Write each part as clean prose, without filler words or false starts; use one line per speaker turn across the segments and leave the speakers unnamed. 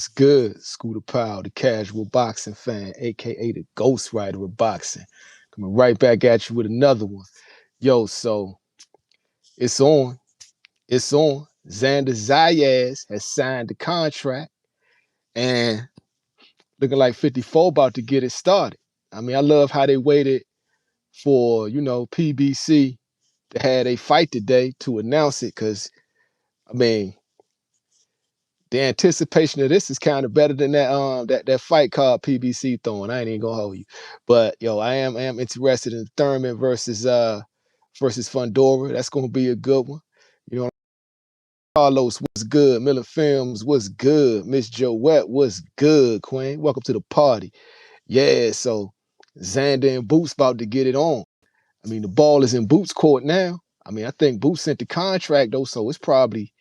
It's good. Scooter Powell, the casual boxing fan, aka the ghostwriter of boxing. Coming right back at you with another one. Yo, so it's on. It's on. Xander Zayas has signed the contract and looking like 54 about to get it started. I mean, I love how they waited for, PBC to have a fight today to announce it because, I mean, the anticipation of this is kind of better than that fight called PBC throwing. I ain't even gonna hold you, but I am interested in Thurman versus Fundora. That's gonna be a good one. You know, Carlos was good. Miller Films was good. Miss Joette was good. Queen, welcome to the party. Yeah, so Xander and Boots about to get it on. I mean, the ball is in Boots' court now. I mean, I think Boots sent the contract though, so it's probably.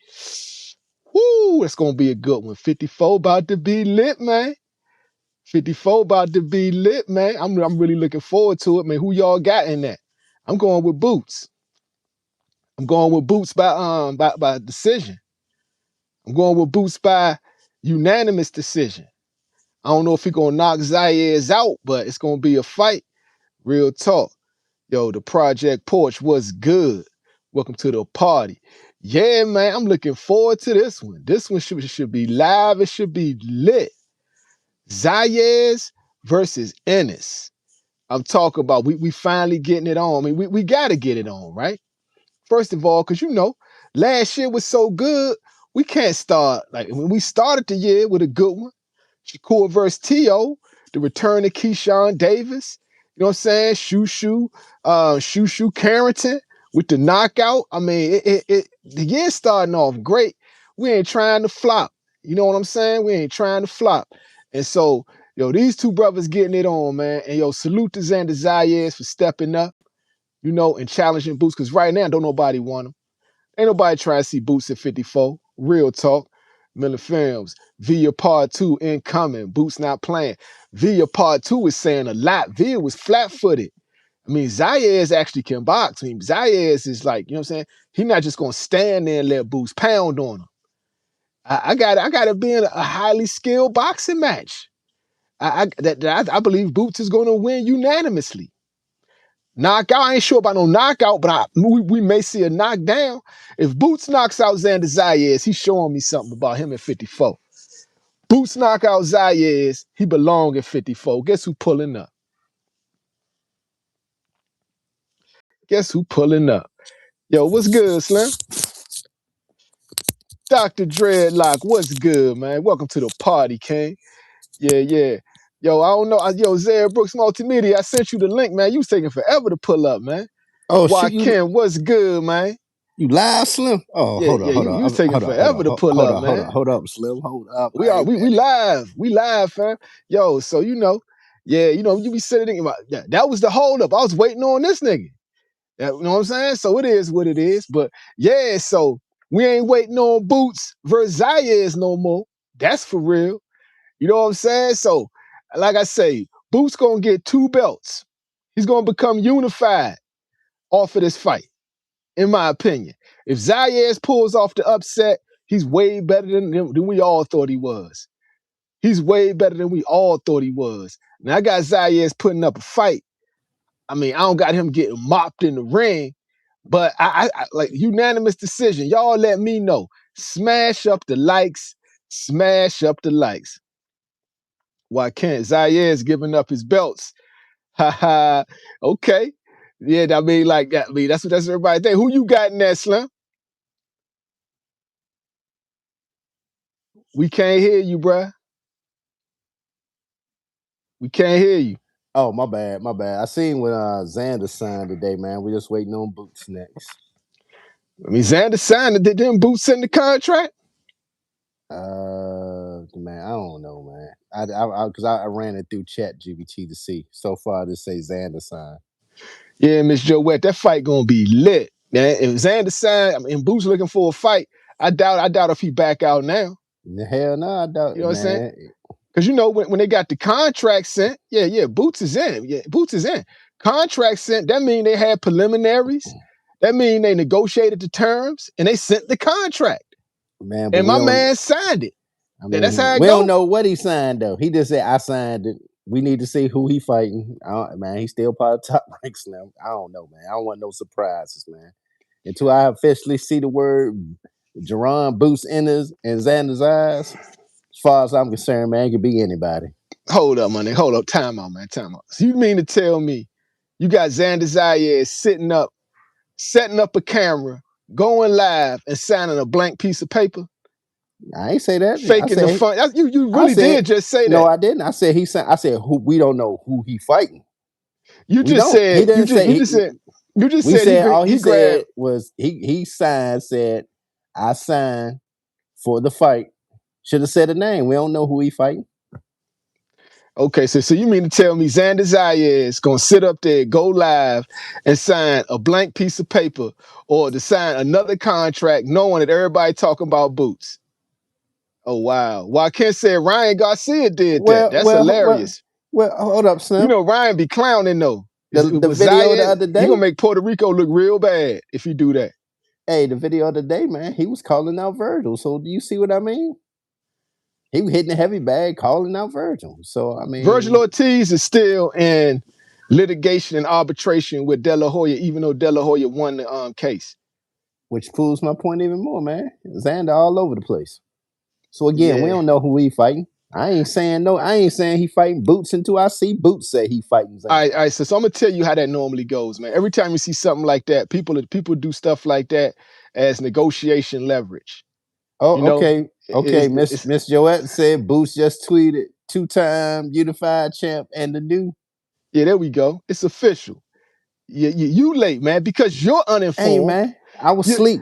Woo, it's gonna be a good one. 54 about to be lit, man. 54 about to be lit, man. I'm really looking forward to it, man. Who y'all got in that? I'm going with Boots. I'm going with Boots by decision. I'm going with Boots by unanimous decision. I don't know if he gonna knock Zayas out, but it's gonna be a fight. Real talk. Yo, the Project Porch was good. Welcome to the party. Yeah, man, I'm looking forward to this one. This one should be live. It should be lit. Zayas versus Ennis. I'm talking about we finally getting it on. I mean, we got to get it on, right? First of all, because last year was so good, we can't start. Like, when we started the year with a good one, Shakur versus Tszyu, the return of Keyshawn Davis, you know what I'm saying? Shushu Carrington with the knockout. I mean, the year's starting off great. We ain't trying to flop. You know what I'm saying? We ain't trying to flop. And so, these two brothers getting it on, man. And salute to Xander Zayas for stepping up, and challenging Boots. Because right now, don't nobody want him. Ain't nobody trying to see Boots at 54. Real talk. Miller Films. Via Part 2 incoming. Boots not playing. Via Part 2 is saying a lot. Via was flat-footed. I mean, Zayas actually can box. I mean, Zayas is like, you know what I'm saying? He's not just going to stand there and let Boots pound on him. I got to be in a highly skilled boxing match. I believe Boots is going to win unanimously. Knockout, I ain't sure about no knockout, but we may see a knockdown. If Boots knocks out Xander Zayas, he's showing me something about him at 54. Boots knock out Zayas, he belong at 54. Guess who pulling up? Guess who pulling up? Yo, what's good, Slim? Dr. Dreadlock, what's good, man? Welcome to the party, King. Yeah. Yo, I don't know. Zara Brooks Multimedia, I sent you the link, man. You was taking forever to pull up, man.
Oh,
Why, Ken, what's good, man?
You live, Slim? Oh, hold on.
You was taking forever to pull up, man.
Hold up, Slim. Hold up.
We live. We live, fam. Yo, so you be sitting about that was the hold up. I was waiting on this nigga. You know what I'm saying? So it is what it is. But yeah, so we ain't waiting on Boots versus Zayas no more. That's for real. You know what I'm saying? So, like I say, Boots gonna get 2 belts. He's gonna become unified off of this fight, in my opinion. If Zayas pulls off the upset, he's way better than we all thought he was. He's way better than we all thought he was. Now, I got Zayas putting up a fight. I mean, I don't got him getting mopped in the ring, but I like unanimous decision. Y'all let me know. Smash up the likes. Smash up the likes. Why can't Zayas giving up his belts? Ha. Okay. Yeah, I mean, that's what everybody think. Who you got in that, Slim? We can't hear you, bruh. We can't hear you.
Oh, my bad. I seen when Xander signed today, man. We're just waiting on Boots next.
I mean, Xander signed it. Didn't Boots send the contract?
Man, I don't know, man. Because I ran it through ChatGPT to see. So far, they say Xander signed.
Yeah, Miss Joette, that fight gonna be lit. Now, if Xander signed, and Boots looking for a fight, I doubt if he back out now.
Hell no, I doubt.
You know what I'm saying? Because when they got the contract sent, Boots is in. Yeah, Boots is in. Contract sent, that mean they had preliminaries. That mean they negotiated the terms and they sent the contract.
Man,
and my man signed it.
I
That's how
mean,
it
we don't
go.
know what he signed though. He just said I signed it. We need to see who he fighting. Man, he's still part of top ranks now. I don't know, man. I don't want no surprises, man. Until I officially see the word Jaron, Boots Ennis, and Xander Zayas, as far as I'm concerned, man, it could be anybody.
Hold up, man. Hold up. Time out, man. Time out. So you mean to tell me you got Xander Zayas setting up a camera, going live, and signing a blank piece of paper?
I ain't say that.
Faking the fun. You
I
really
said
did just say
no,
that.
I didn't. I said he signed. I said who we don't know who he fighting.
You
We
just
don't. He
said
didn't say
you just
we
said
said all he
he
said
grabbed.
was he signed, said I signed for the fight. Should have said a name. We don't know who he fighting.
Okay, so you mean to tell me Xander Zayas gonna sit up there, go live, and sign a blank piece of paper, or to sign another contract, knowing that everybody talking about Boots? Oh wow! Well, I can't say Ryan Garcia did that.
Well,
That's
well, well,
hilarious.
well, hold up,
You
Slim.
know Ryan be clowning though.
The
With
video the
Zayas,
other
he
day.
gonna make Puerto Rico look real bad if you do that.
Hey, the video of the day, man. He was calling out Vergil. So do you see what I mean? He was hitting the heavy bag, calling out Vergil. So I
Vergil
mean,
Ortiz is still in litigation and arbitration with De La Hoya, even though De La Hoya won the case.
which proves my point even more, man. Xander all over the place. So again, we
Yeah.
don't know who he fighting. I ain't saying no. I ain't saying he fighting Boots until I see Boots say he fighting Xander.
All right, so I'm gonna tell you how that normally goes, man. Every time you see something like that, people do stuff like that as negotiation leverage.
Oh,
You know,
okay. Miss Joette said Boots just tweeted 2-time unified champ and the new.
yeah, there we go. It's official. You late, man, because you're
Hey
uninformed.
man, I was
You,
asleep.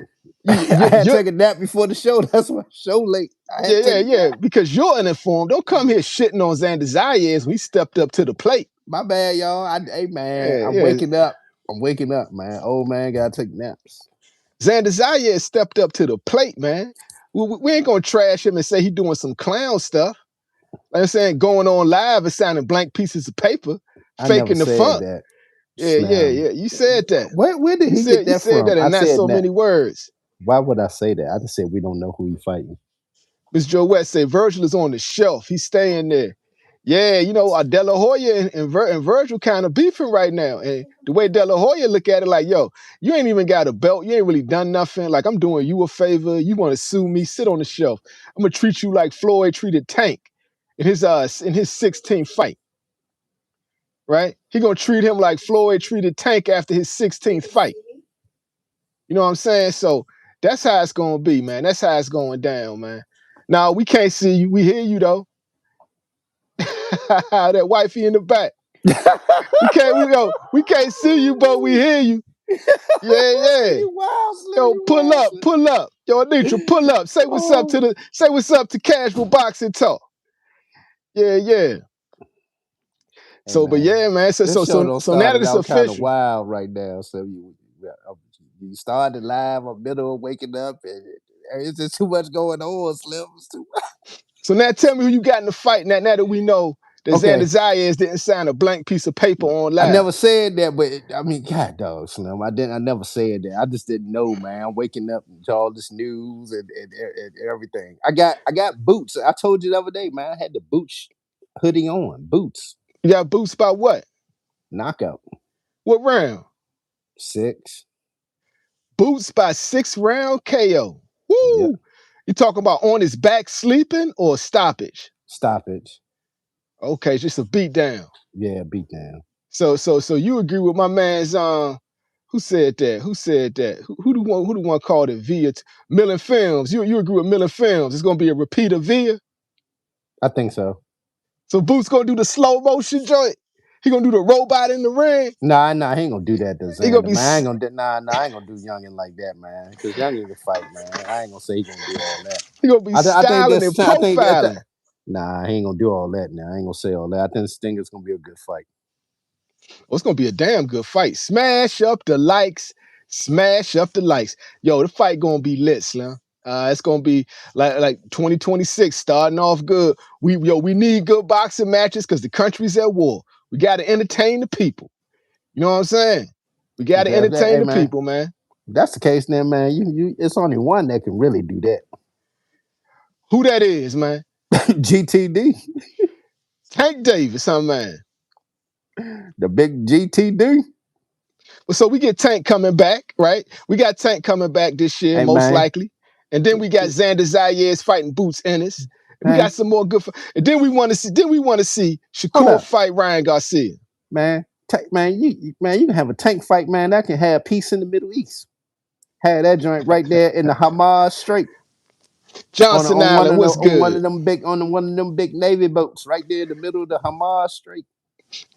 I had to take a nap before the show. That's why show late. I had to take a nap.
because you're uninformed. Don't come here shitting on Xander Zayas when he stepped up to the plate.
My bad, y'all. Hey man, I'm
Yeah.
waking up. I'm waking up, man. Old man gotta take naps.
Xander Zayas stepped up to the plate, man. We ain't gonna trash him and say he doing some clown stuff. Like I'm saying, going on live and signing blank pieces of paper,
I never
faking the
said
funk.
that.
Yeah. You said that.
Where did he get
You
that
said
from?
that
I
in not
said
so
that.
many words.
Why would I say that? I just said we don't know who he fighting.
Ms. Joe West say Vergil is on the shelf. He's staying there. Yeah, you know, De La Hoya and Vergil kind of beefing right now. And the way De La Hoya look at it, like, yo, you ain't even got a belt. You ain't really done nothing. Like, I'm doing you a favor. You want to sue me? Sit on the shelf. I'm gonna treat you like Floyd treated Tank in his 16th fight. Right? He gonna treat him like Floyd treated Tank after his 16th fight. You know what I'm saying? So that's how it's gonna be, man. That's how it's going down, man. Now we can't see you. We hear you though. That wifey in the back. We can't see you, but we hear you. Yeah.
You wild, Slim,
Yo,
you
pull
wild,
up, pull up. Yo, Anitra, pull up. Say what's up to Casual Boxing Talk. Yeah.
Hey,
So, but yeah, man.
this show don't
So now that
started
it's
out kind of
official.
wild right now. So you started live, a middle of waking up, and it's just too much going on, Slim. It's too much.
So now tell me who you got in the fight now that we know that
Okay.
Xander Zayas didn't sign a blank piece of paper on live.
I never said that, but I mean, God, dog, Slim. I never said that. I just didn't know, man. I'm waking up to all this news and everything. I got Boots. I told you the other day, man. I had the Boots hoodie on. Boots.
You got Boots by what?
Knockout.
What round?
6.
Boots by 6-round KO. Woo!
Yep.
You talking about on his back sleeping or stoppage?
Stoppage.
Okay, just a beat down.
Yeah, beat down.
So you agree with my man's who said that? Who the one called it via Millen Films? You agree with Millen Films? It's gonna be a repeat of via?
I think so.
So Boots gonna do the slow motion joint? He gonna do the robot in the ring?
Nah, he ain't gonna do that to Xander.
He gonna be
I ain't gonna do I ain't gonna do Youngin like that, man. Because Youngin can fight, man. I ain't gonna say he gonna do all that.
He gonna be styling and profiling.
Nah, he ain't gonna do all that now. I ain't gonna say all that. I think it's gonna be a good fight.
Well, it's gonna be a damn good fight. Smash up the likes. Yo, the fight gonna be lit, Slim. It's gonna be like 2026 starting off good. We need good boxing matches because the country's at war. We gotta entertain the people. You know what I'm saying? We gotta entertain the people, man.
If that's the case, then man, you it's only one that can really do that.
Who that is, man?
GTD,
Tank Davis, huh, man?
the big GTD.
Well, so we get Tank coming back, right? We got Tank coming back this year,
Hey
most
man,
likely. And then we got Xander Zayas fighting Boots Ennis. We got
man,
some more good. And then we want to see. Then we want to see
hold
Shakur
up,
fight Ryan Garcia.
man. Man, you can have a tank fight, man. That can have peace in the Middle East. Had that joint right there in the Hamas Strait
Johnson Island, what's good?
on one of them big Navy boats right there in the middle of the Hamas Strait.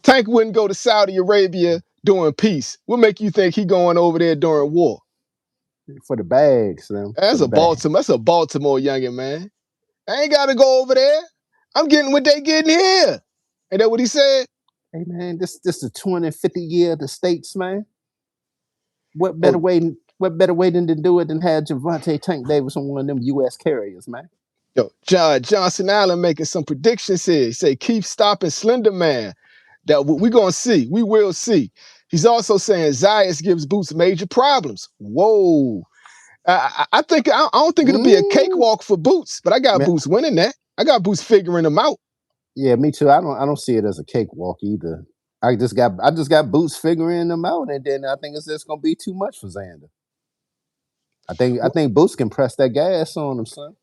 Tank wouldn't go to Saudi Arabia during peace. What make you think he going over there during war?
For the bags, man. For
That's
the
a
bag.
Baltimore. That's a Baltimore youngin, man. I ain't got to go over there. I'm getting what they getting here. Ain't that what he said?
Hey man, this the 250 year of the states, man. What
Oh,
better way? What better way than to do it than have Javante Tank Davis on one of them U.S. carriers, man?
yo, Johnson Allen making some predictions here. He say keep stopping Slender Man. That we gonna see. We will see. He's also saying Zayas gives Boots major problems. Whoa. I think I don't think it'll be a
Mm,
cakewalk for Boots, but I got
man,
Boots winning that. I got Boots figuring them out.
yeah, me too. I don't see it as a cakewalk either. I just got Boots figuring them out, and then I think it's just gonna be too much for Xander. I think Boots can press that gas on him, son.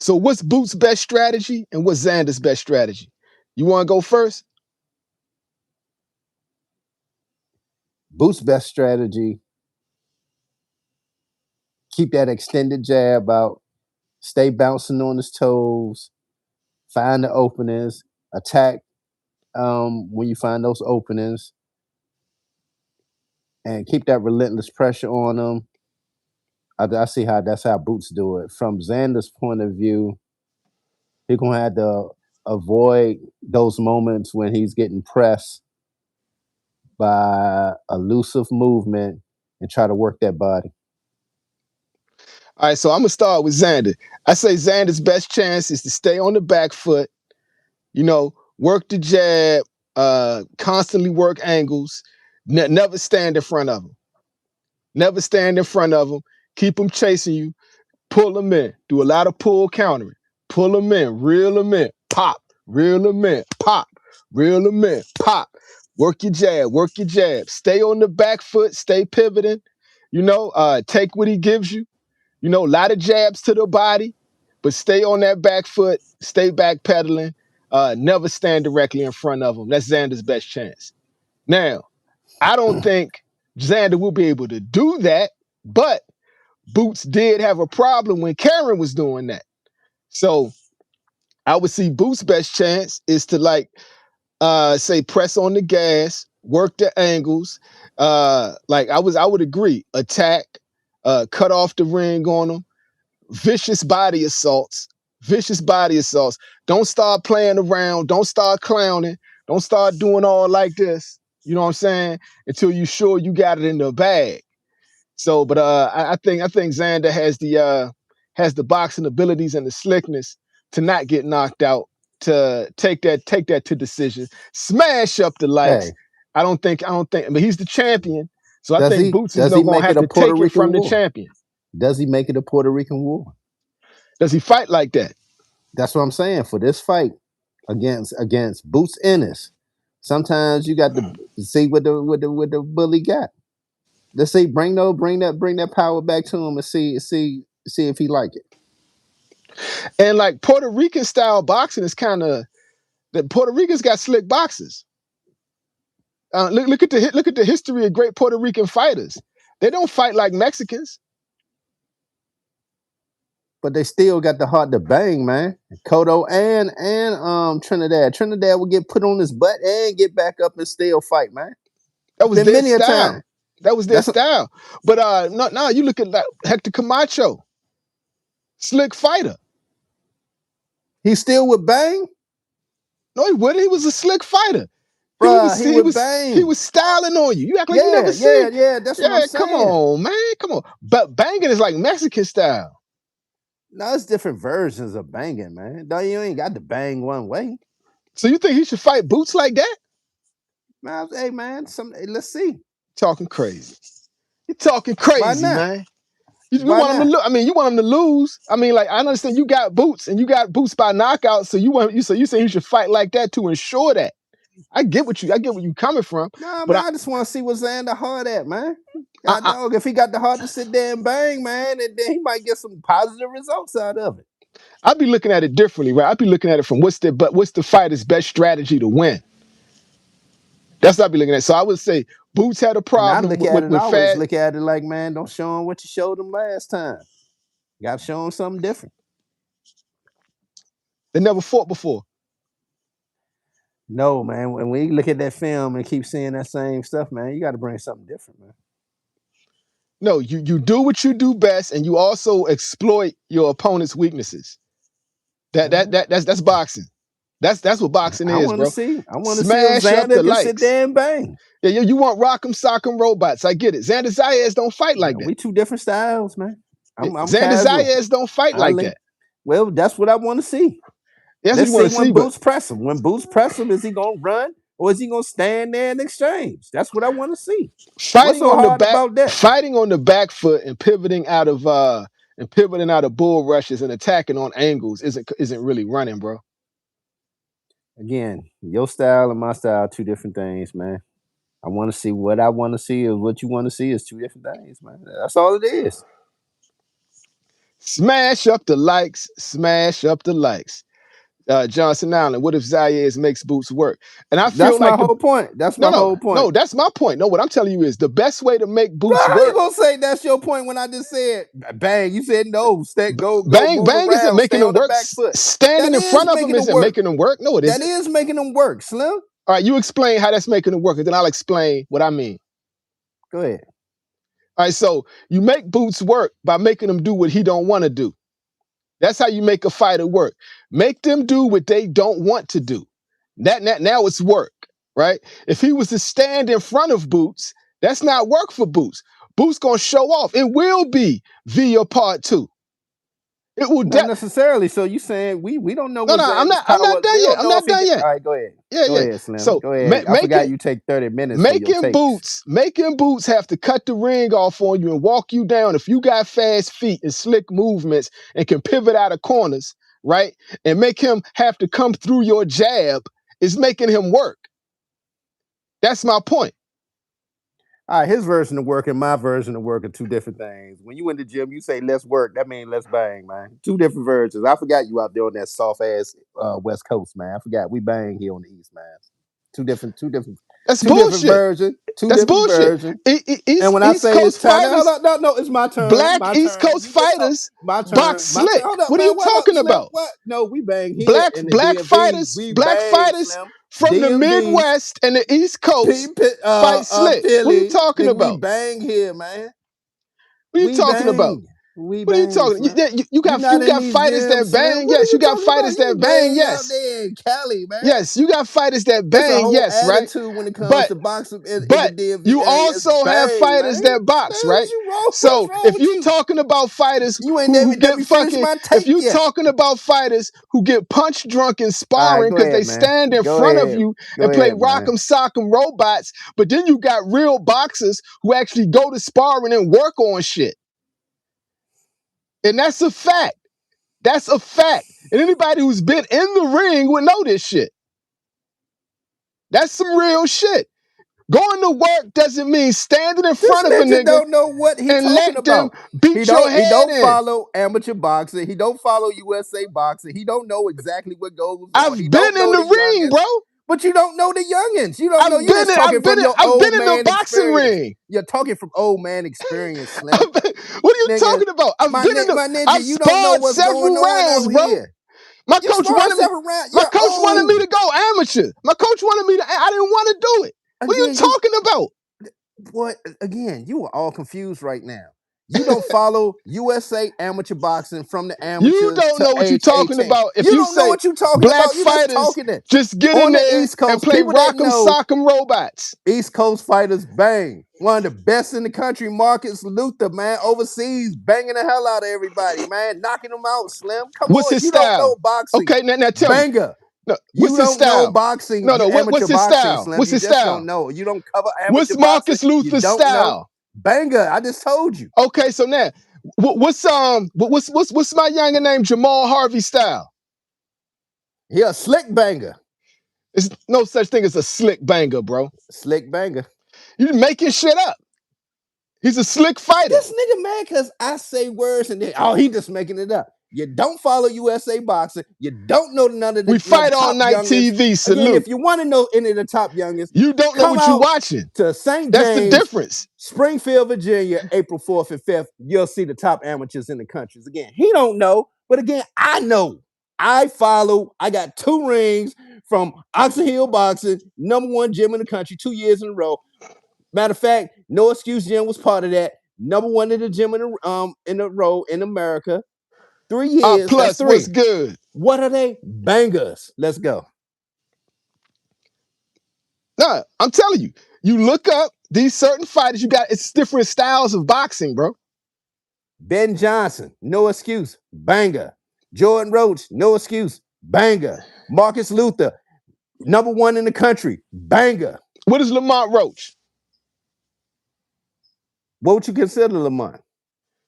So what's Boots' best strategy and what's Xander's best strategy? You want to go first?
Boots' best strategy: keep that extended jab out, stay bouncing on his toes, find the openings, attack when you find those openings, and keep that relentless pressure on them. I see how that's how Boots do it. From Xander's point of view, he's gonna have to avoid those moments when he's getting pressed by elusive movement and try to work that body.
All right, so I'm gonna start with Xander. I say Xander's best chance is to stay on the back foot, work the jab, constantly work angles, never stand in front of him. Never stand in front of him. Keep him chasing you. Pull him in. Do a lot of pull countering. Pull him in. Reel him in. Pop. Reel him in. Pop. Reel him in. Pop. Work your jab. Work your jab. Stay on the back foot. Stay pivoting. Take what he gives you. A lot of jabs to the body, but stay on that back foot. Stay back pedaling. Never stand directly in front of him. That's Xander's best chance. Now, I don't think Xander will be able to do that, but Boots did have a problem when Karen was doing that. So I would see Boots' best chance is to say press on the gas, work the angles. I would agree, attack, cut off the ring on them, vicious body assaults, vicious body assaults. Don't start playing around. Don't start clowning. Don't start doing all like this. You know what I'm saying? Until you sure you got it in the bag. So, but I think Xander has the boxing abilities and the slickness to not get knocked out, to take that to decision, smash up the lights.
Hey,
I don't think, but he's the champion. So I
does
think
he
Boots is
does
no
he
gonna
make it
have
a
to
Puerto
take it
Rican
from the
war?
champion.
Does he make it a Puerto Rican war?
Does he fight like that?
That's what I'm saying. For this fight against Boots Ennis, sometimes you got to see what the bully got. Let's see, bring that power back to him and see if he like it.
And like Puerto Rican style boxing is kind of that Puerto Ricans got slick boxers. Look at the history of great Puerto Rican fighters. They don't fight like Mexicans.
But they still got the heart to bang, man. Cotto and Trinidad. Trinidad will get put on his butt and get back up and still fight, man.
That
It's
was
been
their
many a time.
style. That was their
That's
style. But no, you look at like Hector Camacho, slick fighter.
he still would bang,
No, he wouldn't. He was a slick fighter. He
bruh.
was
He
he
would
was he
bang.
was styling on you. You act like you
Yeah,
never
yeah,
see.
yeah. That's what I'm
Yeah, come
saying.
on, man. Come on. But banging is like Mexican style.
No, it's different versions of banging, man. No, you ain't got to bang one way.
So you think he should fight Boots like that?
Man, hey, man. Let's see.
Talking crazy. You talking
Why
crazy,
not?
man. You
Why
want him
not?
to I mean, you want him to lose. I mean, like I understand you got Boots and you got Boots by knockout, so you saying you should fight like that to ensure that. I get where you coming from,
Nah,
but
man, I just want to see what's Xander hard at, man. God
I
dog, if he got the heart to sit there and bang, man, and then he might get some positive results out of it.
I'd be looking at it differently, right? I'd be looking at it from what's the fighter's best strategy to win. That's what I'd be looking at. So I would say Boots had a
And I
problem
look at it, I
with
always
fat.
look at it like, man, don't show him what you showed him last time. You got to show him something different.
They never fought before.
No, man. When we look at that film and keep seeing that same stuff, man, you got to bring something different, man.
No, you do what you do best, and you also exploit your opponent's weaknesses. That's boxing. That's what boxing
I
is,
want to
bro.
see. I want to see if
Smash up
Xander
the
can sit
likes.
there and bang.
Yeah, you want rock'em sock'em robots. I get it. Xander Zayas don't fight like that.
We two different styles, man. I'm
Xander
casual.
Zayas don't fight like that.
Well, that's what I want to see.
That's
Let's
what you want
see
to
when
see.
Boots press him. When Boots press him, is he gonna run or is he gonna stand there and exchange? That's what I want to see. What's so hard about that?
Fighting on the back foot and pivoting out of bull rushes and attacking on angles isn't really running, bro.
Again, your style and my style, two different things, man. I want to see what I want to see, or what you want to see is two different things, man. That's all it is.
Smash up the likes. Smash up the likes. Johnson Allen, what if Zayas makes Boots work? And I feel
that's
like
my whole point. That's my whole point.
No, that's my point. No, what I'm telling you is the best way to make Boots
How
work.
you gonna say that's your point when I just said bang? You said no. Go.
Bang
move
isn't
around,
making them work. Standing in front of them isn't making them work. No, it isn't.
That is making them work, Slim.
All right, you explain how that's making them work, and then I'll explain what I mean.
Go ahead.
All right, so you make Boots work by making them do what he don't want to do. That's how you make a fighter work. Make them do what they don't want to do. Now it's work, right? If he was to stand in front of Boots, that's not work for Boots. Boots gonna show off. It will be via part 2. It will
not necessarily. So you saying we don't know?
No, I'm not done yet. I'm not done yet.
All right, go ahead.
Yeah,
go ahead, Slim.
So
go ahead. I forgot you take 30 minutes.
Making Boots have to cut the ring off on you and walk you down. If you got fast feet and slick movements and can pivot out of corners, right, and make him have to come through your jab, is making him work. That's my point.
All right, his version of work and my version of work are two different things. When you in the gym, you say let's work. That means let's bang, man. Two different versions. I forgot you out there on that soft ass West Coast, man. I forgot we bang here on the East, man. Two different.
That's
two
bullshit.
Different versions.
That's bullshit.
And when I say it's time, no, it's my turn.
Black East Coast fighters box slick. What are you talking about?
What? No, we bang here.
Black fighters from the Midwest and the East Coast fight slick. Philly, what are you talking about?
We bang here, man.
What are you talking about? What are you talking? You got fighters that bang. Yes, you got fighters that bang. Yes,
out there in Cali, man.
Yes, you got fighters that bang. Yes, right.
When it comes to boxing,
but you also have fighters that box, right? So if you're talking about fighters who get fucking, if you're talking about fighters who get punch drunk in sparring because they stand in front of you and play rock'em sock'em robots, but then you got real boxers who actually go to sparring and work on shit. And that's a fact. That's a fact. And anybody who's been in the ring would know this shit. That's some real shit. Going to work doesn't mean standing in front of a nigga
don't know what he's
and let
about.
them beat your head in.
He don't follow amateur boxing. He don't follow USA boxing. He don't know exactly what goes on.
I've been in the ring, bro.
But you don't know the youngins. You don't know. You're just talking from your old man. I've been in the boxing ring. You're talking from old man experience, Slim.
What are you talking about? I've been in the. I've sparred several rounds, bro. My coach wanted me to go amateur. My coach wanted me to. I didn't want to do it. What are you talking about?
What? Again, you are all confused right now. You don't follow USA amateur boxing from the amateurs.
You don't know what you're talking about. If
you don't know what you're talking
black
about,
fighters just get in there and play rock'em sock'em robots.
East Coast fighters bang. One of the best in the country, Marcus Luther, man, overseas, banging the hell out of everybody, man, knocking them out, Slim.
What's his style?
Don't know boxing.
Okay, now tell
Banger.
me. No, what's his style?
Know boxing.
No, what's his style?
Slim.
What's his style?
Don't know. You don't cover amateur
What's Marcus
boxing.
Luther's style?
Banger. I just told you.
Okay, so now What's my younger name? Jamal Harvey style.
He a slick banger.
There's no such thing as a slick banger, bro.
Slick banger.
You're making shit up. He's a slick fighter.
This nigga mad because I say words and then he just making it up. You don't follow USA boxing. You don't know none of the.
We fight
top
all night
youngest.
TV. Salute.
Again, if you want to know any of the top youngest,
you don't know what you're watching.
To St.
That's
James,
the difference.
Springfield, Virginia, April 4th and 5th. You'll see the top amateurs in the countries. Again, he don't know, but again, I know. I follow. I got 2 rings from Oxon Hill Boxing, #1 gym in the country, 2 years in a row. Matter of fact, No Excuse Gym was part of that. #1 in the gym in a row in America. 3 years.
Plus, what's good?
What are they? Bangers. Let's go.
Nah, I'm telling you. You look up these certain fighters. It's different styles of boxing, bro.
Ben Johnson, No Excuse, banger. Jordan Roach, No Excuse, banger. Marcus Luther, #1 in the country, banger.
What is Lamont Roach?
What would you consider Lamont?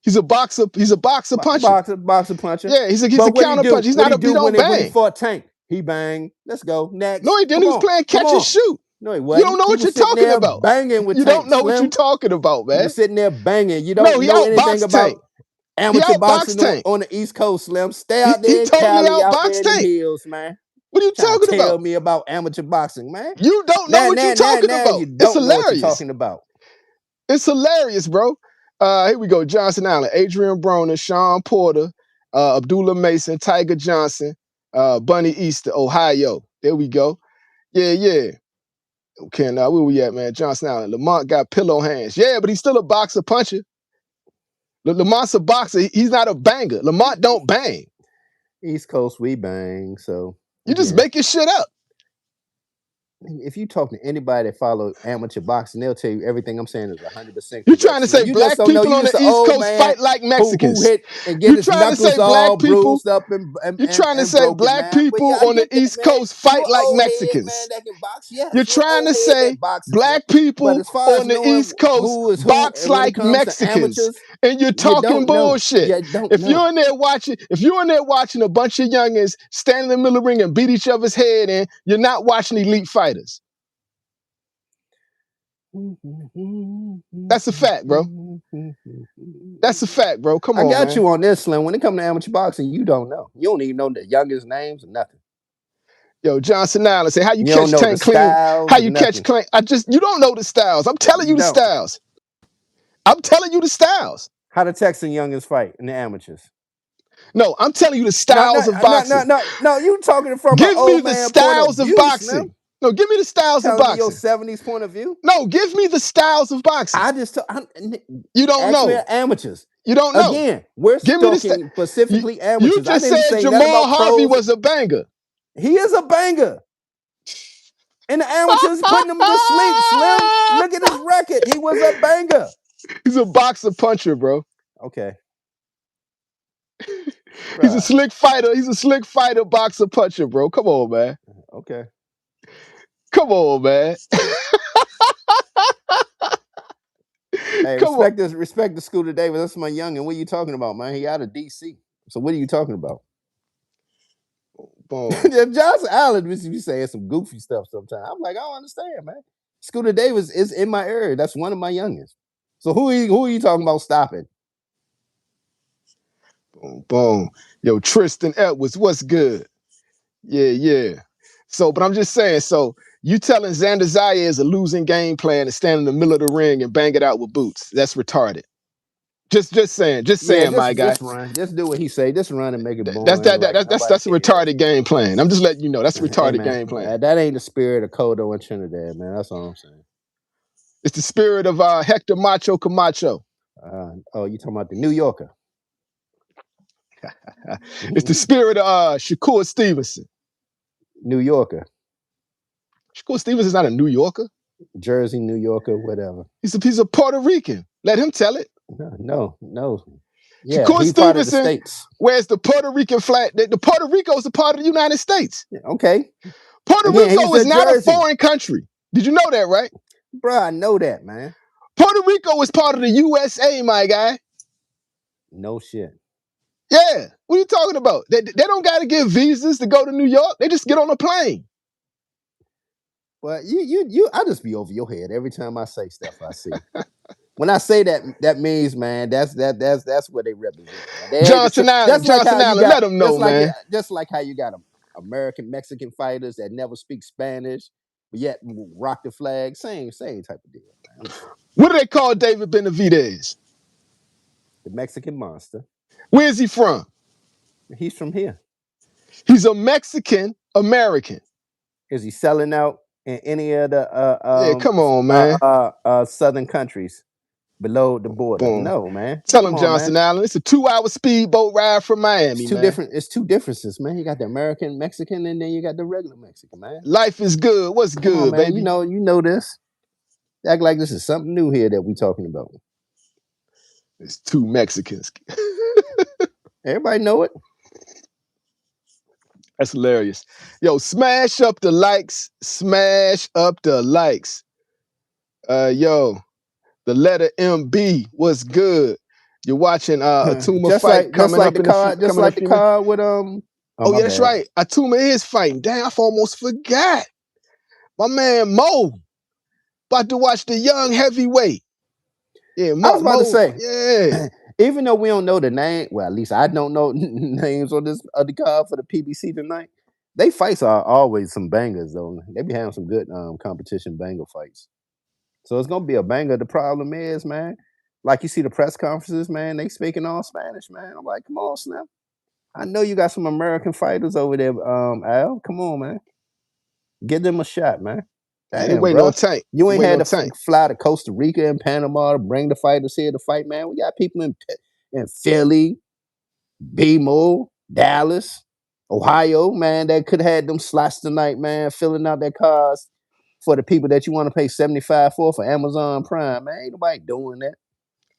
He's a boxer. He's a boxer puncher.
Boxer puncher.
Yeah, he's a counter puncher. He's not a he don't bang.
When he fought Tank, he banged. Let's go next.
No, he didn't. He was playing catch and shoot.
No, he wasn't.
You don't know what you're talking about.
Banging with
you
Tank,
don't know
Slim.
what you're talking about, man.
You're sitting there banging. You don't know anything about amateur boxing on the East Coast, Slim. Stay out there in Cali, out there in the hills, man.
What are you talking about?
Tell me about amateur boxing, man.
You don't know what you're talking about. It's hilarious.
Know what you're talking about.
It's hilarious, bro. Here we go. Johnson Allen, Adrian Broner, Sean Porter, Abdullah Mason, Tiger Johnson, Bunny Easter, Ohio. There we go. Yeah. Okay, now where we at, man? Johnson Allen. Lamont got pillow hands. Yeah, but he's still a boxer puncher. Lamont's a boxer. He's not a banger. Lamont don't bang.
East Coast, we bang. So
you just making shit up.
If you talk to anybody that follow amateur boxing, they'll tell you everything I'm saying is 100%.
You're trying to say black people on the East Coast fight like Mexicans.
Who hit and get his knuckles all bruised up and
you're trying to say black people on the East Coast fight like Mexicans. You're trying to say black people on the East Coast box like Mexicans, and you're talking bullshit. If you're in there watching a bunch of youngins stand in the middle of the ring and beat each other's head in, you're not watching elite fighters. That's a fact, bro. That's a fact, bro. Come on,
I got you on this, Slim. When it comes to amateur boxing, you don't know. You don't even know the youngest names or nothing.
Yo, Johnson Allen say, how you catch Tank clean? How you catch clean? You don't know the styles. I'm telling you the styles. I'm telling you the styles.
How the Texan youngins fight in the amateurs.
No, I'm telling you the styles of boxing.
No, you talking from
give me the styles of boxing. No, give me the styles of boxing.
Your 70s point of view.
No, give me the styles of boxing. You don't know.
Amateurs.
You don't know.
Again, we're talking specifically amateurs.
You just said Jamal Harvey was a banger.
He is a banger. And the amateurs putting him to sleep, Slim. Look at his record. He was a banger.
He's a boxer puncher, bro.
Okay.
He's a slick fighter. He's a slick fighter, boxer puncher, bro. Come on, man.
Okay.
Come on, man.
Hey, respect the Scooter Davis. That's my youngin'. What are you talking about, man? He out of DC. So what are you talking about?
Boom.
Johnson Allen, you saying some goofy stuff sometimes. I'm like, I don't understand, man. Scooter Davis is in my area. That's one of my youngins. So who are you talking about stopping?
Boom. Yo, Tristan Edwards, what's good? Yeah. So, but I'm just saying, so you telling Xander Zayas is a losing game plan to stand in the middle of the ring and bang it out with Boots. That's retarded. Just saying, my guy.
Just do what he say. Just run and make it boring.
That's a retarded game plan. I'm just letting you know that's a retarded game plan.
That ain't the spirit of Kodo and Trinidad, man. That's all I'm saying.
It's the spirit of Hector Macho Camacho.
You talking about the New Yorker?
It's the spirit of Shakur Stevenson.
New Yorker.
Shakur Stevenson is not a New Yorker.
Jersey, New Yorker, whatever.
He's a Puerto Rican. Let him tell it.
No. Yeah,
Shakur Stevenson
the
wears the Puerto Rican flag. The Puerto Rico is a part of the United States.
Yeah, okay.
Puerto Rico is not a foreign country. Did you know that, right?
Bro, I know that, man.
Puerto Rico is part of the USA, my guy.
No shit.
Yeah, what are you talking about? They don't got to get visas to go to New York. They just get on a plane.
But you, I just be over your head every time I say stuff I see. When I say that, that means, man, that's what they represent, man. They
Johnson Allen, let them know, man.
Just like how you got American Mexican fighters that never speak Spanish, but yet rock the flag. Same type of deal, man.
What do they call David Benavidez?
The Mexican monster.
Where is he from?
He's from here.
He's a Mexican American.
Is he selling out in any of the
yeah, come on, man.
Southern countries below the border?
Boom.
No, man.
Tell him, Johnson Allen. It's a 2-hour speedboat ride from Miami, man.
It's two differences, man. You got the American Mexican, and then you got the regular Mexican, man.
Life is good. What's good,
man?
baby?
You know this. Act like this is something new here that we talking about.
It's two Mexicans.
Everybody know it.
That's hilarious. Yo, smash up the likes. Smash up the likes. Yo, the letter MB was good. You're watching Atuma fight coming up in
the card with
Oh yeah, that's right. Atuma is fighting. Damn, I almost forgot. My man Mo about to watch the young heavyweight. Yeah, Mo,
I was about to say.
Yeah.
Even though we don't know the name, well, at least I don't know names on this the card for the PBC tonight. They fights are always some bangers though. They be having some good competition banger fights. So it's gonna be a banger. The problem is, man, like you see the press conferences, man, they speaking all Spanish, man. I'm like, come on, Snap. I know you got some American fighters over there, Al. Come on, man. Give them a shot, man.
Damn, they waiting on Tank.
You ain't had to fly to Costa Rica and Panama to bring the fighters here to fight, man. We got people in Philly, BMO, Dallas, Ohio, man, that could have had them slots tonight, man, filling out their cars for the people that you want to pay $75 for Amazon Prime, man. Ain't nobody doing that.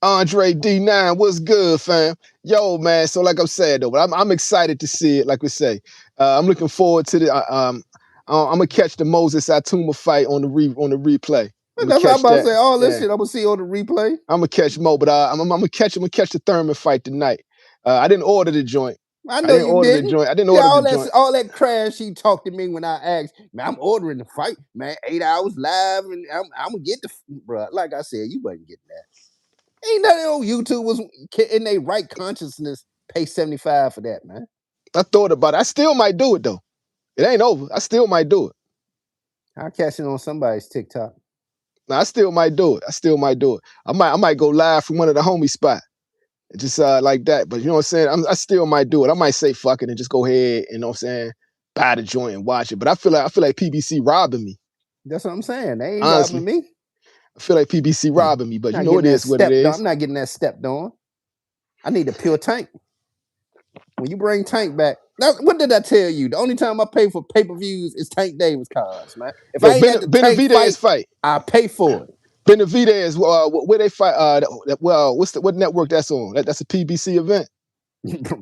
Andre D9, what's good, fam? Yo, man. So, like I'm saying, though, I'm excited to see it. Like we say, I'm looking forward to the. I'm gonna catch the Moses Atuma fight on the replay.
That's what I'm about to say. All this shit I'm gonna see on the replay.
I'm gonna catch Mo, but I'm gonna catch the Thurman fight tonight. I didn't order the joint.
I know you didn't.
I didn't order the joint.
All that crash he talked to me when I asked, man, I'm ordering the fight, man. 8 hours live, and I'm gonna get the bro. Like I said, you wasn't getting that. Ain't nothing on YouTube was in their right consciousness pay $75 for that, man.
I thought about it. I still might do it though. It ain't over. I still might do it.
I'll catch it on somebody's TikTok.
No, I still might do it. I might go live from one of the homie spot. Just like that. But you know what I'm saying? I still might do it. I might say fuck it and just go ahead and, you know what I'm saying, buy the joint and watch it. But I feel like PBC robbing me.
That's what I'm saying. They ain't honestly robbing me.
I feel like PBC robbing me, but you know it is what it is.
I'm not getting that stepped on. I need a pure tank. When you bring Tank back, what did I tell you? The only time I pay for pay-per-views is Tank Davis cards, man. If I ain't at the Benavidez fight, I pay for it.
Benavidez, where they fight? What network that's on? That's a PBC event.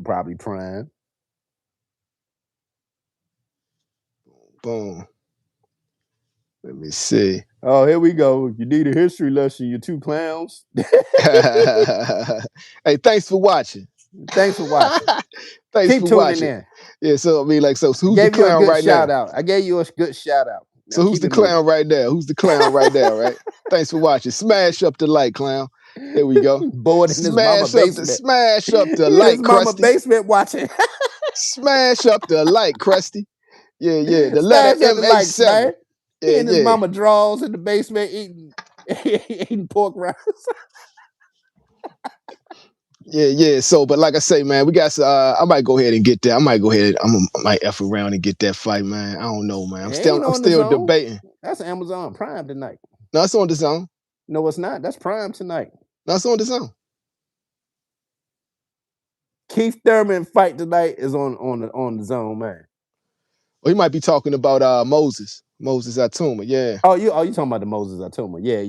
Probably Prime.
Boom. Let me see.
Oh, here we go. You need a history lesson, you two clowns.
Hey, thanks for watching.
Thanks for watching.
Keep tuning in. Yeah, so I mean, like, so who's the clown right now?
I gave you a good shout out.
Now, so who's the clown right there? Who's the clown right there, right? Thanks for watching. Smash up the like, clown. Here we go.
Bored in his mama basement.
Smash up the like,
Krusty. Mama basement watching.
Smash up the like, Krusty. Yeah. The letter M87.
He and his mama draws in the basement eating pork rinds.
Yeah. So, but like I say, man, we got. I might go ahead and get that. I might F around and get that fight, man. I don't know, man. I'm still debating.
That's Amazon Prime tonight.
No, it's on the zone.
No, it's not. That's Prime tonight.
No, it's on the zone.
Keith Thurman fight tonight is on the zone, man.
Well, he might be talking about Moses Atuma, yeah.
Oh, you talking about the Moses Atuma? Yeah.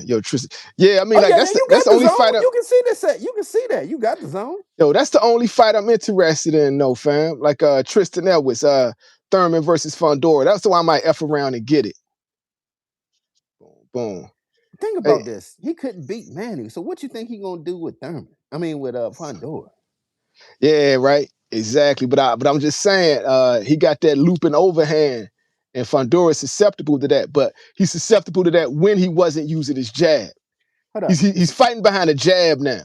Yo, Tristan. Yeah, I mean, like that's the only fight.
You can see this. You can see that. You got the zone.
Yo, that's the only fight I'm interested in, no, fam. Like Tristan Elwes, Thurman versus Fundora. That's why I might F around and get it. Boom.
Think about this. He couldn't beat Manny. So what you think he gonna do with Thurman? Fundora.
Yeah, right. Exactly. But I'm just saying, he got that looping overhand, and Fundora is susceptible to that. But he's susceptible to that when he wasn't using his jab.
Hold up.
He's fighting behind a jab now.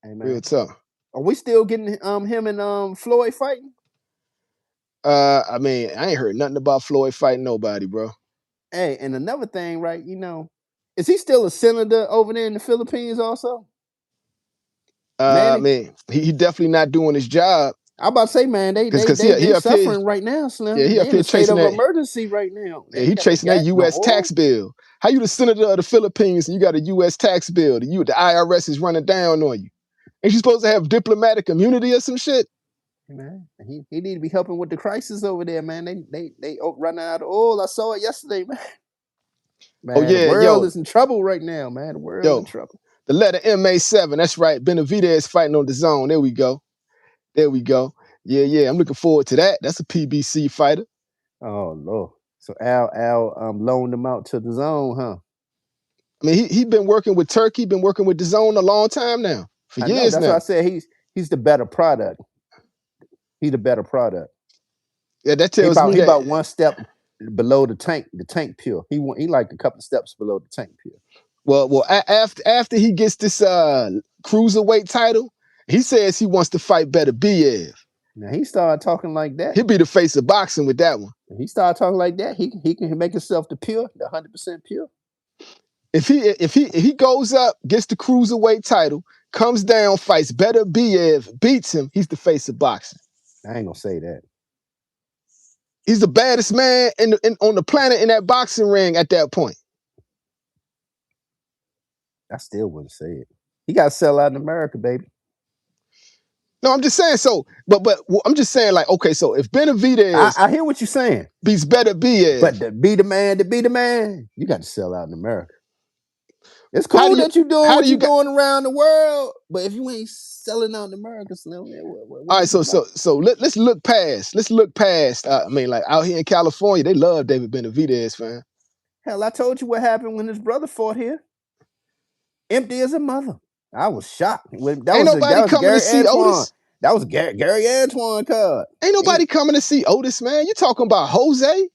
Hey, man.
Real tough.
Are we still getting him and Floyd fighting?
I mean, I ain't heard nothing about Floyd fighting nobody, bro.
Hey, and another thing, right? Is he still a senator over there in the Philippines also?
I mean, he definitely not doing his job.
I'm about to say, man, they suffering right now, Slim.
Yeah, he
they
up
in
here
a state
chasing
of
that
emergency right now.
Yeah, he chasing that U.S. tax bill. How you the senator of the Philippines and you got a U.S. tax bill? The IRS is running down on you. Ain't you supposed to have diplomatic immunity or some shit?
Man, he need to be helping with the crisis over there, man. They running out of oil. I saw it yesterday, man. Man, the world is in trouble right now, man. The world in trouble.
The letter MA7, that's right. Benavidez fighting on the zone. There we go. Yeah. I'm looking forward to that. That's a PBC fighter.
Oh, Lord. So Al loaned him out to the zone, huh?
I mean, he been working with Turkey, been working with the zone a long time now. For years now.
That's why I said he's the better product. He's the better product.
Yeah, that tells me
he about one step below the tank pure. He like a couple steps below the tank pure.
Well, after he gets this cruiserweight title, he says he wants to fight Benavidez.
Now he started talking like that.
He'll be the face of boxing with that one.
He started talking like that. He can make himself the 100% pure.
If he goes up, gets the cruiserweight title, comes down, fights Benavidez, beats him, he's the face of boxing.
I ain't gonna say that.
He's the baddest man on the planet in that boxing ring at that point.
I still wouldn't say it. He got to sell out in America, baby.
No, I'm just saying so. But I'm just saying, like, okay, so if Benavidez,
I hear what you're saying,
beats Benavidez,
but to be the man, you got to sell out in America. It's cool that you're doing what you're doing around the world, but if you ain't selling out in America, Slim,
all right. So let's look past. I mean, like out here in California, they love David Benavidez, fam.
Hell, I told you what happened when his brother fought here. Empty as a mother. I was shocked.
Ain't nobody coming to see Otis.
That was Gary Antoine card.
Ain't nobody coming to see Otis, man. You talking about Jose?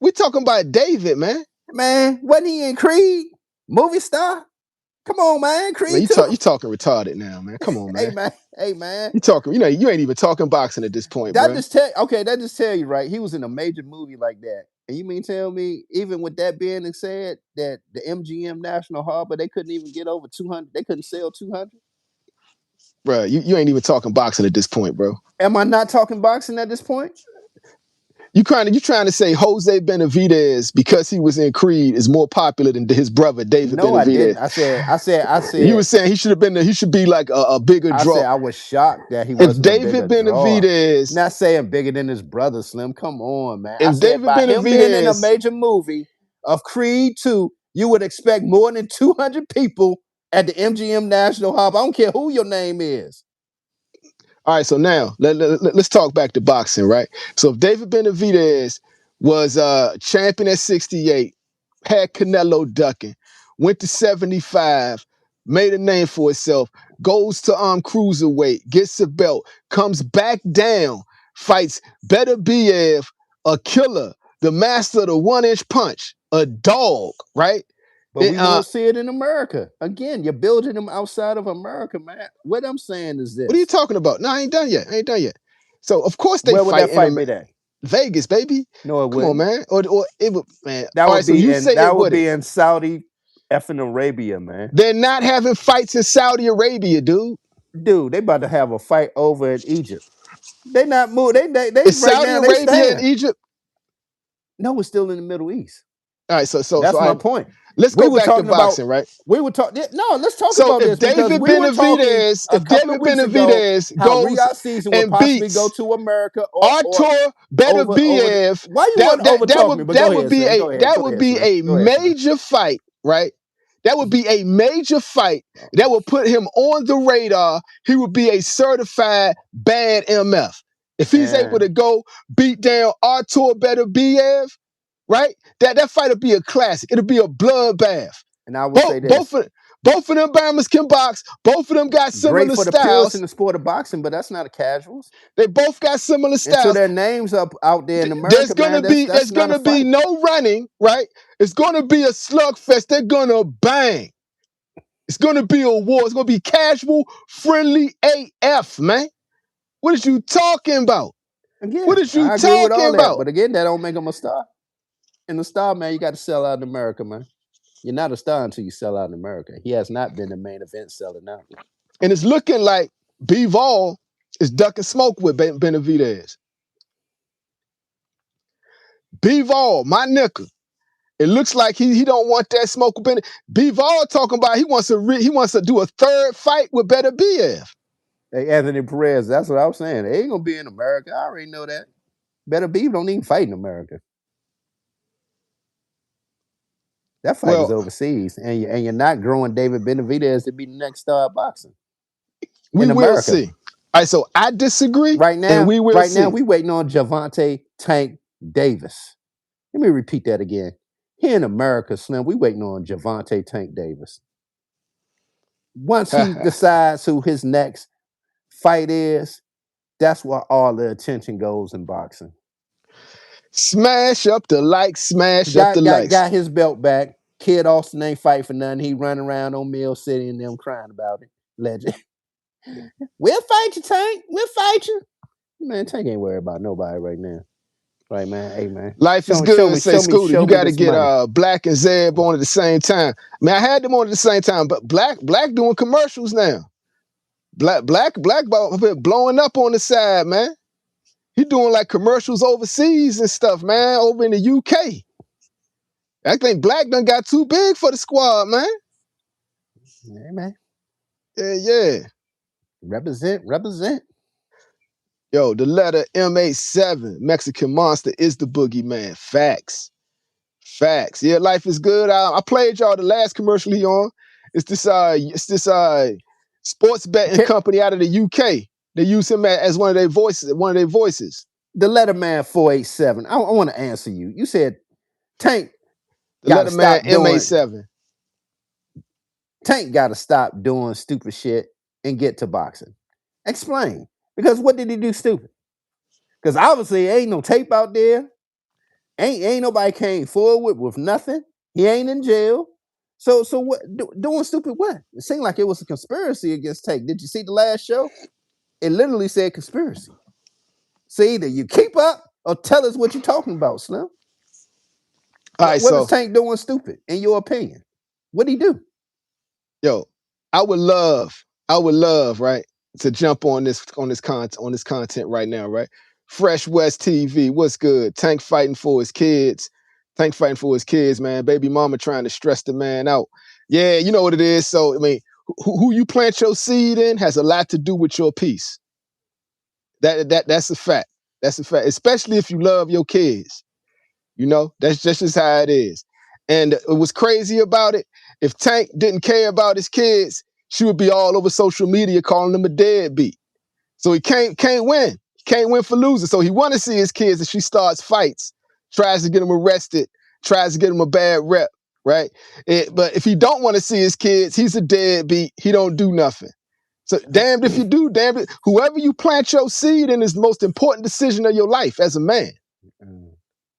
We talking about David, man.
Man, wasn't he in Creed? Movie star? Come on, man. Creed
man, you talking retarded now, man. Come on, man.
Hey, man.
You talking, you ain't even talking boxing at this point, bro.
That just tell you, right? He was in a major movie like that. And you mean tell me, even with that being said, that the MGM National Harbor, they couldn't even get over 200. They couldn't sell 200?
Bro, you ain't even talking boxing at this point, bro.
Am I not talking boxing at this point?
You trying to say Jose Benavidez, because he was in Creed, is more popular than his brother David Benavidez?
No, I didn't. I said.
You were saying he should be like a bigger draw.
I said I was shocked that he wasn't
David Benavidez.
Not saying bigger than his brother, Slim. Come on, man.
If David Benavidez,
him being in a major movie of Creed 2, you would expect more than 200 people at the MGM National Harbor. I don't care who your name is.
All right, so now let's talk back to boxing, right? So if David Benavidez was champion at 68, had Canelo ducking, went to 75, made a name for itself, goes to cruiserweight, gets a belt, comes back down, fights Benavidez, a killer, the master of the 1-inch punch, a dog, right?
But we won't see it in America. Again, you're building them outside of America, man. What I'm saying is this.
What are you talking about? No, I ain't done yet. So, of course, they
Where would that fight be at?
Vegas, baby.
No, it
wouldn't. Come on, man. Or it would, man.
That would be in Saudi effing Arabia, man.
They're not having fights in Saudi Arabia, dude.
Dude, they about to have a fight over in Egypt. They not move. They
is Saudi Arabia in Egypt?
No, it's still in the Middle East.
All right, so
that's my point.
Let's go back to boxing, right?
We were talking. No, let's talk about this.
David Benavidez, if David Benavidez goes and beats
go to America,
Artur Benavidez,
why you want to overtalk me?
That would be a major fight, right? That would be a major fight that would put him on the radar. He would be a certified bad MF if he's able to go beat down Artur Benavidez. Right? That fight will be a classic. It'll be a bloodbath.
And I would say this.
Both of them Bammers can box. Both of them got
Great
similar
for the purists in
styles.
the sport of boxing, but that's not a casuals.
They both got similar
Until
styles.
their names up out there in
There's
America,
gonna
man,
be
that's
there's
not a
gonna be
fight.
no running, right? It's gonna be a slugfest. They're gonna bang. It's gonna be a war. It's gonna be casual, friendly AF, man. What is you talking about?
Again,
What is you
I agree with
talking
all that,
about?
but again, that don't make them a star. And the star, man, you got to sell out in America, man. You're not a star until you sell out in America. He has not been the main event seller now.
And it's looking like B-Vol is ducking smoke with Benavidez. B-Vol, my nigga. It looks like he don't want that smoke with Benavidez. B-Vol talking about he wants to do a third fight with Benavidez.
Hey, Anthony Perez, that's what I was saying. They ain't gonna be in America. I already know that. Benavidez don't even fight in America. That fight is overseas, and you're not growing David Benavidez to be the next star of boxing.
We
in
will
America.
see. All right, so I disagree.
Right now,
and we will see.
now we waiting on Gervonta Tank Davis. Let me repeat that again. Here in America, Slim, we waiting on Gervonta Tank Davis. Once he decides who his next fight is, that's where all the attention goes in boxing.
Smash up the likes, smash up the likes.
Got his belt back. Kid Austin ain't fight for nothing. He running around on Mill City and them crying about it. Legend. We'll fight you, Tank. We'll fight you. Man, Tank ain't worried about nobody right now. Right, man. Hey, man.
Life is good, say Scooter. You got to get Black and Zeb on at the same time. I mean, I had them on at the same time, but Black doing commercials now. Black blowing up on the side, man. He doing like commercials overseas and stuff, man, over in the UK. I think Black done got too big for the squad, man.
Yeah, man.
Yeah.
Represent.
Yo, the letter M87, Mexican Monster, is the boogeyman. Facts. Yeah, life is good. I played y'all the last commercial he on. It's this sports betting company out of the UK. They use him as one of their voices.
The Letterman 487. I want to answer you. You said Tank.
The Letterman M87.
Tank got to stop doing stupid shit and get to boxing. Explain. Because what did he do stupid? Because obviously ain't no tape out there. Ain't nobody came forward with nothing. He ain't in jail. So what? Doing stupid what? It seemed like it was a conspiracy against Tank. Did you see the last show? It literally said conspiracy. So either you keep up or tell us what you're talking about, Slim. All right, what is Tank doing stupid, in your opinion? What'd he do?
Yo, I would love, right, to jump on this content right now, right? Fresh West TV, what's good? Tank fighting for his kids. Man. Baby mama trying to stress the man out. Yeah, you know what it is. So, I mean, who you plant your seed in has a lot to do with your peace. That's a fact. That's a fact, especially if you love your kids. You know, that's just how it is. And it was crazy about it. If Tank didn't care about his kids, she would be all over social media calling him a deadbeat. So he can't win. He can't win for losing. So he want to see his kids, and she starts fights, tries to get him arrested, tries to get him a bad rep, right? But if he don't want to see his kids, he's a deadbeat. He don't do nothing. So damned if you do, damned if whoever you plant your seed in is the most important decision of your life as a man.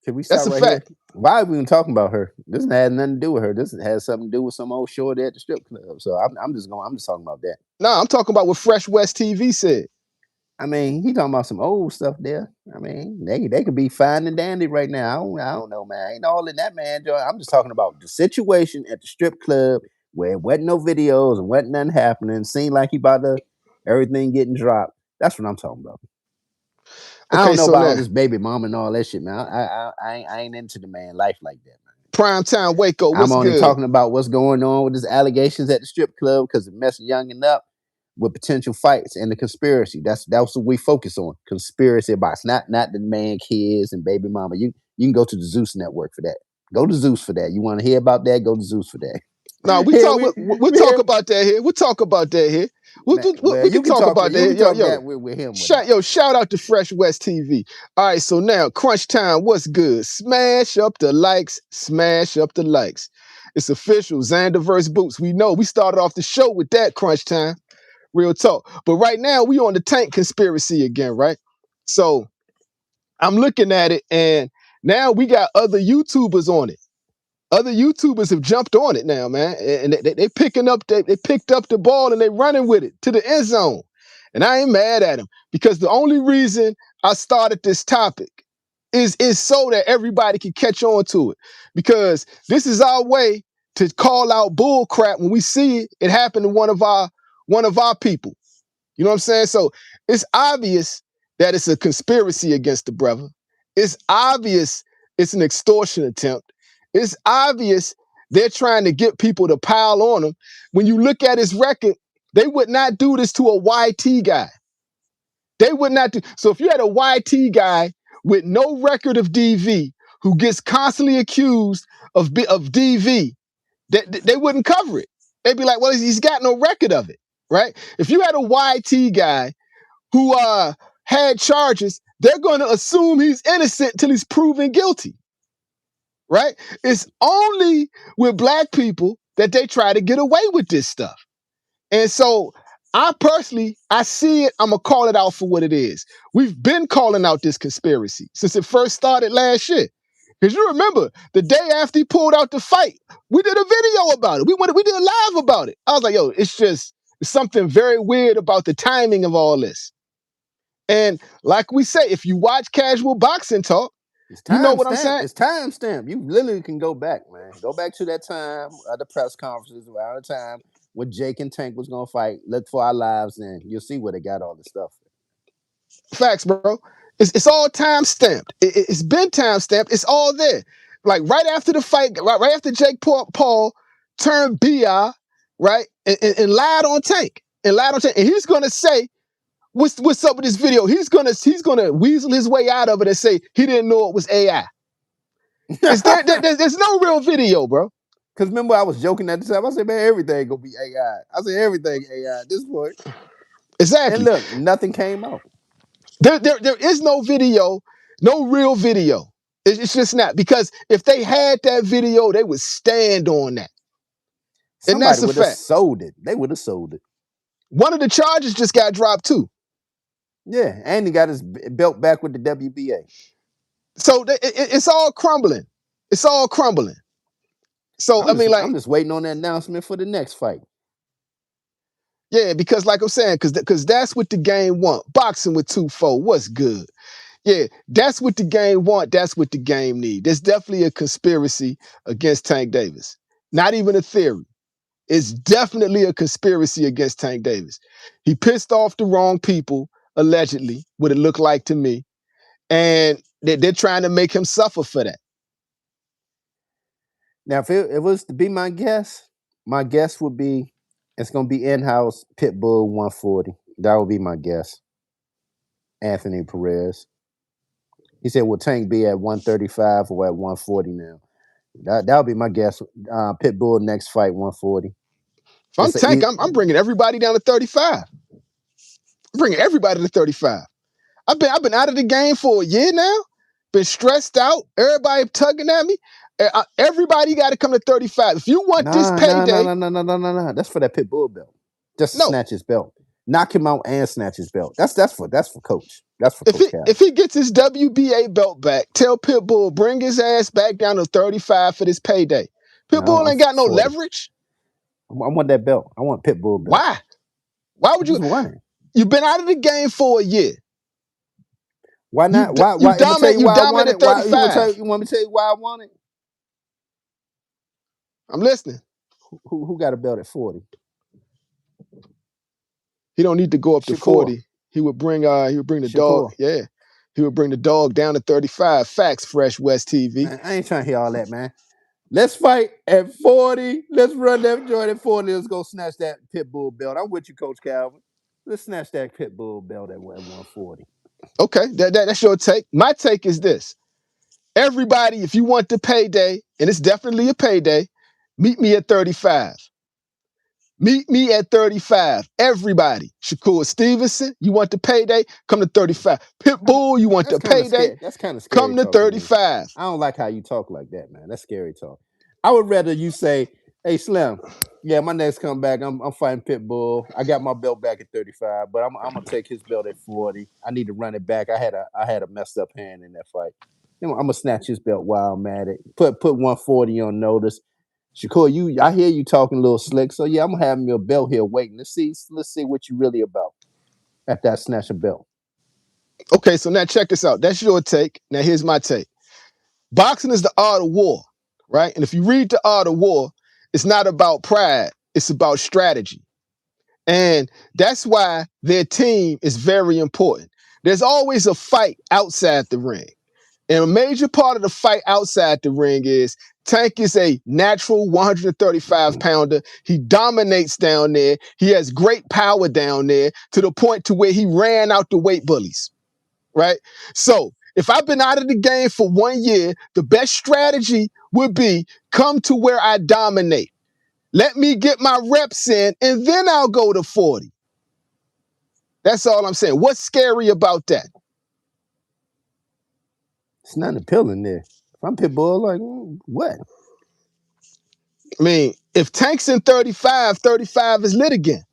Can we start right here? Why are we even talking about her? This has nothing to do with her. This has something to do with some old shorty at the strip club. So I'm just talking about that.
No, I'm talking about what Fresh West TV said.
I mean, he talking about some old stuff there. I mean, they could be fine and dandy right now. I don't know, man. Ain't all in that, man. I'm just talking about the situation at the strip club where it wasn't no videos and wasn't nothing happening. Seemed like he about to everything getting dropped. That's what I'm talking about. Okay, I don't know about all this baby mom and all that shit, man. I ain't into the man life like that, man.
Primetime Waco, what's
I'm only
good?
talking about what's going on with these allegations at the strip club because it messing younging up with potential fights and the conspiracy. That's what we focus on. Conspiracy box, not the man, kids, and baby mama. You can go to the Zeus Network for that. Go to Zeus for that. You want to hear about that? Go to Zeus for that.
No, we'll talk about that here. We'll talk about that here. We can talk about that.
With him.
Shout out to Fresh West TV. All right, so now, crunch time, what's good? Smash up the likes. It's official. Xander versus Boots. We know. We started off the show with that crunch time. Real talk. But right now, we on the Tank conspiracy again, right? So I'm looking at it, and now we got other YouTubers on it. Other YouTubers have jumped on it now, man, and they picking up. They picked up the ball and they running with it to the end zone. And I ain't mad at them because the only reason I started this topic is so that everybody can catch on to it. Because this is our way to call out bull crap when we see it happen to one of our people. You know what I'm saying? So it's obvious that it's a conspiracy against the brother. It's obvious it's an extortion attempt. It's obvious they're trying to get people to pile on him. When you look at his record, they would not do this to a YT guy. They would not do. So if you had a YT guy with no record of DV who gets constantly accused of DV, they wouldn't cover it. They'd be like, well, he's got no record of it, right? If you had a YT guy who had charges, they're going to assume he's innocent till he's proven guilty, right? It's only with black people that they try to get away with this stuff. And so I see it, I'm going to call it out for what it is. We've been calling out this conspiracy since it first started last year. Because you remember, the day after he pulled out the fight, we did a video about it. We did a live about it. I was like, yo, it's something very weird about the timing of all this. And like we say, if you watch Casual Boxing Talk, you know what I'm saying?
It's time stamped. You literally can go back, man. Go back to that time at the press conferences around the time when Jake and Tank was going to fight. Look for our lives, and you'll see where they got all the stuff.
Facts, bro. It's all time stamped. It's been time stamped. It's all there. Like right after the fight, right after Jake Paul turned BI, right, and lied on Tank. And he's gonna say, what's up with this video? He's gonna weasel his way out of it and say he didn't know it was AI. There's no real video, bro.
Because remember, I was joking at the time. I said, man, everything gonna be AI. I said, everything AI at this point.
Exactly.
And look, nothing came out.
There is no video, no real video. It's just not. Because if they had that video, they would stand on that. And that's a fact.
Sold it. They would have sold it.
One of the charges just got dropped too.
Yeah, and he got his belt back with the WBA.
So it's all crumbling. It's all crumbling. So
I'm just waiting on the announcement for the next fight.
Yeah, because like I'm saying, because that's what the game want. Boxing with 2-4, what's good? Yeah, that's what the game want. That's what the game need. There's definitely a conspiracy against Tank Davis. Not even a theory. It's definitely a conspiracy against Tank Davis. He pissed off the wrong people, allegedly, what it looked like to me. And they're trying to make him suffer for that.
Now, if it was to be my guess would be it's going to be in-house Pitbull 140. That would be my guess. Anthony Perez. He said, will Tank be at 135 or at 140 now? That would be my guess. Pitbull next fight, 140.
If I'm Tank, I'm bringing everybody down to 35. I'm bringing everybody to 35. I've been out of the game for a year now. Been stressed out. Everybody tugging at me. Everybody got to come to 35. If you want this payday,
no. That's for that Pitbull belt. Just snatch his belt. Knock him out and snatch his belt. That's for Coach. That's for Coach.
If he gets his WBA belt back, tell Pitbull bring his ass back down to 35 for this payday. Pitbull ain't got no leverage.
I want that belt. I want Pitbull belt.
Why? Why would you want it? You've been out of the game for a year.
Why not? You dominate 35. You want me to tell you why I want it?
I'm listening.
Who got a belt at 40?
He don't need to go up to 40. He would bring the Shakur. Dog. Yeah. He would bring the dog down to 35. Facts, Fresh West TV.
Man, I ain't trying to hear all that, man. Let's fight at 40. Let's run that joint at 40. Let's go snatch that Pitbull belt. I'm with you, Coach Calvin. Let's snatch that Pitbull belt at 140.
Okay, that's your take. My take is this. Everybody, if you want the payday, and it's definitely a payday, meet me at 35. Meet me at 35. Everybody. Shakur Stevenson, you want the payday? Come to 35. Pitbull, you want the payday?
That's kind of scary.
Come to 35.
I don't like how you talk like that, man. That's scary talk. I would rather you say, "Hey, Slim, yeah, my next comeback, I'm fighting Pitbull. I got my belt back at 35, but I'm gonna take his belt at 40. I need to run it back. I had a messed up hand in that fight. I'm gonna snatch his belt while I'm at it. Put 140 on notice. Shakur, I hear you talking a little slick, so yeah, I'm gonna have your belt here waiting. Let's see what you really about after I snatch a belt.
Okay, so now check this out. That's your take. Now here's my take. Boxing is the art of war, right? And if you read the art of war, it's not about pride, it's about strategy. And that's why their team is very important. There's always a fight outside the ring. And a major part of the fight outside the ring is Tank is a natural 135 pounder. He dominates down there. He has great power down there to the point to where he ran out the weight bullies, right? So if I've been out of the game for 1 year, the best strategy would be come to where I dominate. Let me get my reps in, and then I'll go to 40. That's all I'm saying. What's scary about that?
It's nothing appealing there. If I'm Pitbull, like what?
I mean, if Tank's in 35, 35 is lit again.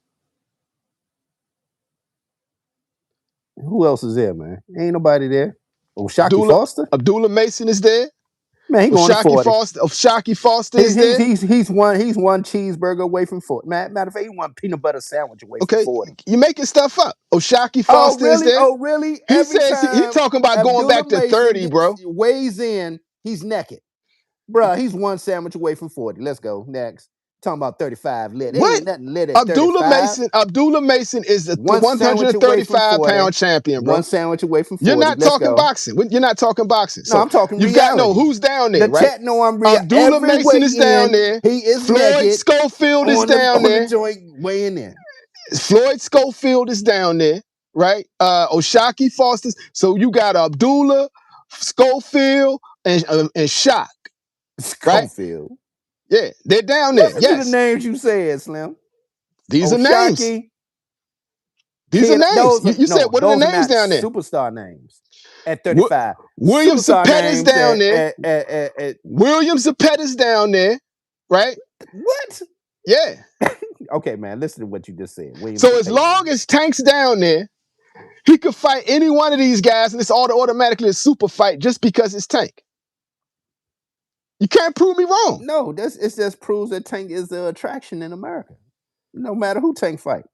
Who else is there, man? Ain't nobody there. Oh, Shocky
Abdullah,
Foster?
Abdullah Mason is there.
Man, he going to 40.
Shocky Foster
He's
is there.
one cheeseburger away from 40. Matter of fact, he one peanut butter sandwich away from 40.
You're making stuff up. Shocky Foster is there.
Oh, really?
He
Every
says
time
he talking about going back to 30, bro.
Weighs in, he's naked. Bruh, he's one sandwich away from 40. Let's go. Next. Talking about 35 lit. There ain't nothing lit at 35.
Abdullah Mason is the 135-pound champion, bro.
One sandwich away from 40.
You're not talking boxing. You're not talking boxing.
No, I'm talking reality.
Got to know who's down there,
the
right?
Chat know I'm real.
Abdullah Mason is down there.
He is
Floyd
naked.
Schofield is down there.
The joint weighing in.
Floyd Schofield is down there, right? Oshaki Foster's. So you got Abdullah, Schofield, and Shock.
Schofield.
Right? Yeah, they're down there.
Listen to the names you said, Slim.
These are names. These are names. You said, what are the names down there?
Superstar names at 35.
William Zapata is down there. William Zapata is down there, right?
What?
Yeah.
Okay, man, listen to what you just said.
So as long as Tank's down there, he could fight any one of these guys, and it's automatically a super fight just because it's Tank. You can't prove me wrong.
No, it just proves that Tank is the attraction in America. No matter who Tank fight.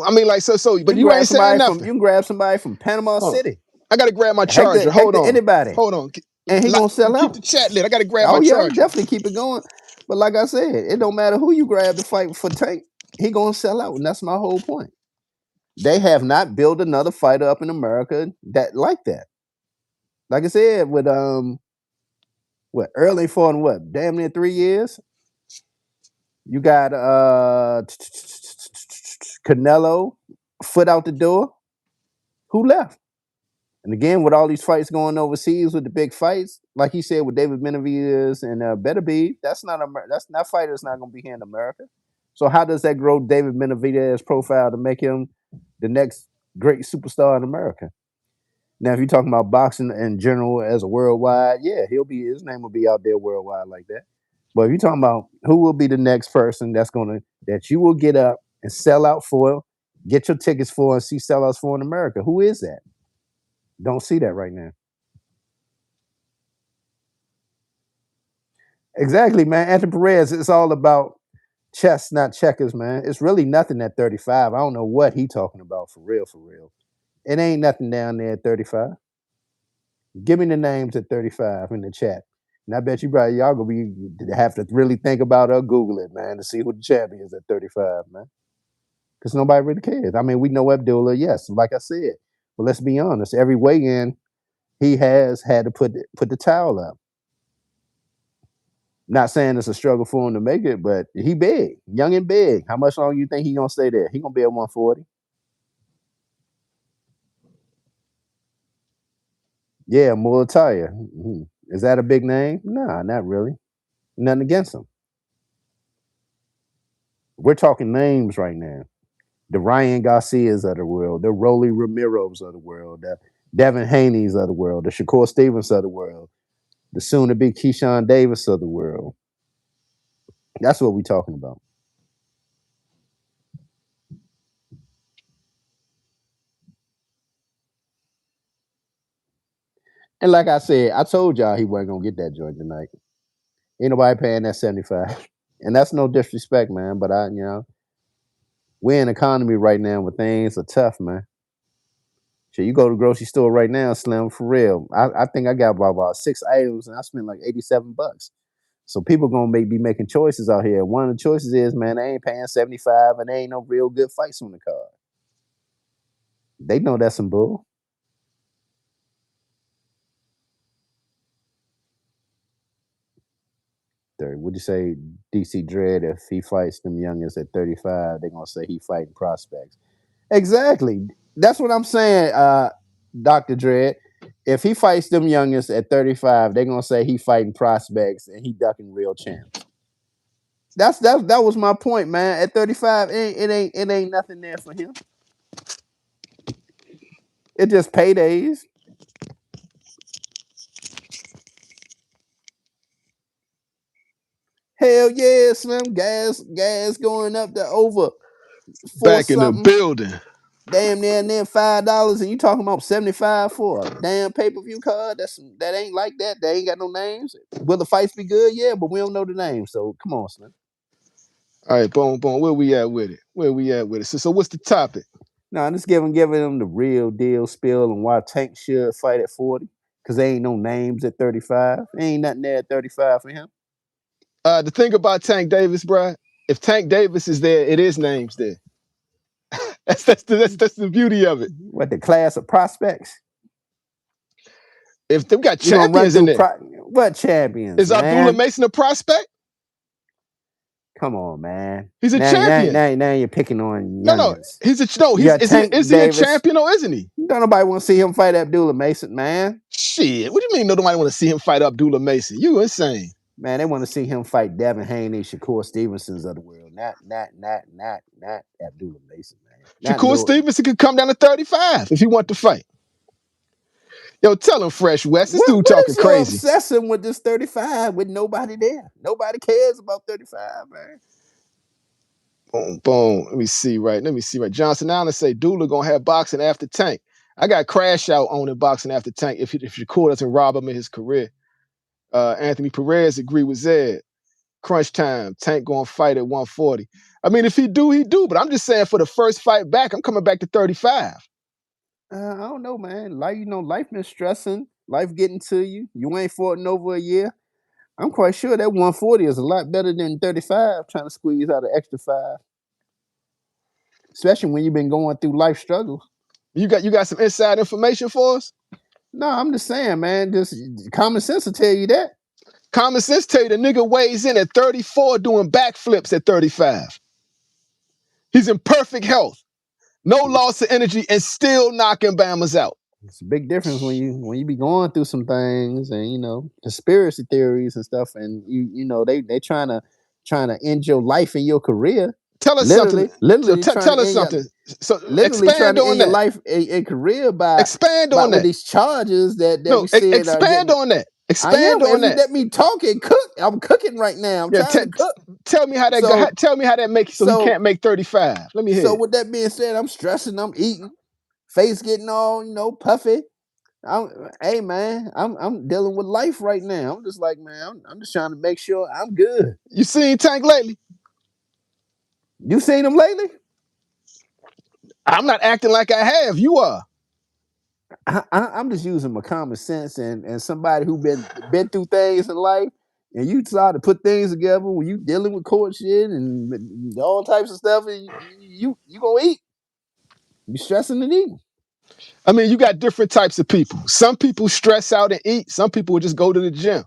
I mean, like, but you ain't saying nothing.
You can grab somebody from Panama City.
I got to grab my charger. Hold on.
Anybody.
Hold on.
And he going to sell out.
Keep the chat lit. I got to grab my charger.
Definitely keep it going. But like I said, it don't matter who you grab to fight for Tank. He going to sell out. And that's my whole point. They have not built another fighter up in America like that. Like I said, with early fought in damn near 3 years. You got Canelo, foot out the door. Who left? And again, with all these fights going overseas, with the big fights, like he said with David Benavidez and Benavidez, that fighter's not going to be here in America. So how does that grow David Benavidez's profile to make him the next great superstar in America? Now, if you're talking about boxing in general as a worldwide, yeah, his name will be out there worldwide like that. But if you're talking about who will be the next person that you will get up and sell out for, get your tickets for, and see sellouts for in America, who is that? Don't see that right now. Exactly, man. Anthony Perez, it's all about chess, not checkers, man. It's really nothing at 35. I don't know what he talking about for real, for real. It ain't nothing down there at 35. Give me the names at 35 in the chat. And I bet y'all gonna have to really think about it or Google it, man, to see who the champion is at 35, man. Because nobody really cares. I mean, we know Abdullah, yes, like I said. But let's be honest, every weigh-in, he has had to put the towel up. Not saying it's a struggle for him to make it, but he big, young and big. How much longer you think he gonna stay there? He gonna be at 140. Yeah, Mulataya. Mm-hmm. Is that a big name? Nah, not really. Nothing against him. We're talking names right now. The Ryan Garcias of the world, the Rolly Ramiros of the world, the Devin Haney's of the world, the Shakur Stevenson of the world, the soon-to-be Keyshawn Davis of the world. That's what we talking about. And like I said, I told y'all he wasn't gonna get that joint tonight. Ain't nobody paying that 75. And that's no disrespect, man. But we're in an economy right now where things are tough, man. So you go to the grocery store right now, Slim, for real. I think I got about 6 items and I spent like $87. So people gonna be making choices out here. One of the choices is, man, they ain't paying 75 and there ain't no real good fights on the card. They know that's some bull. Would you say DC Dread, if he fights them youngest at 35, they're gonna say he fighting prospects? Exactly. That's what I'm saying, Dr. Dread. If he fights them youngest at 35, they're gonna say he fighting prospects and he ducking real champs. That was my point, man. At 35, it ain't nothing there for him. It just paydays. Hell yeah, Slim. Gas going up to over four
Back in the
something.
building.
Damn near $5, and you talking about 75 for a damn pay-per-view card? That ain't like that. They ain't got no names. Will the fights be good? Yeah, but we don't know the names. So come on, Slim.
All right, boom, boom. Where we at with it? Where we at with it? So what's the topic?
No, I'm just giving them the real deal spill and why Tank should fight at 40. Cause there ain't no names at 35. There ain't nothing there at 35 for him.
The thing about Tank Davis, bruh, if Tank Davis is there, it is names there. That's the beauty of it.
What, the class of prospects?
If they've got
You gonna run
champions in
through
there,
what champions,
is Abdullah
man?
Mason a prospect?
Come on, man.
He's a champion.
Now you're picking on
No,
youngins.
he's is he a champion or isn't he?
Don't nobody want to see him fight Abdullah Mason, man.
Shit, what do you mean nobody want to see him fight Abdullah Mason? You insane.
Man, they want to see him fight Devin Haney, Shakur Stevensons of the world. Not Abdullah Mason, man.
Shakur Stevenson could come down to 35 if he want to fight. Yo, tell him, Fresh West. This dude talking
crazy. What is your
crazy.
obsession with this 35 with nobody there? Nobody cares about 35, man.
Boom, boom. Let me see right. Johnson Allen say Dula gonna have boxing after Tank. I got Crash out owning boxing after Tank if Shakur doesn't rob him in his career. Anthony Perez agree with Zed. Crunch time. Tank gonna fight at 140. I mean, if he do, he do. But I'm just saying for the first fight back, I'm coming back to 35.
I don't know, man. Life been stressing. Life getting to you. You ain't fought in over a year. I'm quite sure that 140 is a lot better than 35, trying to squeeze out an extra 5. Especially when you've been going through life struggles.
You got some inside information for us?
No, I'm just saying, man. Just common sense will tell you that.
Common sense tell you the nigga weighs in at 34 doing backflips at 35. He's in perfect health. No loss of energy and still knocking Bammers out.
It's a big difference when you be going through some things and conspiracy theories and stuff, and they trying to end your life and your career.
Tell us
literally,
something.
Literally,
tell us something. So
literally
expand
trying to
on
end
that.
your life and career by
expand on
with
that.
these charges that
No,
we said
expand
are getting,
on that.
I am.
Expand on
If you
that.
let me talk and cook, I'm cooking right now. I'm trying to cook.
Tell me how that tell me how that makes so he can't make 35. Let me hear.
So with that being said, I'm stressing, I'm eating, face getting all puffy. Hey man, I'm dealing with life right now. I'm just like, man, I'm just trying to make sure I'm good.
You seen Tank lately?
You seen him lately?
I'm not acting like I have. You are.
I'm just using my common sense and somebody who been through things in life, and you try to put things together when you dealing with court shit and all types of stuff, and you gonna eat. You stressing and eating.
I mean, you got different types of people. Some people stress out and eat. Some people just go to the gym.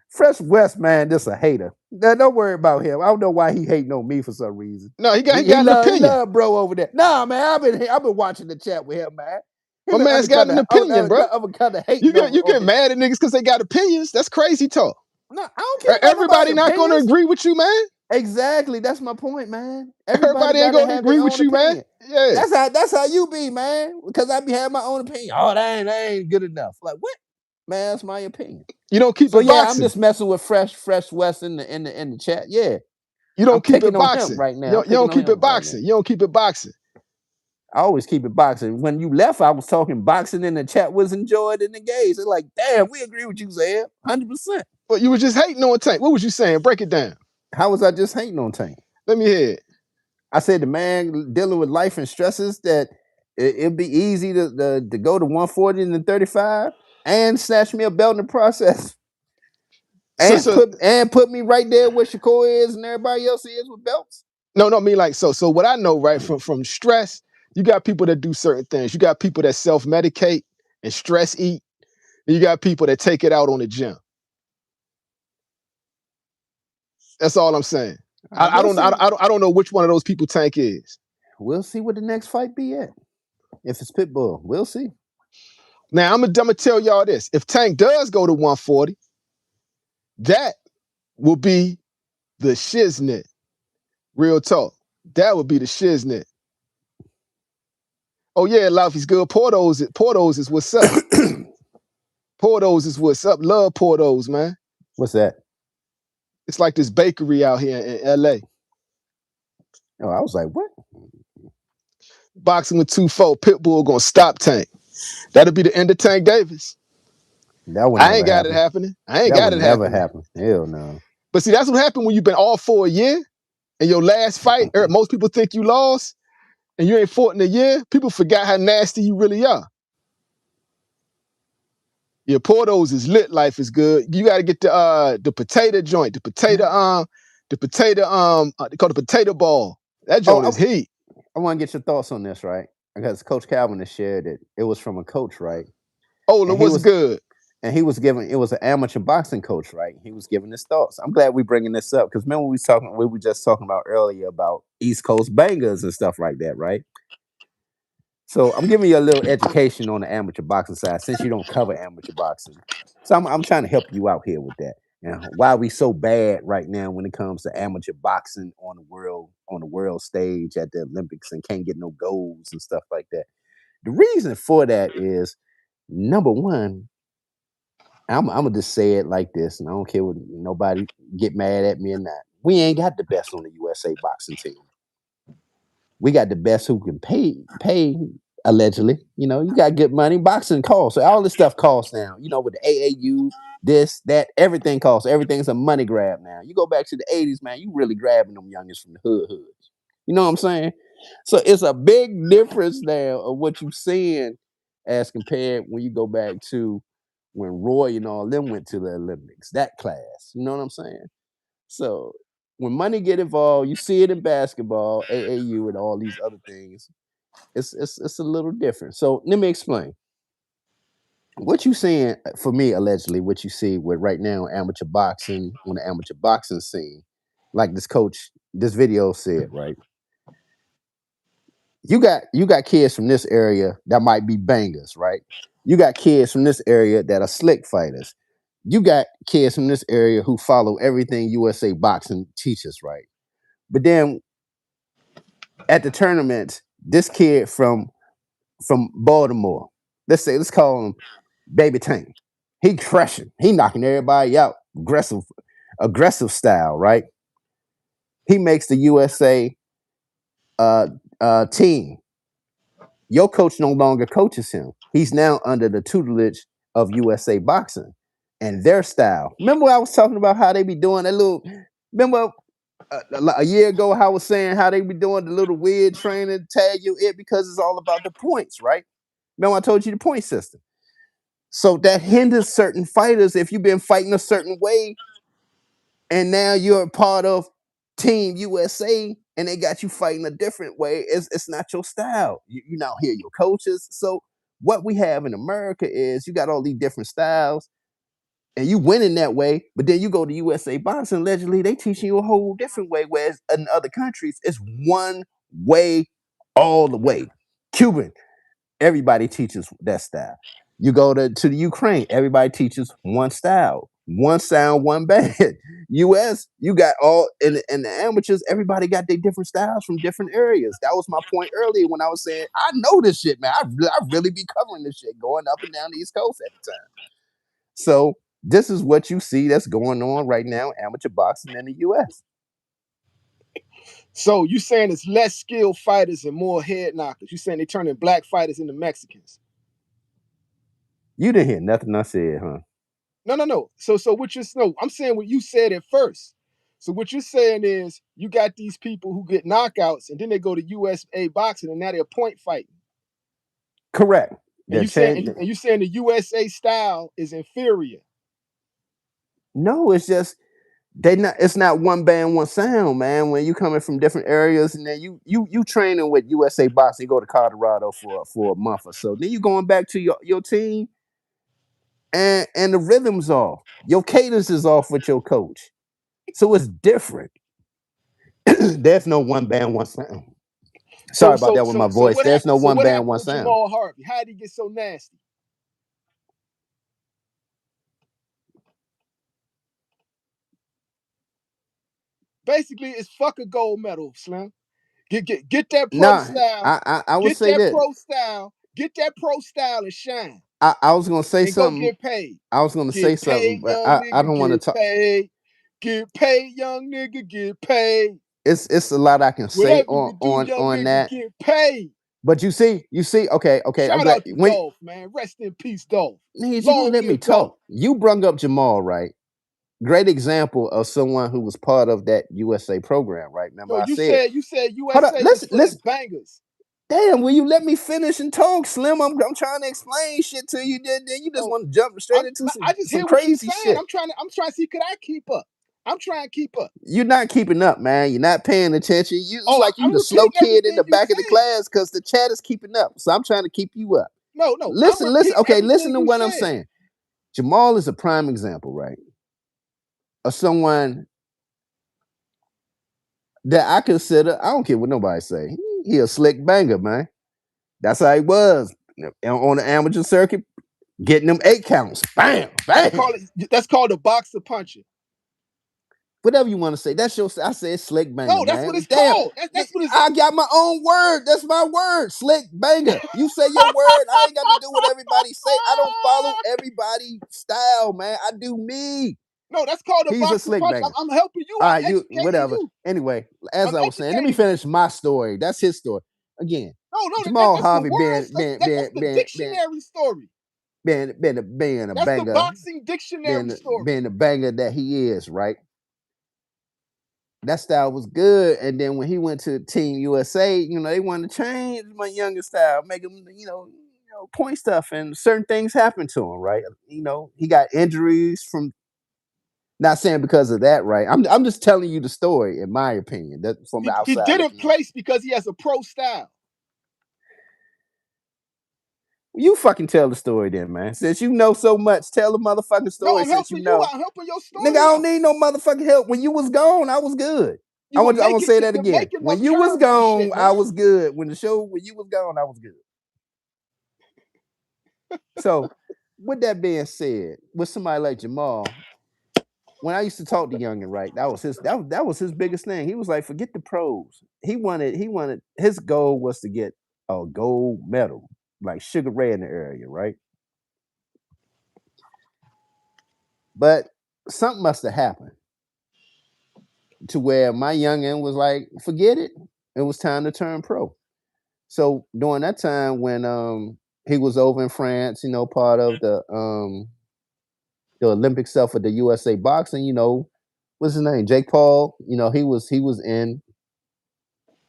Fresh West, man, just a hater. Now, don't worry about him. I don't know why he hating on me for some reason.
No, he got an opinion.
He love bro over there. Nah, man, I've been watching the chat with him, man.
My man's got an opinion, bro.
You
get mad at niggas because they got opinions. That's crazy talk.
No, I don't care.
Everybody not going to agree with you, man.
Exactly, that's my point, man.
Everybody ain't going to agree with you, man. Yeah,
that's how you be, man. Because I be having my own opinion. Oh, that ain't good enough. Like what? Man, that's my opinion.
You don't keep
So
it
yeah, I'm
boxing.
just messing with Fresh West in the chat. Yeah,
You
I'm
don't keep it
picking on him
boxing.
right
You
now. I'm
don't, you
picking
don't
on
keep it
him right now.
boxing. You don't keep it boxing.
I always keep it boxing. When you left, I was talking boxing, and the chat was enjoyed and engaged. They're like, "Damn, we agree with you, Zayas, 100%."
But you were just hating on Tank. What was you saying? Break it down.
How was I just hating on Tank?
Let me hear it.
I said the man dealing with life and stresses that it'd be easy to go to 140 and then 35 and snatch me a belt in the process
So, so
and put me right there where Shakur is and everybody else is with belts.
no, I mean like so what I know, right, from stress, you got people that do certain things. You got people that self-medicate and stress eat, and you got people that take it out on the gym. That's all I'm saying.
All right,
I don't know which one of those people Tank is.
we'll see what the next fight be at. If it's Pitbull, we'll see.
Now I'm gonna tell y'all this: if Tank does go to 140, that will be the shiznit. Real talk. That would be the shiznit. Oh yeah, life is good. Portos is what's up. Portos is what's up. Love Portos, man.
What's that?
It's like this bakery out here in LA.
Oh, I was like, what?
Boxing with 2-4, Pitbull gonna stop Tank. That'll be the end of Tank Davis.
That would
I
never
ain't got it
happen.
happening. I ain't
That
got
would
it
never
happening.
happen. Hell no.
But see, that's what happened when you've been off for a year and your last fight, most people think you lost and you ain't fought in a year. People forgot how nasty you really are. Your Portos is lit. Life is good. You got to get the potato joint, the potato they call it the potato ball. That joint is heat.
I want to get your thoughts on this, right? Because Coach Calvin has shared it. It was from a coach, right?
Oh, it was good.
And he was giving, it was an amateur boxing coach, right? He was giving his thoughts. I'm glad we're bringing this up because remember we were just talking about earlier about East Coast bangers and stuff like that, right? So I'm giving you a little education on the amateur boxing side since you don't cover amateur boxing. So I'm trying to help you out here with that. And why we so bad right now when it comes to amateur boxing on the world stage at the Olympics and can't get no golds and stuff like that. The reason for that is number one, I'm gonna just say it like this, and I don't care what nobody get mad at me or not. We ain't got the best on the USA boxing team. We got the best who can pay allegedly. You know, you got good money. Boxing costs. So all this stuff costs now. You know, with the AAU, this, that, everything costs. Everything's a money grab now. You go back to the 80s, man, you really grabbing them youngins from the hoods. You know what I'm saying? So it's a big difference now of what you're seeing as compared when you go back to when Roy and all them went to the Olympics, that class. You know what I'm saying? So when money get involved, you see it in basketball, AAU, and all these other things. It's a little different. So let me explain. What you seeing for me, allegedly, what you see with right now amateur boxing on the amateur boxing scene, like this video said, right? You got kids from this area that might be bangers, right? You got kids from this area that are slick fighters. You got kids from this area who follow everything USA boxing teaches, right? But then at the tournament, this kid from Baltimore, let's call him Baby Tank. He crushing, he knocking everybody out, aggressive style, right? He makes the USA team. Your coach no longer coaches him. He's now under the tutelage of USA Boxing and their style. Remember I was talking about how they be doing that little. Remember a year ago, how I was saying how they be doing the little weird training, tag you it because it's all about the points, right? Remember I told you the point system. So that hinders certain fighters if you've been fighting a certain way, and now you're a part of Team USA, and they got you fighting a different way. It's not your style. You now hear your coaches. So what we have in America is you got all these different styles and you win in that way, but then you go to USA Boxing, allegedly they teaching you a whole different way, whereas in other countries, it's one way all the way. Cuban, everybody teaches that style. You go to the Ukraine, everybody teaches one style, one sound, one band. US, you got all in the amateurs, everybody got their different styles from different areas. That was my point earlier when I was saying, I know this shit, man. I really be covering this shit going up and down the East Coast at the time. So This is what you see that's going on right now, amateur boxing in the U.S.
So you saying it's less skilled fighters and more head knockers? You saying they turning black fighters into Mexicans?
You didn't hear nothing I said, huh?
No. So what you're no, I'm saying what you said at first. So what you're saying is you got these people who get knockouts and then they go to USA boxing and now they're point fighting.
Correct.
And
They're
you saying
changing.
and you saying the USA style is inferior.
No, it's just they not. It's not one band, one sound, man. When you coming from different areas, and then you training with USA boxing, you go to Colorado for a month or so. Then you going back to your team, and the rhythm's off. Your cadence is off with your coach, so it's different. There's no one band, one sound. Sorry about that with my
So
voice. There's no one
what
band,
happened
one
with
sound.
Jamal Harvey? How did he get so nasty? Basically, it's fuck a gold medal, Slim. Get that pro
Nah,
style.
I would
Get
say
that
that.
pro style. Get that pro style and shine.
I was gonna say
And go
something.
get paid.
I was gonna say
Get
something,
paid,
but
young
I
nigga.
don't want to
Get
talk.
paid. Get paid, young nigga. Get paid.
It's a lot I can say
Whatever you do, young
on
nigga,
that.
get paid.
But you see, okay. I'm
Shout
glad
out to
when
Dolph, man. Rest in peace, Dolph.
niggas, you gonna
Long
let me
live Dolph.
talk. You brung up Jamal, right? Great example of someone who was part of that USA program, right? Remember
No,
I
you
said,
said
hold up,
USA was
listen,
for the
listen.
bangers.
Damn, will you let me finish and talk, Slim? I'm trying to explain shit to you. Then you just
Oh,
want to jump straight into
I just
some
hear what you're
crazy
saying.
shit.
I'm trying to see could I keep up. I'm trying to keep up.
You're not keeping up, man. You're not paying attention. You
Oh,
like you
I'm
the slow
repeating
kid in
everything
the
you
back of the
said.
class because the chat is keeping up. So I'm trying to keep you up.
No, I'm
Listen.
repeating
Okay, listen
everything
to
you
what I'm
said.
saying. Jamal is a prime example, right, of someone that I consider. I don't care what nobody say. He a slick banger, man. That's how he was on the amateur circuit, getting them 8 counts. Bam, bam.
That's called a boxer puncher.
Whatever you want to say. That's your. I say slick banger,
No, that's what
man.
it's
Damn,
called. That's what it's.
I got my own word. That's my word. Slick banger. You say your word. I ain't got to do what everybody say. I don't follow everybody's style, man. I do me.
No, that's called a
He's a
boxer
slick
punch.
banger.
I'm helping you.
All
I'm
right, you
educating
whatever.
you.
Anyway, as
I'm
I was saying, let me
educating you.
finish my story. That's his story. Again,
No,
Jamal
that's the
Harvey
words. That's the dictionary story.
being a
That's the
banger,
boxing dictionary story.
being the banger that he is, right? That style was good. And then when he went to Team USA, they wanted to change my youngest style, make him, point stuff, and certain things happened to him, right? He got injuries from not saying because of that, right? I'm just telling you the story, in my opinion, that from the
He
outside
didn't
looking in.
place because he has a pro style.
You fucking tell the story then, man. Since you know so much, tell the motherfucking
No,
story
I'm
since you
helping you
know.
out. I'm helping your
Nigga, I
story
don't
out.
need no motherfucking help. When you was gone, I was good. I want to say that
You're
again.
making
When
up
you was
terms and
gone,
shit,
I
man.
was good. When you was gone, I was good. So, with that being said, with somebody like Jamal, when I used to talk to Youngin, right, that was his biggest thing. He was like, forget the pros. He wanted his goal was to get a gold medal, like Sugar Ray in the area, right? But something must have happened to where my youngin was like, forget it. It was time to turn pro. So during that time when he was over in France, part of the Olympic stuff with the USA boxing, what's his name? Jake Paul, he was in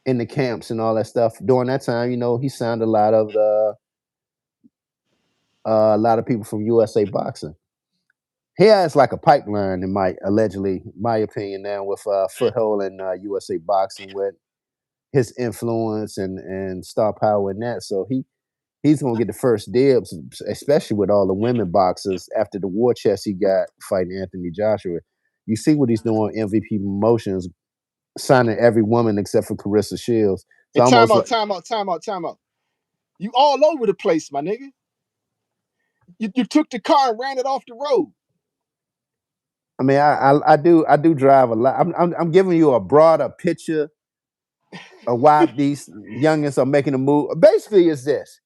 the camps and all that stuff. During that time, he signed a lot of people from USA boxing. He has like a pipeline in my opinion now with foothold in USA boxing with his influence and star power in that. So he's gonna get the first dibs, especially with all the women boxers after the war chest he got fighting Anthony Joshua. You see what he's doing MVP promotions, signing every woman except for Carissa Shields. So
And
almost like
time out. You all over the place, my nigga. You took the car and ran it off the road.
I mean, I do drive a lot. I'm giving you a broader picture of why these youngins are making a move. Basically, it's this: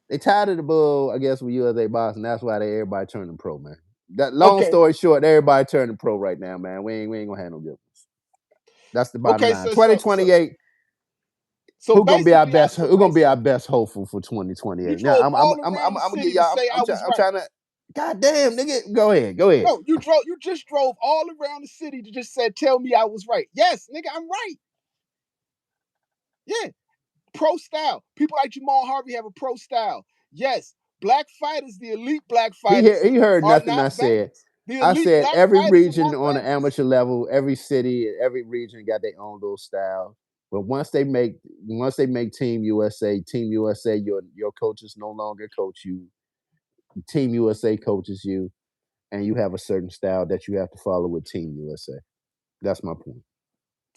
they tired of the bull, I guess, with USA boxing. That's why everybody turning pro, man. That long
Okay,
story short, everybody turning pro right now, man. We ain't gonna have no good ones. That's the bottom
okay.
line. 2028.
So
Who gonna be our
basically,
best? Who gonna be our best hopeful for
you
2028? Now,
drove all
I'm
around the
gonna get
city to
y'all.
say I was
I'm
right.
trying to. God damn, nigga, go ahead, go ahead.
No, you just drove all around the city to just say, tell me I was right. Yes, nigga, I'm right. Yeah, pro style. People like Jamal Harvey have a pro style. Yes, black fighters, the elite black fighters,
He heard
are
nothing I
not
said.
bangers. The
I
elite
said
black
every
fighters are
region
not
on the
bangers.
amateur level, every city, every region got their own little style. But once they make Team USA, your coaches no longer coach you. Team USA coaches you, and you have a certain style that you have to follow with Team USA. That's my point.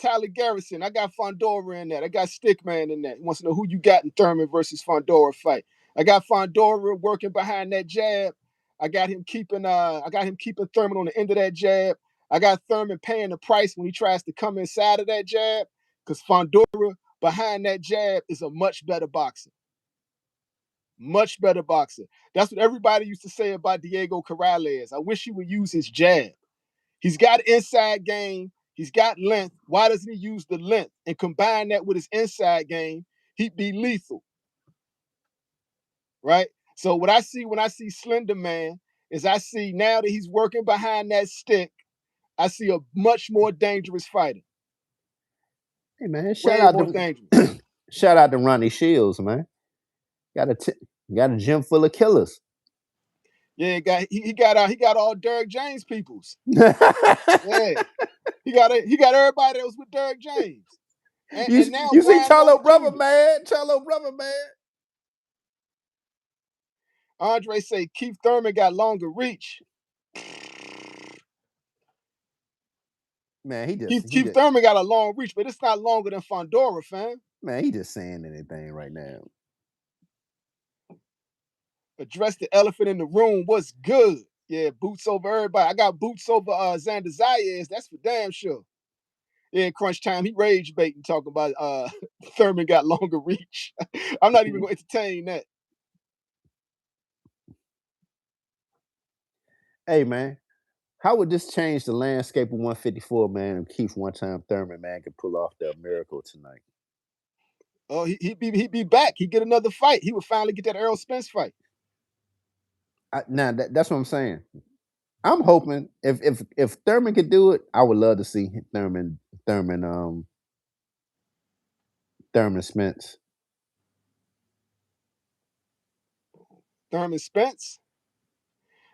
Tyler Garrison, I got Fundora in that. I got Stickman in that. He wants to know who you got in Thurman versus Fundora fight. I got Fundora working behind that jab. I got him keeping Thurman on the end of that jab. I got Thurman paying the price when he tries to come inside of that jab, because Fundora behind that jab is a much better boxer. Much better boxer. That's what everybody used to say about Diego Corrales. I wish he would use his jab. He's got inside game. He's got length. Why doesn't he use the length and combine that with his inside game? He'd be lethal, right? So what I see when I see Slender Man is I see now that he's working behind that stick, I see a much more dangerous fighter.
Hey man,
Way more dangerous.
shout out to Ronnie Shields, man. Got got a gym full of killers.
Yeah, he got all Derrick James peoples.
you
Yeah, he got everybody that was with Derrick James. And now
you see
Brian
Charlo
Norman
brother
Jr.
man, Charlo brother man.
Andre say Keith Thurman got longer reach.
Man,
Keith Thurman got a long reach, but it's not longer than Fundora, fam.
man, he just saying anything right now.
Address the elephant in the room. What's good? Yeah, boots over everybody. I got boots over Xander Zayas. That's for damn sure. Yeah, crunch time. He rage baiting talking about Thurman got longer reach. I'm not even going to entertain that.
Hey man, how would this change the landscape of 154, man? If Keith one time Thurman, man, could pull off the miracle tonight.
Oh, he'd be back. He'd get another fight. He would finally get that Errol Spence fight.
Now that's what I'm saying. I'm hoping if Thurman could do it, I would love to see Thurman Spence.
Thurman Spence.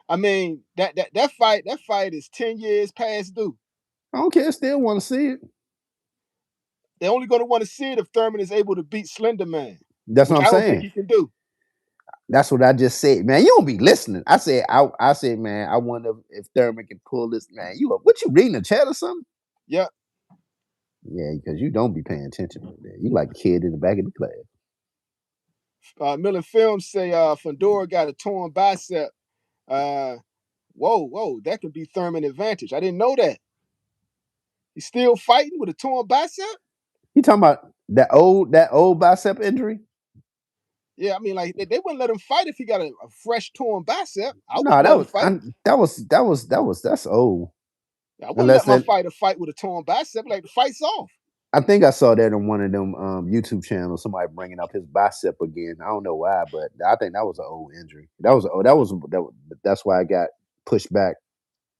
I mean, that fight is 10 years past due.
I don't care. Still want to see it.
They're only going to want to see it if Thurman is able to beat Slender Man.
That's
which
what I'm
I don't think
saying.
he can do.
That's what I just said, man. You don't be listening. I said, man. I wonder if Thurman can pull this, man. What you reading the chat or something?
Yeah.
Yeah, because you don't be paying attention. You like a kid in the back of the class.
Millen Films say Fundora got a torn bicep. Whoa, that could be Thurman advantage. I didn't know that. He's still fighting with a torn bicep?
You talking about that old bicep injury?
Yeah, I mean, like they wouldn't let him fight if he got a fresh torn bicep. I
No,
wouldn't let him fight.
That's old.
I wouldn't
Unless
let my
that,
fighter fight with a torn bicep. Like the fight's off.
I think I saw that on one of them YouTube channels. Somebody bringing up his bicep again. I don't know why, but I think that was an old injury. That's why I got pushed back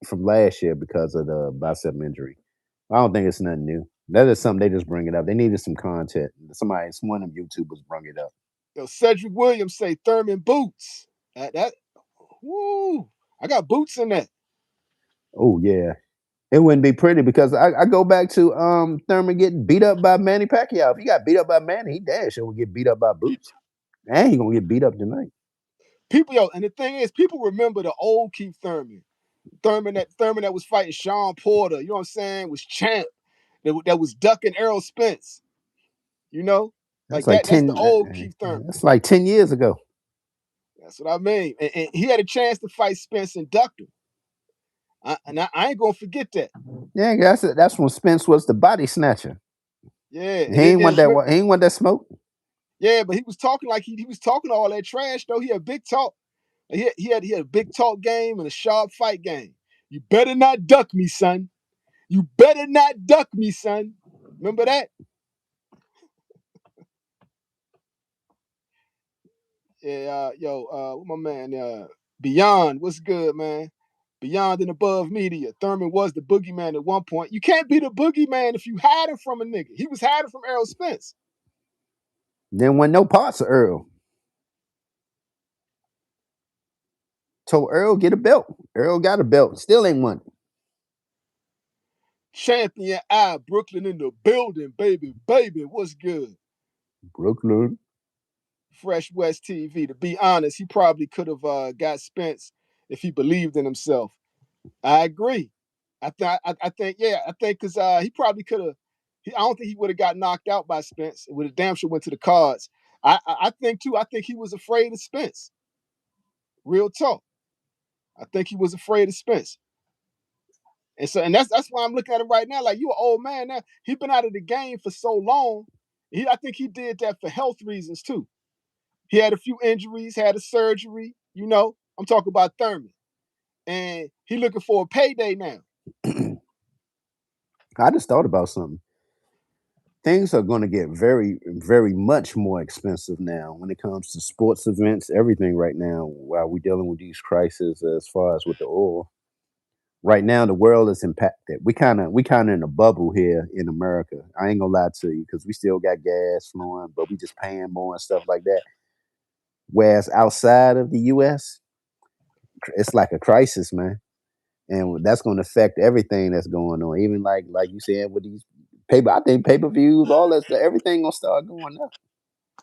from last year because of the bicep injury. I don't think it's nothing new. That is something they just bring it up. They needed some content. One of them YouTubers bring it up.
Yo, Cedric Williams say Thurman boots. Woo! I got boots in that.
Oh yeah. It wouldn't be pretty because I go back to Thurman getting beat up by Manny Pacquiao. If he got beat up by Manny, he damn sure would get beat up by Boots. And he gonna get beat up tonight.
And the thing is, people remember the old Keith Thurman. Thurman that was fighting Sean Porter, you know what I'm saying, was champ, that was ducking Errol Spence. You know?
That's
Like
like
that's the
10.
old Keith Thurman.
That's like 10 years ago.
That's what I mean. And he had a chance to fight Spence and ducked him. I ain't gonna forget that.
Yeah, that's when Spence was the body snatcher.
Yeah,
He ain't want that smoke.
Yeah, but he was talking like he was talking all that trash though. He had big talk, He had a big talk game and a sharp fight game. You better not duck me, son. You better not duck me, son. Remember that? Yeah, what my man, Beyond, what's good, man? Beyond and Above Media. Thurman was the boogeyman at one point. You can't be the boogeyman if you hiding from a nigga. He was hiding from Errol Spence.
Then when no parts of Earl. Told Earl get a belt. Earl got a belt. Still ain't won.
Champion I, Brooklyn in the building, baby. Baby, what's good?
Brooklyn.
Fresh West TV. To be honest, he probably could have got Spence if he believed in himself. I agree. I think because he probably could have. I don't think he would have got knocked out by Spence. It would have damn sure went to the cards. I think too. I think he was afraid of Spence. Real talk. I think he was afraid of Spence. And that's why I'm looking at him right now. Like, you an old man now. He's been out of the game for so long. I think he did that for health reasons too. He had a few injuries, had a surgery. I'm talking about Thurman, and he looking for a payday now.
I just thought about something. Things are going to get very, very much more expensive now when it comes to sports events, everything right now, while we're dealing with these crises as far as with the oil. Right now, the world is impacted. We kind of in a bubble here in America. I ain't gonna lie to you because we still got gas flowing, but we just paying more and stuff like that. Whereas outside of the U.S., it's like a crisis, man, and that's going to affect everything that's going on. Even like you said with these I think pay-per-views, all that stuff, everything gonna start going up.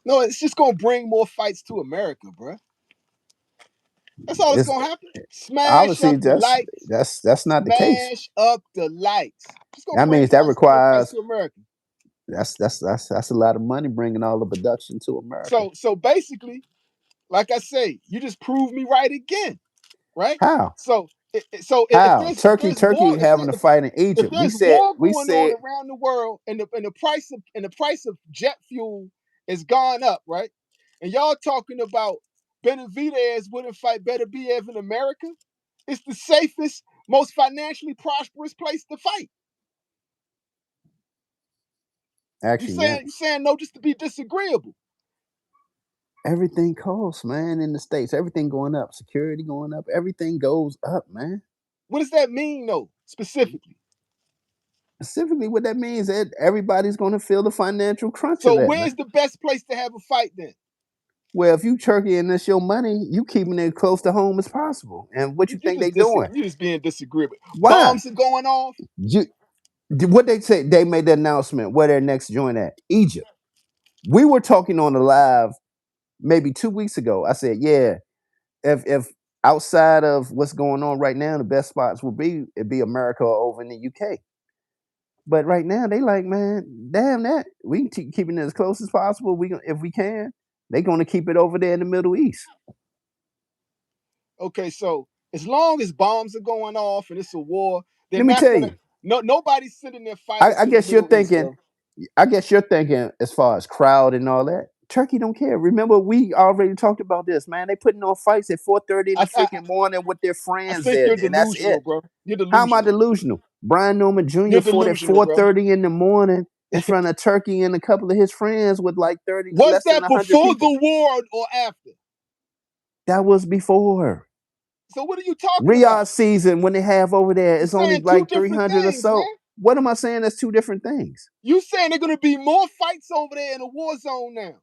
No, it's just gonna bring more fights to America, bro. That's all that's
It's
gonna happen. Smash
obviously
up the lights.
that's not the case.
Smash up the lights. It's gonna
That
bring
means that
more fights
requires
to America.
that's a lot of money bringing all the production to America.
So basically, like I say, you just proved me right again, right?
How?
So if
How?
there's
Turkey having a fight in
if
Egypt.
there's war going on around the world and the price of jet fuel has gone up, right? And y'all talking about Benavidez wouldn't fight Benavidez in America? It's the safest, most financially prosperous place to fight. You
actually, man,
saying no just to be disagreeable?
everything costs, man, in the States. Everything going up. Security going up. Everything goes up, man.
What does that mean, though, specifically?
Specifically, what that means is that everybody's going to feel the financial crunch of
So
that, man.
where's the best place to have a fight then?
Well, if you Turkey and it's your money, you keeping it close to home as possible. And what you think they doing?
You're just being disagreeable.
Why?
Bombs are going off.
What they say? They made the announcement where their next joint at Egypt. We were talking on the live maybe 2 weeks ago. I said, yeah, if outside of what's going on right now, the best spots would be it'd be America or over in the UK. But right now they like, man, damn that we can keep keeping it as close as possible. If we can, they're gonna keep it over there in the Middle East.
Okay, so as long as bombs are going off and it's a war, they're
Let me
not
tell
gonna.
you,
No, nobody's sending their fighters
I
to the
guess you're
Middle East,
thinking,
bro.
as far as crowd and all that. Turkey don't care. Remember, we already talked about this, man. They putting on fights at 4:30 in the freaking morning with their
I
friends
think
there,
you're
and that's
delusional,
it.
bro. You're
How am I
delusional.
delusional? Brian Newman Jr.
You're
fought at
delusional, bro.
4:30 in the morning in front of Turkey and a couple of his friends with like 30,
Was
less than
that
100
before
people.
the war or after?
That was before.
So what are you talking about?
Riyadh season when they have over there,
You're
it's only
saying two
like
different
300 or
things, man.
so. What am I saying? That's two different things.
You saying they're gonna be more fights over there in a war zone now?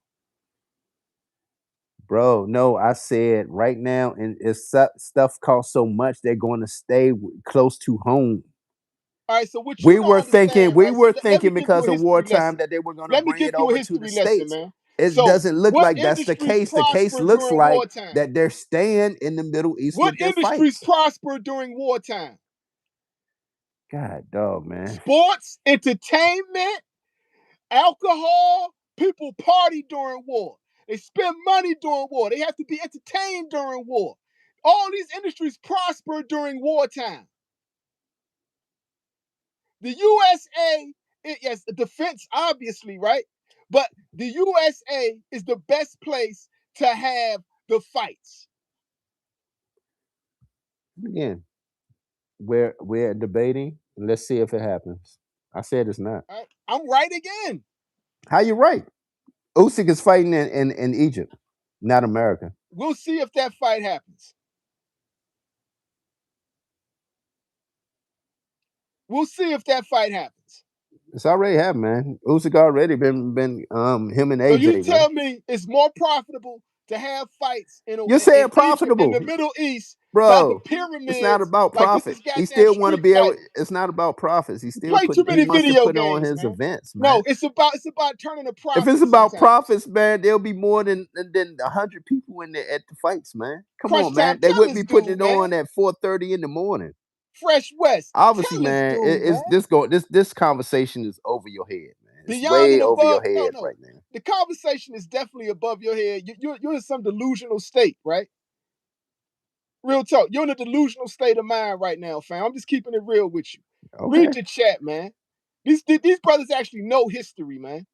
Bro, no, I said right now, and it's stuff costs so much they're going to stay close to home.
All right, so what you don't understand,
We
right? So
were
let me
thinking
give you
because
a
of
history
wartime
lesson.
that they were going to
Let me
bring
give
it
you a
over to the
history lesson,
states.
man.
It
So
doesn't look
what
like that's the
industries
case. The case
prosper
looks
during
like
wartime?
that they're staying in the Middle East
What
with their
industries
fights.
prosper during wartime?
God, dog, man.
Sports, entertainment, alcohol. People party during war. They spend money during war. They have to be entertained during war. All these industries prosper during wartime. The USA, yes, defense, obviously, right? But the USA is the best place to have the fights.
Again, we're debating. Let's see if it happens. I said it's not.
I'm right again.
How you right? Usyk is fighting in Egypt, not America.
We'll see if that fight happens. We'll see if that fight happens.
It's already happened, man. Usyk already been him and
So you
AJ, man.
tell me it's more profitable to have fights in
You're saying
Egypt in
profitable,
the Middle East by the
bro. It's not
pyramids
about
like this
profit.
is
He
goddamn
still want to
street
be able.
fighting.
It's not about profits. He
You
still
play
put.
too
He
many
wants to
video
put on
games,
his
man.
events,
No,
man.
it's about turning a
If it's
profit
about
sometimes.
profits, man, there'll be more than 100 people in there at the fights, man. Come
Crunch
on, man.
time,
They
tell
wouldn't
this
be putting
dude,
it
man.
on at 4:30 in the morning.
Fresh West,
Obviously,
tell this
man,
dude, man.
this conversation is over your head, man. It's
Beyond
way
and
over your
above, no,
head
no.
right now.
The conversation is definitely above your head. You're in some delusional state, right? Real talk. You're in a delusional state of mind right now, fam. I'm just keeping it real with you.
Okay.
Read the chat, man. These brothers actually know history, man.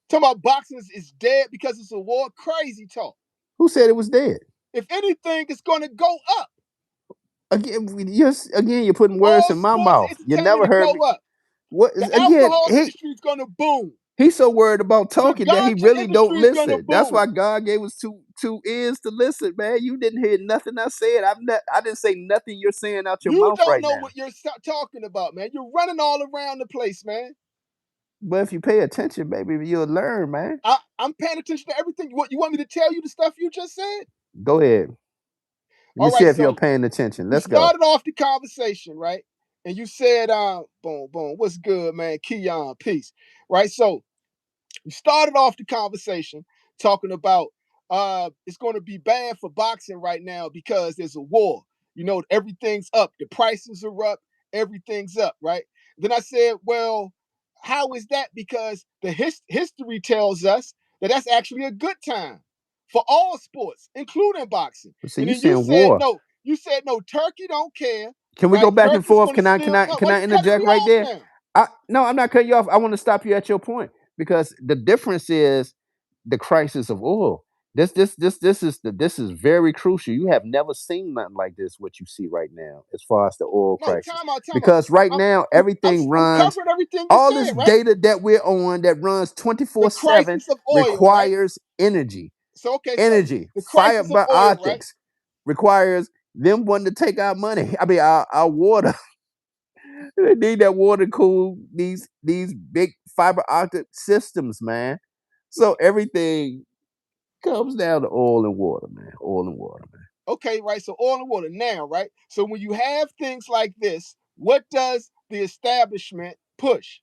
Talking about boxing is dead because it's a war. Crazy talk.
Who said it was dead?
If anything, it's going to go up.
Again, you're putting words
All
in my
sports and
mouth. You
entertainment
never
to
heard me.
go up.
What
The
is again?
alcohol industry is going to boom.
He's so worried about
The
talking that he
ganja
really don't
industry is going to
listen. That's
boom.
why God gave us two ears to listen, man. You didn't hear nothing I said. I didn't say nothing you're saying out your
You
mouth
don't
right
know
now.
what you're talking about, man. You're running all around the place, man.
But if you pay attention, baby, you'll learn, man.
I'm paying attention to everything. What you want me to tell you the stuff you just said?
Go ahead. Let me
All
see
right,
if you're
so
paying attention.
you
Let's go.
started off the conversation, right? And you said, boom, boom, what's good, man? Keon, peace. Right. So you started off the conversation talking about it's going to be bad for boxing right now because there's a war. You know, everything's up. The prices are up. Everything's up, right? Then I said, well, how is that? Because the history tells us that that's actually a good time for all sports, including boxing.
So
And
you
then you
saying
said
war?
no. You said no. Turkey don't care,
Can we go
right?
back and
Turkey's
forth?
going to still no.
Can
Why
I
you cutting me
interject right
off
there?
now?
No, I'm not cutting you off. I want to stop you at your point because the difference is the crisis of oil. This is very crucial. You have never seen nothing like this. What you see right now, as far as the oil
No,
crisis,
time out, time out.
because right now everything
I'm
runs.
covering everything you
All this
said, right?
data that we're on that runs
The
24/7
crisis of oil, right?
requires energy.
So okay, so
Energy.
the crisis of
Fiber
oil, right?
optics requires them wanting to take our money. I mean, our water. They need that water cool these big fiber optic systems, man. So everything comes down to oil and water, man. Oil and water, man.
Okay, right. So oil and water now, right? So when you have things like this, what does the establishment push?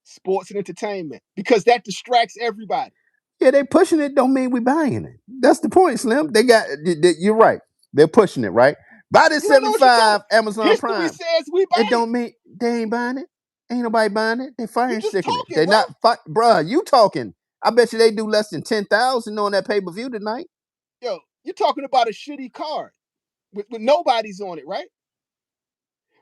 Sports and entertainment, because that distracts everybody.
Yeah, they pushing it. Don't mean we buying it. That's the point, Slim. They got. You're right. They're pushing it, right? Buy this
You don't know what you're doing.
75 Amazon
History
Prime.
says we
It
buy it.
don't mean they ain't buying it. Ain't nobody buying it. They
You
fire
just
sticking it.
talking,
They
bro.
not, bruh. You talking? I bet you they do less than 10,000 on that pay per view tonight.
Yo, you're talking about a shitty card with nobody's on it, right?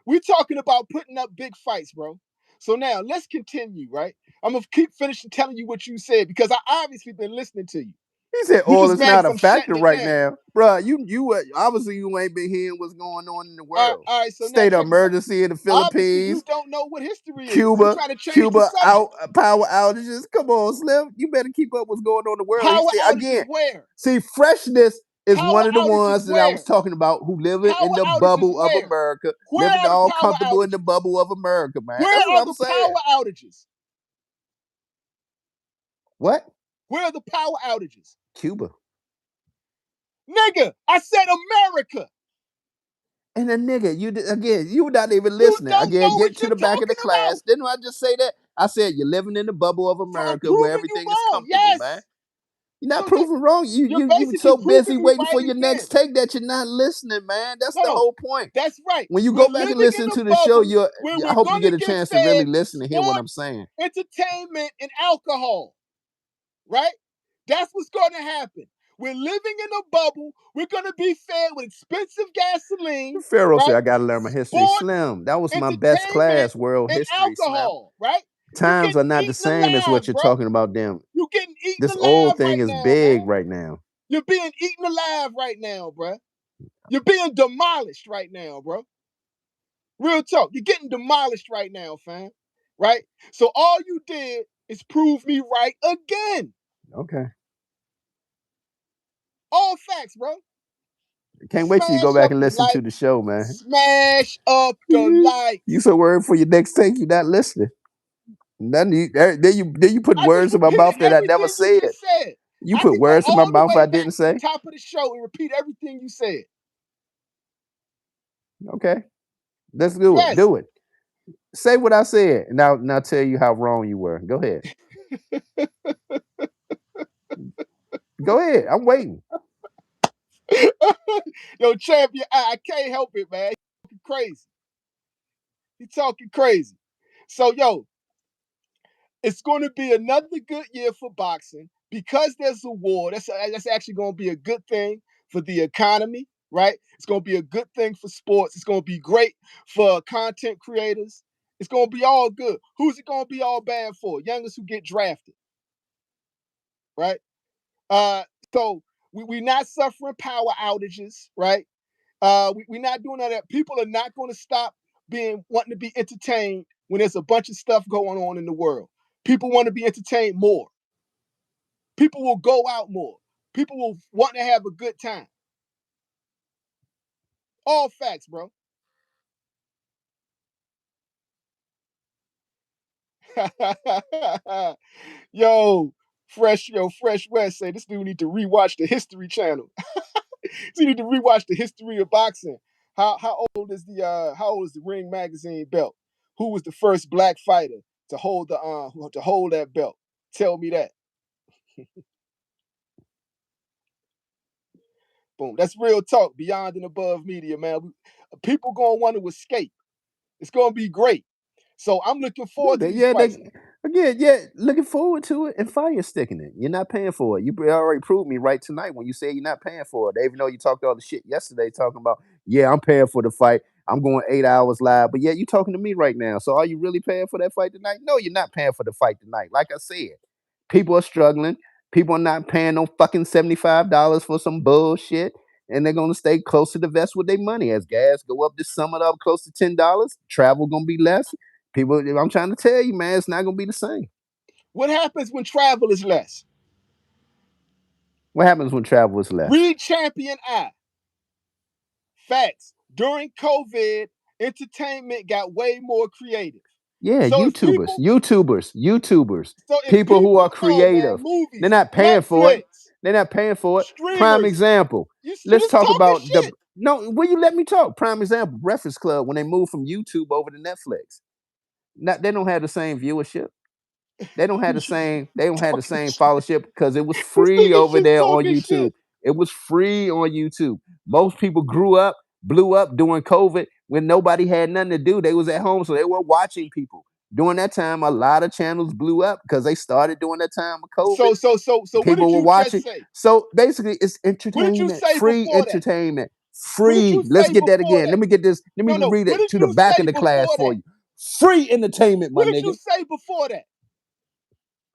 We're talking about putting up big fights, bro. So now let's continue, right? I'm gonna keep finishing telling you what you said because I obviously been listening to you.
He said
You
oil
just
is
mad
not
because
a
I'm
factor
shutting it
right
down.
now, bruh. You obviously you ain't been hearing what's going on in the world.
All right, so now
State of
check this out.
emergency in the
Obviously, you
Philippines,
don't know what history is. You're
Cuba,
trying to change the
Cuba
subject.
out power outages. Come on, Slim. You better keep up what's going on in the world. He
Power
said
outages
again.
where?
See, freshness is
Power
one of the
outages
ones that I was
where?
talking about who living in
Power
the
outages
bubble of
where?
America,
Where
living
are the
all
power
comfortable in the
outages?
bubble of America, man.
Where
That's what
are
I'm
the
saying.
power outages?
What?
Where are the power outages?
Cuba.
Nigga, I said America.
And a nigga, you not even
You
listening.
don't
Again,
know
get
what
to
you're
the back of the
talking
class.
about.
Didn't I just say that? I said you're living in the bubble of
I'm
America where
proving you
everything is
wrong.
comfortable, man.
Yes.
You're not
So
proving wrong.
you're
You
basically
so busy
proving me
waiting
right
for your
again.
next take that you're not listening, man. That's the
No,
whole point.
that's right.
When you
We're
go back and
living in
listen
a
to the show,
bubble where
I
we're
hope you
going to
get a
get
chance to really
fed
listen to hear what I'm
sports,
saying.
entertainment, and alcohol. Right? That's what's going to happen. We're living in a bubble. We're going to be fed with expensive gasoline,
Pharaoh said
right?
I gotta learn my history.
Sports,
Slim, that was my best
entertainment,
class, world
and
history, Slim.
alcohol, right? You
Times
getting
are not the
eaten
same as what
alive,
you're
bro.
talking about them.
You getting eaten
This old
alive
thing
right
is
now, man.
big right now.
You're being eaten alive right now, bro. You're being demolished right now, bro. Real talk. You're getting demolished right now, fam. Right? So all you did is prove me right again.
Okay.
All facts, bro.
Can't wait till you go
Smash
back
up
and
the
listen to
like.
the show, man.
Smash up the likes.
You so worried for your next take, you not listening. Then you put
I just
words in my
repeated
mouth that I never
everything you
said.
just said.
You
I
put
can go
words in my
all the
mouth I
way back
didn't
to the
say.
top of the show and repeat everything you said.
Okay. Let's do it.
Yes.
Do it. Say what I said. Now tell you how wrong you were. Go ahead. Go ahead. I'm waiting.
Yo, champion, I can't help it, man. He's talking crazy. He's talking crazy. So, yo, it's going to be another good year for boxing because there's a war. That's actually going to be a good thing for the economy, right? It's going to be a good thing for sports. It's going to be great for content creators. It's going to be all good. Who's it going to be all bad for? Youngers who get drafted, right? So we're not suffering power outages, right? We're not doing all that. People are not going to stop wanting to be entertained when there's a bunch of stuff going on in the world. People want to be entertained more. People will go out more. People will want to have a good time. All facts, bro. Fresh West say this dude need to rewatch the History Channel. You need to rewatch the history of boxing. How old is the Ring magazine belt? Who was the first black fighter to hold that belt? Tell me that. Boom. That's real talk. Beyond and above media, man. People gonna want to escape. It's gonna be great. So I'm looking forward to these fights.
Looking forward to it and fire sticking it. You're not paying for it. You already proved me right tonight when you said you're not paying for it. Even though you talked all the shit yesterday talking about, yeah, I'm paying for the fight. I'm going 8 hours live. But yeah, you talking to me right now. So are you really paying for that fight tonight? No, you're not paying for the fight tonight. Like I said, people are struggling. People are not paying no fucking $75 for some bullshit. And they're gonna stay close to the vest with their money. As gas go up this summer up close to $10, travel gonna be less. People, I'm trying to tell you, man, it's not gonna be the same.
What happens when travel is less?
What happens when travel is less?
Read Champion I. Facts. During COVID, entertainment got way more creative.
Yeah,
So if
YouTubers,
so if
people who are
oh man,
creative. They're
movies,
not paying for it.
Netflix,
They're not paying for it. Prime
streamers,
example.
you
Let's
just
talk
talking
about
shit.
no. Will you let me talk? Prime example. Breakfast Club when they moved from YouTube over to Netflix. They don't have the same viewership. They don't have the same. They don't have the same followership because it was
This
free
nigga's
over
just
there on
talking
YouTube.
shit.
It was free on YouTube. Most people blew up during COVID when nobody had nothing to do. They was at home, so they were watching people. During that time, a lot of channels blew up because they started during that time of COVID.
So what did
People were
you just
watching.
say?
So basically, it's
What did you
entertainment,
say
free
before that?
entertainment,
What did you
free. Let's
say
get that
before
again.
that?
Let me get this. Let me
No.
read
What
it
did
to the
you
back
say
of the class
before
for
that?
you. Free entertainment, my
What did
nigga.
you say before that?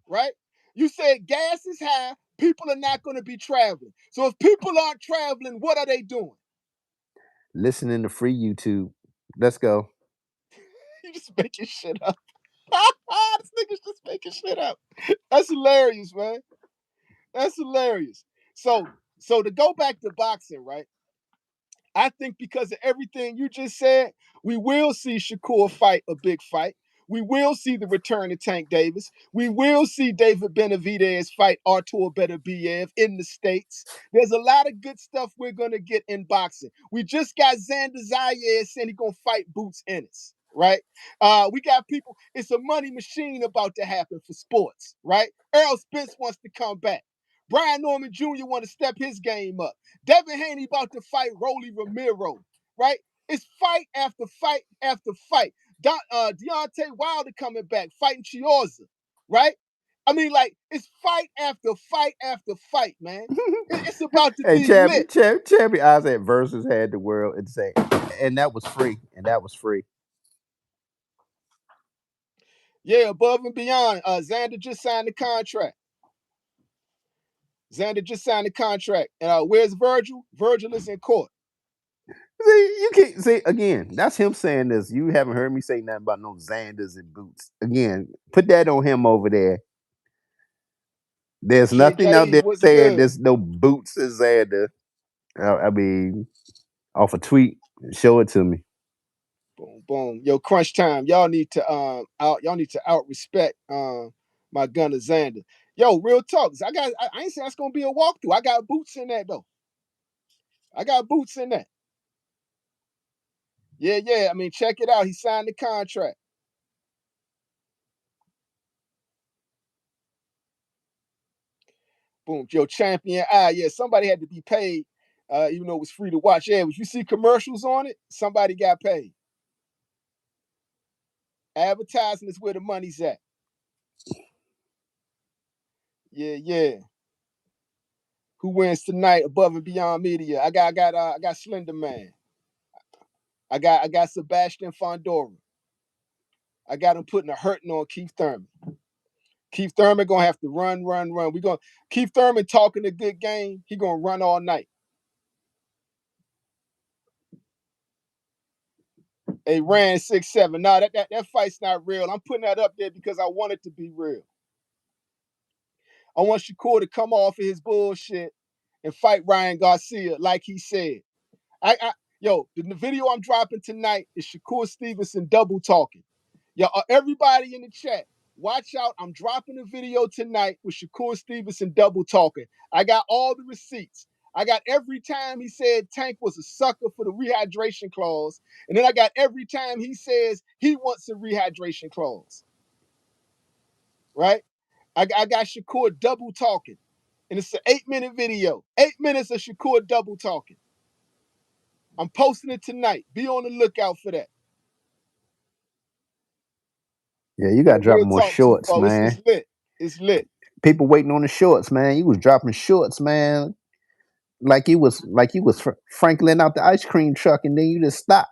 Right? You said gas is high, people are not going to be traveling. So if people aren't traveling, what are they doing?
Listening to free YouTube. Let's go.
You just making shit up. This nigga's just making shit up. That's hilarious, man. That's hilarious. So to go back to boxing, right? I think because of everything you just said, we will see Shakur fight a big fight. We will see the return of Tank Davis. We will see David Benavidez fight Artur Beterbiev in the States. There's a lot of good stuff we're going to get in boxing. We just got Xander Zayas saying he's going to fight Boots Ennis, right? We got people, it's a money machine about to happen for sports, right? Errol Spence wants to come back. Brian Norman Jr. want to step his game up. Devin Haney about to fight Rolly Romero, right? It's fight after fight after fight. Deontay Wilder coming back, fighting Chiozza, right? I mean, like, it's fight after fight after fight, man. It's about to
Hey,
be lit.
Champion Isaac versus had the world and say, and that was free. And that was free.
Yeah, above and beyond. Xander just signed the contract. Xander just signed the contract. And where's Vergil? Vergil is in court.
See, you can't see again. That's him saying this. You haven't heard me say nothing about no Xanders and Boots. Again, put that on him over there. There's nothing out
KJD,
there
what's
saying
good?
there's no Boots and Xander. I mean, off a tweet, show it to me.
Boom, boom. Yo, crunch time. Y'all need to out respect my gunner Xander. Yo, real talk. I ain't saying that's gonna be a walkthrough. I got Boots in that though. I got Boots in that. Yeah. I mean, check it out. He signed the contract. Boom. Yo, champion. Yeah, somebody had to be paid, even though it was free to watch. Yeah, if you see commercials on it, somebody got paid. Advertising is where the money's at. Yeah. Who wins tonight above and beyond media? I got Slender Man. I got Sebastian Fundora. I got him putting a hurting on Keith Thurman. Keith Thurman gonna have to run. We gonna Keith Thurman talking a good game. He gonna run all night. Hey, ran 6'7". Nah, that fight's not real. I'm putting that up there because I want it to be real. I want Shakur to come off of his bullshit and fight Ryan Garcia like he said. The video I'm dropping tonight is Shakur Stevenson double talking. Yo, everybody in the chat, watch out. I'm dropping a video tonight with Shakur Stevenson double talking. I got all the receipts. I got every time he said Tank was a sucker for the rehydration clause. And then I got every time he says he wants a rehydration clause. Right? I got Shakur double talking. And it's an 8-minute video. 8 minutes of Shakur double talking. I'm posting it tonight. Be on the lookout for that.
Yeah, you got to drop
Real
more
talk,
shorts,
Tufo.
man.
It's lit. It's lit.
People waiting on the shorts, man. You was dropping shorts, man. Like you was Franklin out the ice cream truck, and then you just stopped.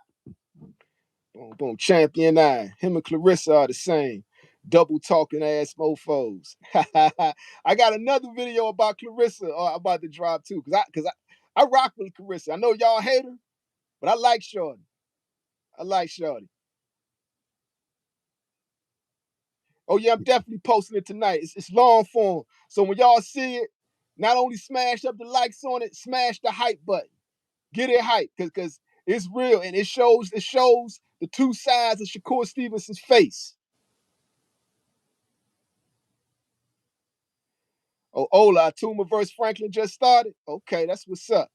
Boom. Champion 9. Him and Clarissa are the same. Double talking ass mofos. I got another video about Clarissa about to drop too. Cause I rock with Clarissa. I know y'all hate her, but I like Shorty. Oh yeah, I'm definitely posting it tonight. It's long form. So when y'all see it, not only smash up the likes on it, smash the hype button. Get it hype, cause it's real and it shows the two sides of Shakur Stevenson's face. Oh, Ola, Tuma versus Franklin just started. Okay, that's what's up.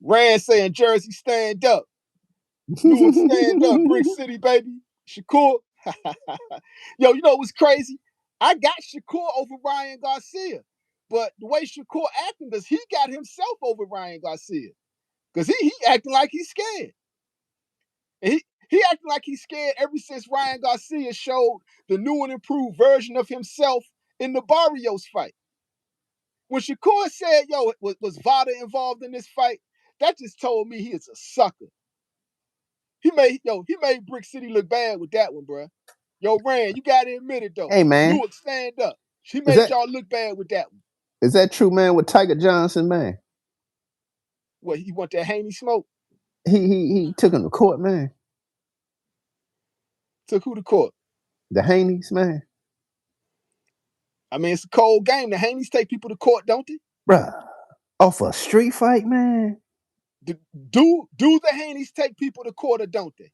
Rand saying Jersey stand up. Newark stand up. Brick City, baby. Shakur. Yo, you know what's crazy? I got Shakur over Ryan Garcia. But the way Shakur acting, because he got himself over Ryan Garcia. Because he acting like he's scared. And he acting like he's scared ever since Ryan Garcia showed the new and improved version of himself in the Barrios fight. When Shakur said, yo, was Vada involved in this fight, that just told me he is a sucker. He made Brick City look bad with that one, bro. Yo, Rand, you gotta admit it though.
Hey, man.
Newark, stand up. He made y'all look bad with that one.
Is that true, man? With Tiger Johnson, man?
What, he want that Haney smoke?
He took him to court, man.
Took who to court?
The Haneys, man.
I mean, it's a cold game. The Haneys take people to court, don't they?
Bruh, off a street fight, man.
Do the Haneys take people to court or don't they?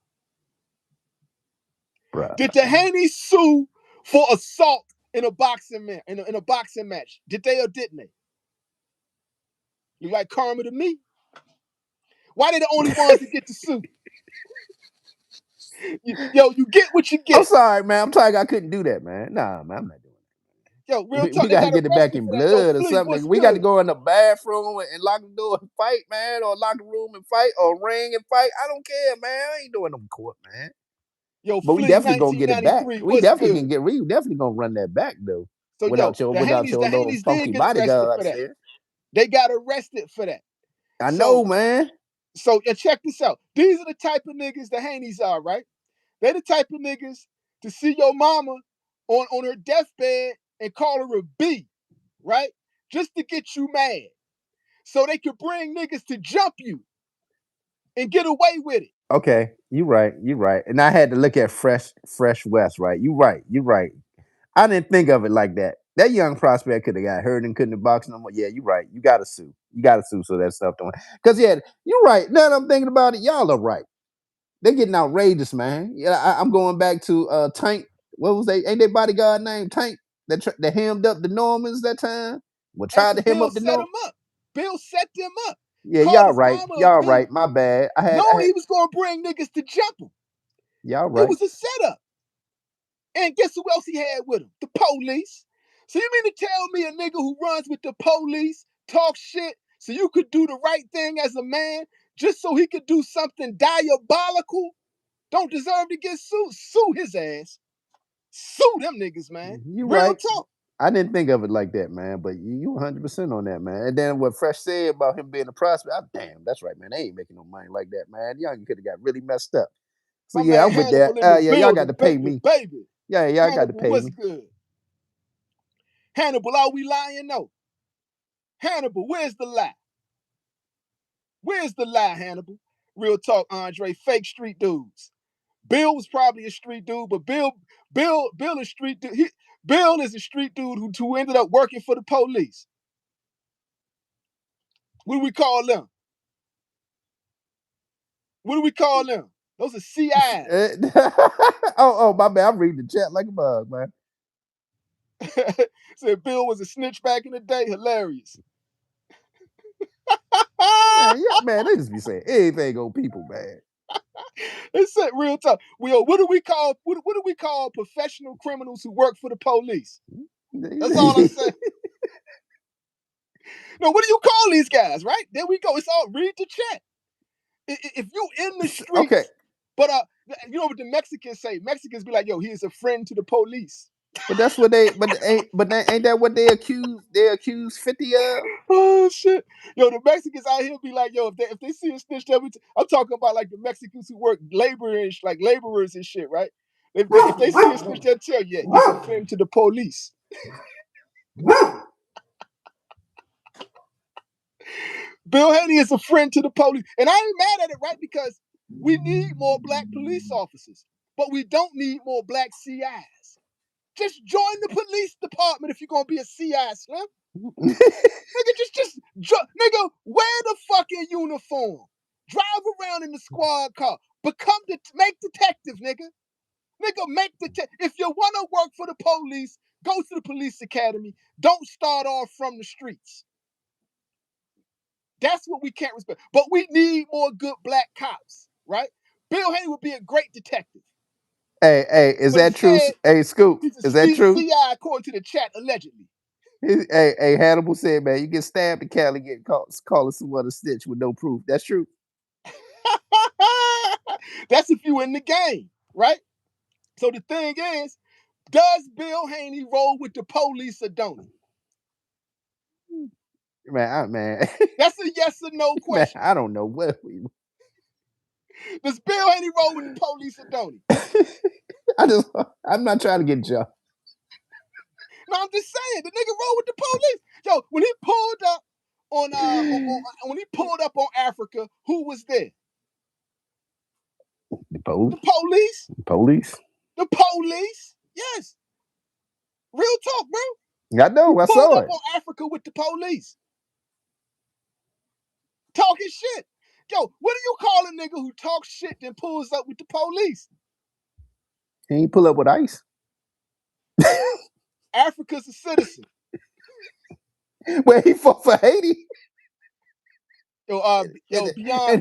Bruh.
Did the Haneys sue for assault in a boxing match? Did they or didn't they? You like karma to me? Why they the only ones that get to sue? You get what you get.
I'm sorry, man. I'm sorry I couldn't do that, man. Nah, man, I'm not doing that.
Yo, real talk.
We got to get it back in blood or
Flea,
something. We got to go in the bathroom and lock the door and fight, man, or lock the room and fight, or ring and fight. I don't care, man. I ain't doing no court, man.
Yo,
but we definitely gonna get it back. We definitely gonna run that back though.
So
without your little funky bodyguards there.
They got arrested for that.
I know, man.
So check this out. These are the type of niggas the Haneys are, right? They're the type of niggas to see your mama on her deathbed and call her a B, right? Just to get you mad. So they could bring niggas to jump you and get away with it.
Okay, you're right. You're right. And I had to look at Fresh West, right? You're right. You're right. I didn't think of it like that. That young prospect could have got hurt and couldn't have boxed no more. Yeah, you're right. You got to sue. You got to sue so that stuff don't. Because yeah, you're right. Now that I'm thinking about it, y'all are right. They're getting outrageous, man. Yeah, I'm going back to Tank. What was they? Ain't their bodyguard named Tank? That hemmed up the Normans that time. Well, tried
After
to hem
Bill
up the
set
Norm.
him up. Bill set them up.
Yeah,
Called
y'all
his
right.
mama a
Y'all
B,
right. My bad. I had
knowing he was going to bring niggas to jump him.
y'all
It
right.
was a setup. And guess who else he had with him? The police. So you mean to tell me a nigga who runs with the police talk shit so you could do the right thing as a man just so he could do something diabolical? Don't deserve to get sued. Sue his ass. Sue them niggas, man.
You
Real
right.
talk.
I didn't think of it like that, man. But you 100% on that, man. And then what Fresh said about him being a prospect, damn, that's right, man. They ain't making no money like that, man. Y'all could have got really messed up. So
My
yeah,
man
I'm with that.
Hannibal in the
Yeah, y'all got
building,
to pay
baby,
me.
baby.
Yeah, y'all got to
Hannibal,
pay
what's
me.
good? Hannibal, are we lying? No. Hannibal, where's the lie? Where's the lie, Hannibal? Real talk, Andre. Fake street dudes. Bill was probably a street dude, but Bill is street dude. Bill is a street dude who ended up working for the police. What do we call them? What do we call them? Those are CIs.
oh, my bad. I'm reading the chat like a bug, man.
Said Bill was a snitch back in the day. Hilarious.
Man, they just be saying anything on people, man.
It's real talk. What do we call professional criminals who work for the police? That's all I'm saying. No, what do you call these guys? Right there we go. It's all read the chat. If you in the streets,
okay.
But you know what the Mexicans say? Mexicans be like, "Yo, he is a friend to the police."
But that's what they. Ain't that what they accuse? They accuse 50 of.
Oh shit! Yo, the Mexicans out here be like, "Yo, if they see a snitch, I'm talking about like the Mexicans who work laborers and shit, right? If they see a snitch, they'll tell you, yeah, he's a friend to the police." Bill Haney is a friend to the police, and I ain't mad at it, right? Because we need more black police officers, but we don't need more black CIs. Just join the police department if you're gonna be a CI, Slim. Nigga, wear the fucking uniform. Drive around in the squad car. Make detective, nigga. Nigga, if you wanna work for the police, go to the police academy. Don't start off from the streets. That's what we can't respect. But we need more good black cops, right? Bill Haney would be a great detective.
Hey, is that true? Hey, Scoop, is that true?
CI according to the chat, allegedly.
Hey, Hannibal said, man, you get stabbed in Cali, get calling someone a snitch with no proof. That's true.
That's if you in the game, right? So the thing is, does Bill Haney roll with the police or don't he?
Man.
That's a yes or no question.
Man, I don't know what
Does Bill Haney roll with the police or don't he?
I'm not trying to get you.
No, I'm just saying, the nigga roll with the police. Yo, when he pulled up on Africa, who was there?
The police.
The police. Yes. Real talk, bro.
I know. I saw
pulled up
it.
on Africa with the police. Talking shit. Yo, what do you call a nigga who talks shit then pulls up with the police?
He ain't pull up with ICE.
Africa's a citizen.
Where he fought for Haiti.
Beyond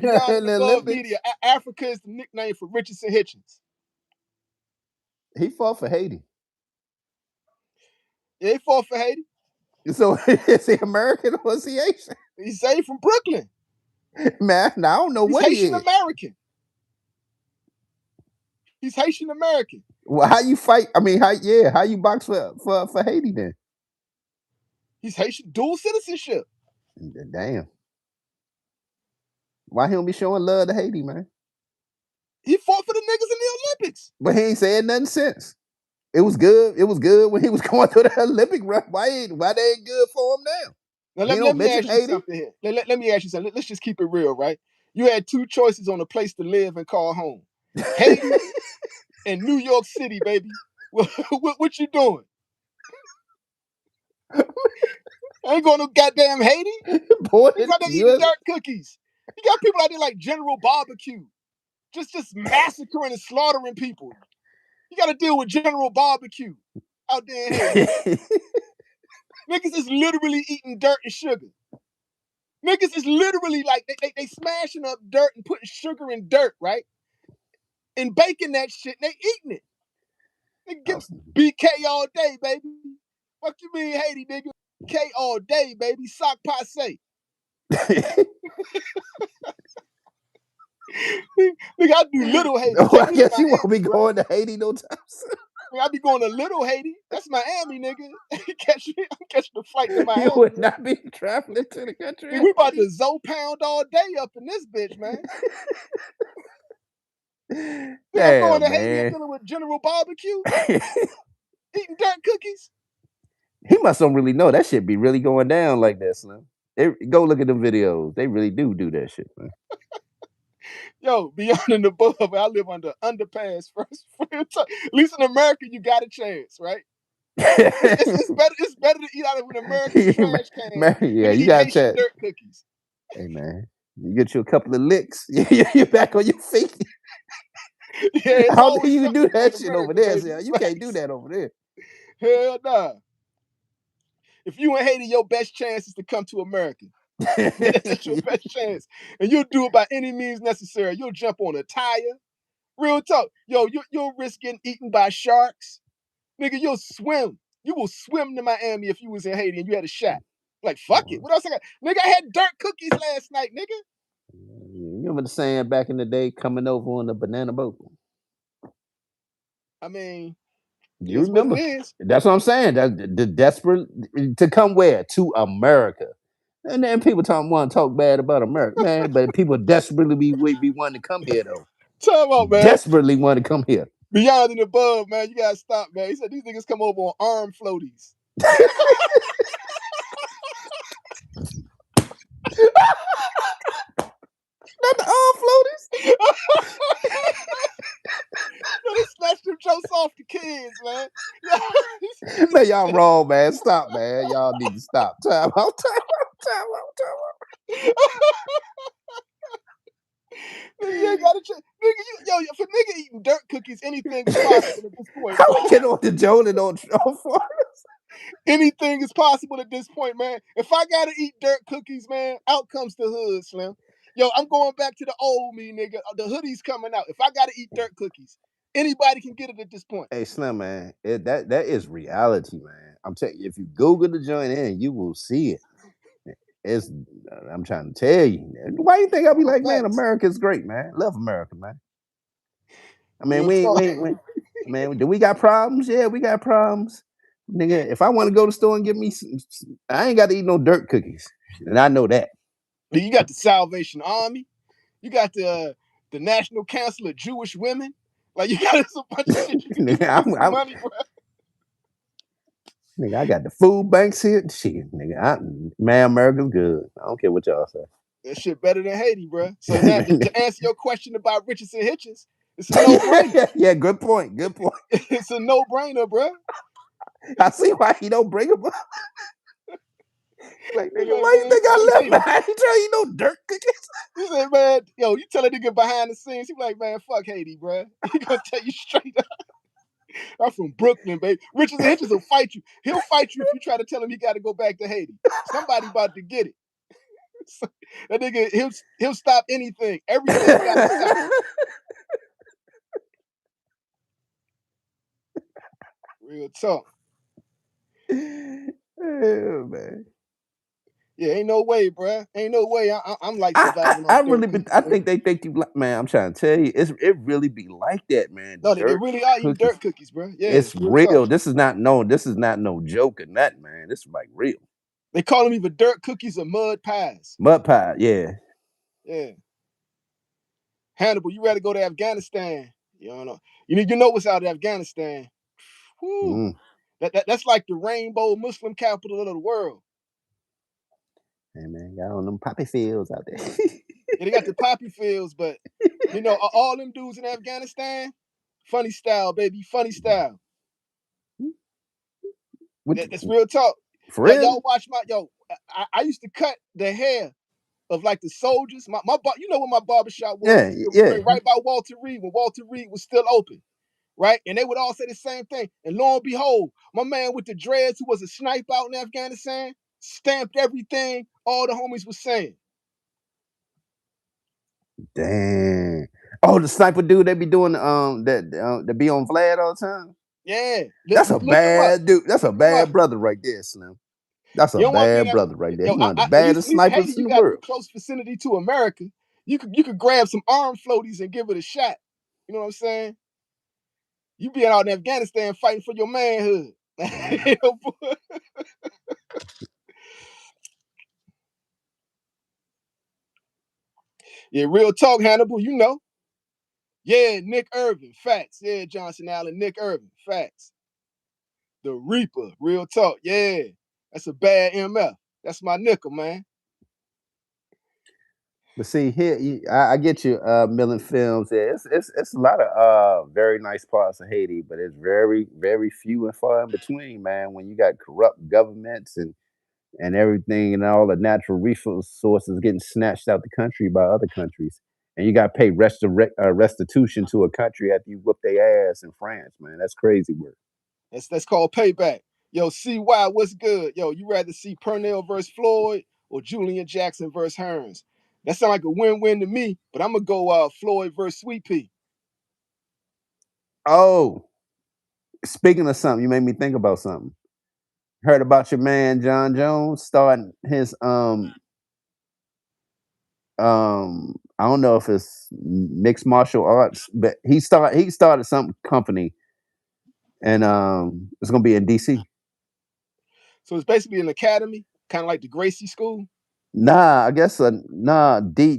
the love media, Africa is the nickname for Richardson Hitchens.
He fought for Haiti.
Yeah, he fought for Haiti.
So is he American or is he Haitian?
He's from Brooklyn.
Man, I don't know what he is.
Haitian American. He's Haitian American.
Well, how you fight? I mean, how you box for Haiti then?
He's Haitian, dual citizenship.
Damn. Why he don't be showing love to Haiti, man?
He fought for the niggas in the Olympics.
But he ain't said nothing since. It was good. It was good when he was going to the Olympic run. Why they ain't good for him now?
Now
He
let,
don't
let me
mention
ask you
Haiti.
something here. Let me ask you something. Let's just keep it real, right? You had two choices on a place to live and call home: Haiti and New York City, baby. What you doing? I ain't going to goddamn Haiti.
Boy,
They got there eating dirt cookies. You got people out there like General Barbecue, just massacring and slaughtering people. You got to deal with General Barbecue out there in Haiti. Niggas is literally eating dirt and sugar. Niggas is literally like they smashing up dirt and putting sugar in dirt, right? And baking that shit. And they eating it. They get BK all day, baby. Fuck you mean Haiti, nigga? BK all day, baby. Sock passe. Nigga, I do little Haiti.
Well, I guess you won't be going to Haiti no time soon.
I be going to little Haiti. That's Miami, nigga. I'm catching the flight to Miami.
You would not be traveling to the country.
Nigga, we about to pound all day up in this bitch, man.
Damn,
I'm going to
man.
Haiti and dealing with General Barbecue, eating dirt cookies.
He must don't really know that shit be really going down like that, Slim. Go look at the videos. They really do that shit, man.
Yo, beyond and above, I live under underpass first. At least in America, you got a chance, right? It's better to eat out of an American trash can
man, yeah,
than to
you
eat
got
Haitian dirt cookies.
Hey, man, you get you a couple of licks, you're back on your feet.
Yeah,
I don't think you can do that shit over there.
Baby.
You can't do that over there.
Hell nah. If you in Haiti, your best chance is to come to America. That's your best chance. And you'll do it by any means necessary. You'll jump on a tire. Real talk. Yo, you'll risk getting eaten by sharks. Nigga, you'll swim. You will swim to Miami if you was in Haiti and you had a shot. Like, fuck it. What else I got? Nigga, I had dirt cookies last night, nigga.
You remember the saying back in the day, coming over on the banana boat?
I mean,
you remember?
What it is.
That's what I'm saying. The desperate to come where? To America. And then people want to talk bad about America, man. But people desperately be wanting to come here, though.
Talk about, man.
Desperately want to come here.
Beyond and above, man. You gotta stop, man. He said these niggas come over on arm floaties.
Not the arm floaties.
They snatched them jokes off the kids, man.
Man, y'all wrong, man. Stop, man. Y'all need to stop. Time out.
Nigga, you ain't gotta check. Nigga, for nigga eating dirt cookies, anything is possible at this point.
How we get on the Jordan on Forest?
Anything is possible at this point, man. If I gotta eat dirt cookies, man, out comes the hood, Slim. Yo, I'm going back to the old me, nigga. The hoodie's coming out. If I gotta eat dirt cookies, anybody can get it at this point.
Hey, Slim, man, that is reality, man. I'm telling you, if you Google the joint in, you will see it. I'm trying to tell you. Why you think I'll be like, man, America's great, man. Love America, man. I mean, man, do we got problems? Yeah, we got problems. Nigga, if I want to go to the store and get me some, I ain't got to eat no dirt cookies. And I know that.
You got the Salvation Army. You got the National Council of Jewish Women. Like, you got a bunch of shit you can do some money, bro.
Nigga, I got the food banks here. Shit, nigga, man, America's good. I don't care what y'all say.
That shit better than Haiti, bro. So now, to answer your question about Richards and Hitchens, it's a no-brainer.
Yeah, good point.
It's a no-brainer, bro.
I see why he don't bring them up. Like, nigga, why you think I left behind? He tell you no dirt cookies.
He said, man, yo, you tell a nigga behind the scenes, he like, man, fuck Haiti, bro. He gonna tell you straight up. I'm from Brooklyn, baby. Richards and Hitchens will fight you. He'll fight you if you try to tell him he got to go back to Haiti. Somebody about to get it. That nigga, he'll stop anything. Everything got to stop. Real talk.
Oh, man.
Yeah, ain't no way, bro. Ain't no way. I'm like surviving.
I think they think you like, man. I'm trying to tell you, it really be like that, man.
No, they really are eating dirt cookies, bro. Yeah,
it's real. This is not no joke or nothing, man. This is like real.
They call them either dirt cookies or mud pies.
Mud pie, yeah.
Yeah. Hannibal, you ready to go to Afghanistan? You don't know. You know what's out of Afghanistan. Whoo. That's like the rainbow Muslim capital of the world.
Hey man, got on them poppy fields out there.
Yeah, they got the poppy fields, but all them dudes in Afghanistan, funny style, baby, funny style. That's real talk.
For real?
Y'all watch I used to cut the hair of like the soldiers. My you know where my barbershop was?
Yeah.
Right by Walter Reed, when Walter Reed was still open. Right? And they would all say the same thing. And lo and behold, my man with the dreads, who was a sniper out in Afghanistan, stamped everything all the homies was saying.
Dang. Oh, the sniper dude they be doing that be on Vlad all the time.
Yeah.
That's a bad dude. That's a bad brother right there, Slim. That's a bad brother right there. He's one of the baddest snipers in the world.
You got close vicinity to America. You could grab some arm floaties and give it a shot. You know what I'm saying? You being out in Afghanistan fighting for your manhood. Yeah, real talk, Hannibal, you know. Yeah, Nick Irvin, facts. Yeah, Johnson Allen, Nick Irvin, facts. The Reaper, real talk. Yeah, that's a bad MF. That's my nickel, man.
But see here, I get you, Millen Films. Yeah, it's a lot of very nice parts of Haiti, but it's very very few and far in between, man. When you got corrupt governments and everything and all the natural resources getting snatched out the country by other countries, and you got to pay restitution to a country after you whoop their ass in France, man. That's crazy work.
That's called payback. Yo, CY, what's good? Yo, you rather see Pernell versus Floyd or Julian Jackson versus Hearns? That sounds like a win-win to me, but I'm gonna go Floyd versus Sweet Pea.
Oh, speaking of something, you made me think about something. Heard about your man John Jones starting his I don't know if it's mixed martial arts, but he started some company, and it's gonna be in DC.
So it's basically an academy, kind of like the Gracie School.
Nah, I guess DBX.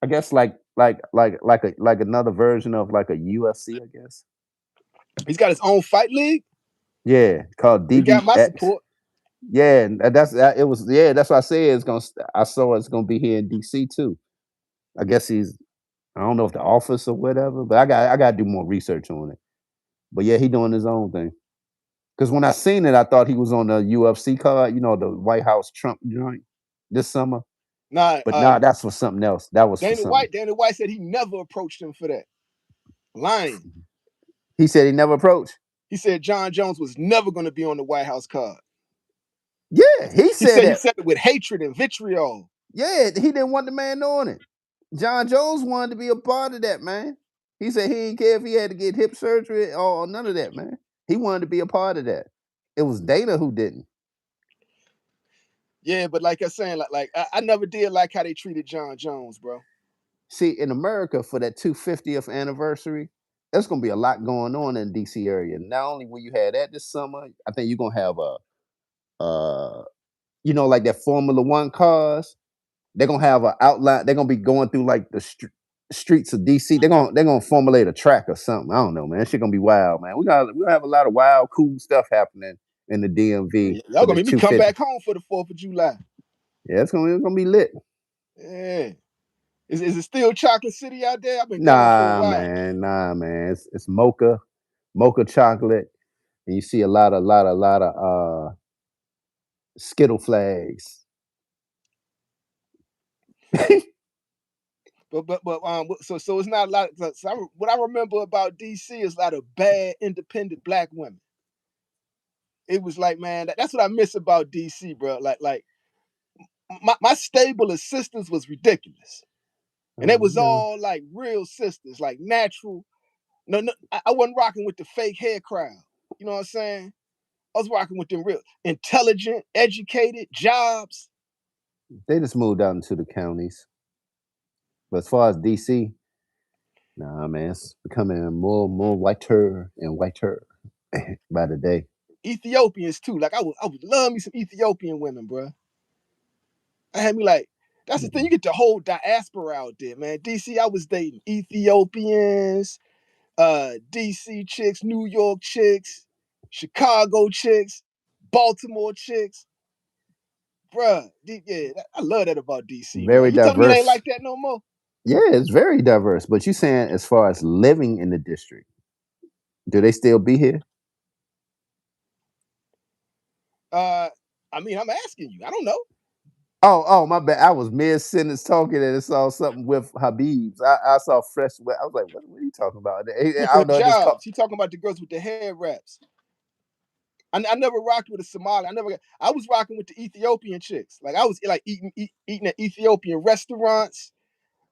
I guess like another version of like a UFC. I guess.
He's got his own fight league.
Yeah, called
He got my
DBX.
support.
Yeah, that's it was. Yeah, that's why I said it's gonna. I saw it's gonna be here in DC too. I guess he's. I don't know if the office or whatever, but I got to do more research on it. But yeah, he doing his own thing. Because when I seen it, I thought he was on the UFC card. You know, the White House Trump joint this summer.
Nah,
But nah, that's for something else. That was for something.
Dana White said he never approached him for that. Lying.
He said he never approached.
He said John Jones was never going to be on the White House card.
Yeah, he said
He said it with hatred and vitriol.
Yeah, he didn't want the man on it. John Jones wanted to be a part of that, man. He said he didn't care if he had to get hip surgery or none of that, man. He wanted to be a part of that. It was Dana who didn't.
Yeah, but like I'm saying, I never did like how they treated John Jones, bro.
See, in America for that 250th anniversary, there's gonna be a lot going on in the DC area. Not only will you have that this summer, I think you're gonna have like that Formula One cars. They're gonna have an outline. They're gonna be going through like the streets of DC. They're gonna formulate a track or something. I don't know, man. That shit gonna be wild, man. We're gonna have a lot of wild, cool stuff happening in the DMV.
Y'all gonna make me come back home for the 4th of July.
Yeah, it's gonna be lit.
Yeah. Is it still Chocolate City out there? I've been
gone for a while. Nah, man. It's mocha chocolate, and you see a lot of Skittle flags.
So it's not a lot. So what I remember about DC is a lot of bad independent black women. It was like, man, that's what I miss about DC, bro. Like my stable of sisters was ridiculous, and it was all like real sisters, like natural. No, I wasn't rocking with the fake hair crowd. You know what I'm saying? I was rocking with them real intelligent, educated jobs.
They just moved out into the counties. But as far as DC, nah, man, it's becoming more whiter and whiter by the day.
Ethiopians too. Like I would love me some Ethiopian women, bro. I had me like, that's the thing. You get the whole diaspora out there, man. DC, I was dating Ethiopians,
DC chicks, New York chicks, Chicago chicks, Baltimore chicks. Bruh, yeah, I love that about DC, man.
Very
You telling me it ain't
diverse.
like that no more?
Yeah, it's very diverse. But you saying as far as living in the district, do they still be here?
I mean, I'm asking you. I don't know.
Oh, my bad. I was mid sentence talking and I saw something with Habib's. I saw fresh. I was like, what are you talking about? I don't
Different
know. It just caught.
jobs. He talking about the girls with the hair wraps. I never rocked with a Somali. I was rocking with the Ethiopian chicks. Like I was like eating at Ethiopian restaurants.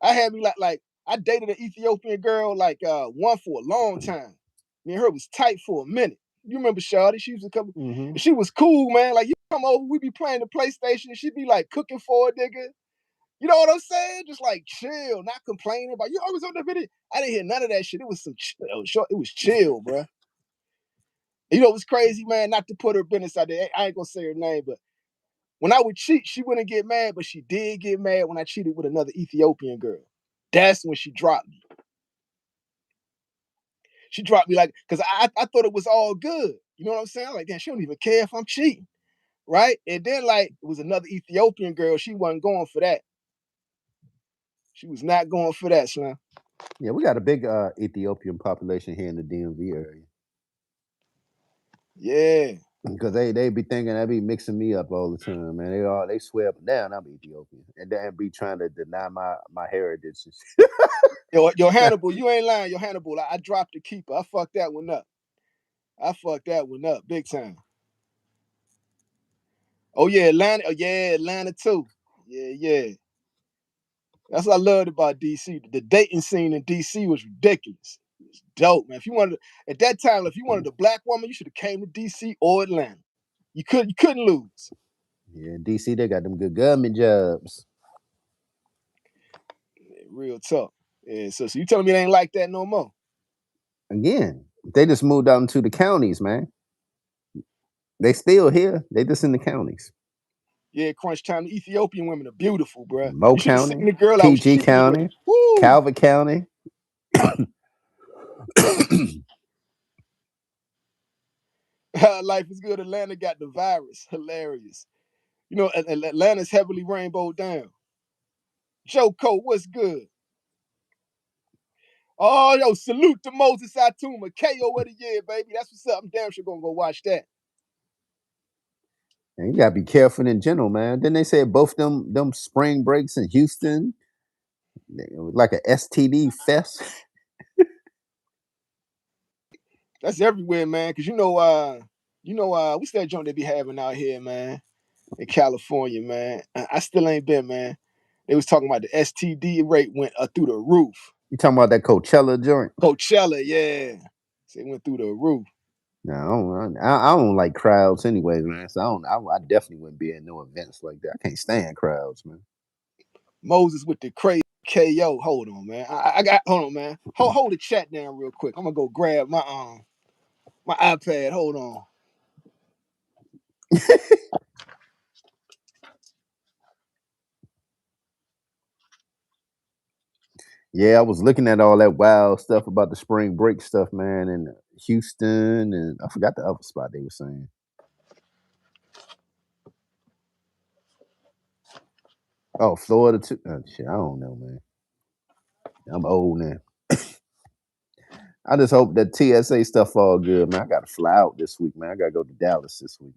I had me like I dated an Ethiopian girl like one for a long time. Me and her was tight for a minute. You remember Shawty? She was a couple.
Mm-hmm.
She was cool, man. Like you come over, we be playing the PlayStation, and she'd be like cooking for a nigga. You know what I'm saying? Just like chill, not complaining about you always on the video. I didn't hear none of that shit. It was some it was chill, bro. You know what's crazy, man? Not to put her business out there. I ain't gonna say her name, but when I would cheat, she wouldn't get mad, but she did get mad when I cheated with another Ethiopian girl. That's when she dropped me. She dropped me like, because I thought it was all good. You know what I'm saying? Like, damn, she don't even care if I'm cheating. Right? And then, like, it was another Ethiopian girl. She wasn't going for that. She was not going for that, Slim.
Yeah, we got a big Ethiopian population here in the DMV area.
Yeah.
Because they be thinking they be mixing me up all the time, man. They swear up and down I'm Ethiopian, and then be trying to deny my heritage.
Yo, Hannibal, you ain't lying. Yo, Hannibal, I dropped the keeper. I fucked that one up. Big time. Oh yeah, Atlanta. Oh yeah, Atlanta too. Yeah. That's what I loved about DC. The dating scene in DC was ridiculous. It's dope, man. If you wanted at that time, if you wanted a black woman, you should have came to DC or Atlanta. You couldn't lose.
Yeah, in DC they got them good government jobs.
Real talk. Yeah. So you telling me it ain't like that no more?
Again, they just moved out into the counties, man. They still here. They just in the counties.
Yeah, crunch time. The Ethiopian women are beautiful, bro.
Mo
You should have seen
County,
the girl I was
PG
cheating with.
County,
Woo!
Calvert County.
Life is good. Atlanta got the virus. Hilarious. You know, Atlanta's heavily rainbowed down. Joe Cole, what's good? Oh, yo, salute to Moses Atuma. KO of the year, baby. That's what's up. I'm damn sure gonna go watch that.
And you gotta be careful in general, man. Then they said both them spring breaks in Houston, like a STD fest.
That's everywhere, man. Cause what's that joint they be having out here, man, in California, man. I still ain't been, man. They was talking about the STD rate went through the roof.
You talking about that Coachella joint?
Coachella, yeah. So it went through the roof.
No, I don't like crowds anyways, man. So I definitely wouldn't be at no events like that. I can't stand crowds, man.
Moses with the crazy KO. Hold on, man. I got hold on, man. Hold the chat down real quick. I'm gonna go grab my iPad. Hold on.
Yeah, I was looking at all that wild stuff about the spring break stuff, man, in Houston, and I forgot the other spot they were saying. Oh, Florida too. Shit, I don't know, man. I'm old now. I just hope that TSA stuff all good, man. I got to fly out this week, man. I got to go to Dallas this week.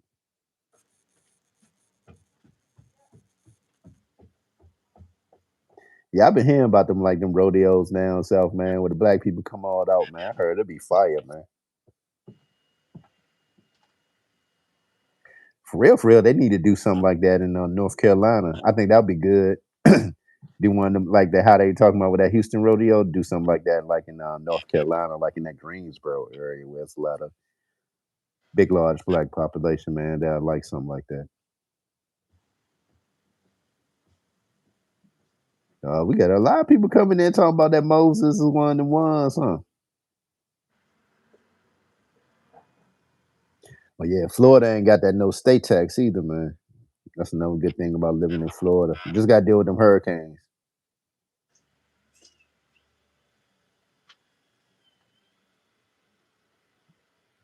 Yeah, I've been hearing about them like them rodeos down south, man, where the black people come all out, man. I heard it'd be fire, man. For real, they need to do something like that in North Carolina. I think that'd be good. Do one of them like that, how they talking about with that Houston rodeo, do something like that, like in North Carolina, like in that Greensboro area where it's a lot of big, large black population, man. That would like something like that. We got a lot of people coming in talking about that Moses is one of the ones, huh? But yeah, Florida ain't got that no state tax either, man. That's another good thing about living in Florida. You just got to deal with them hurricanes.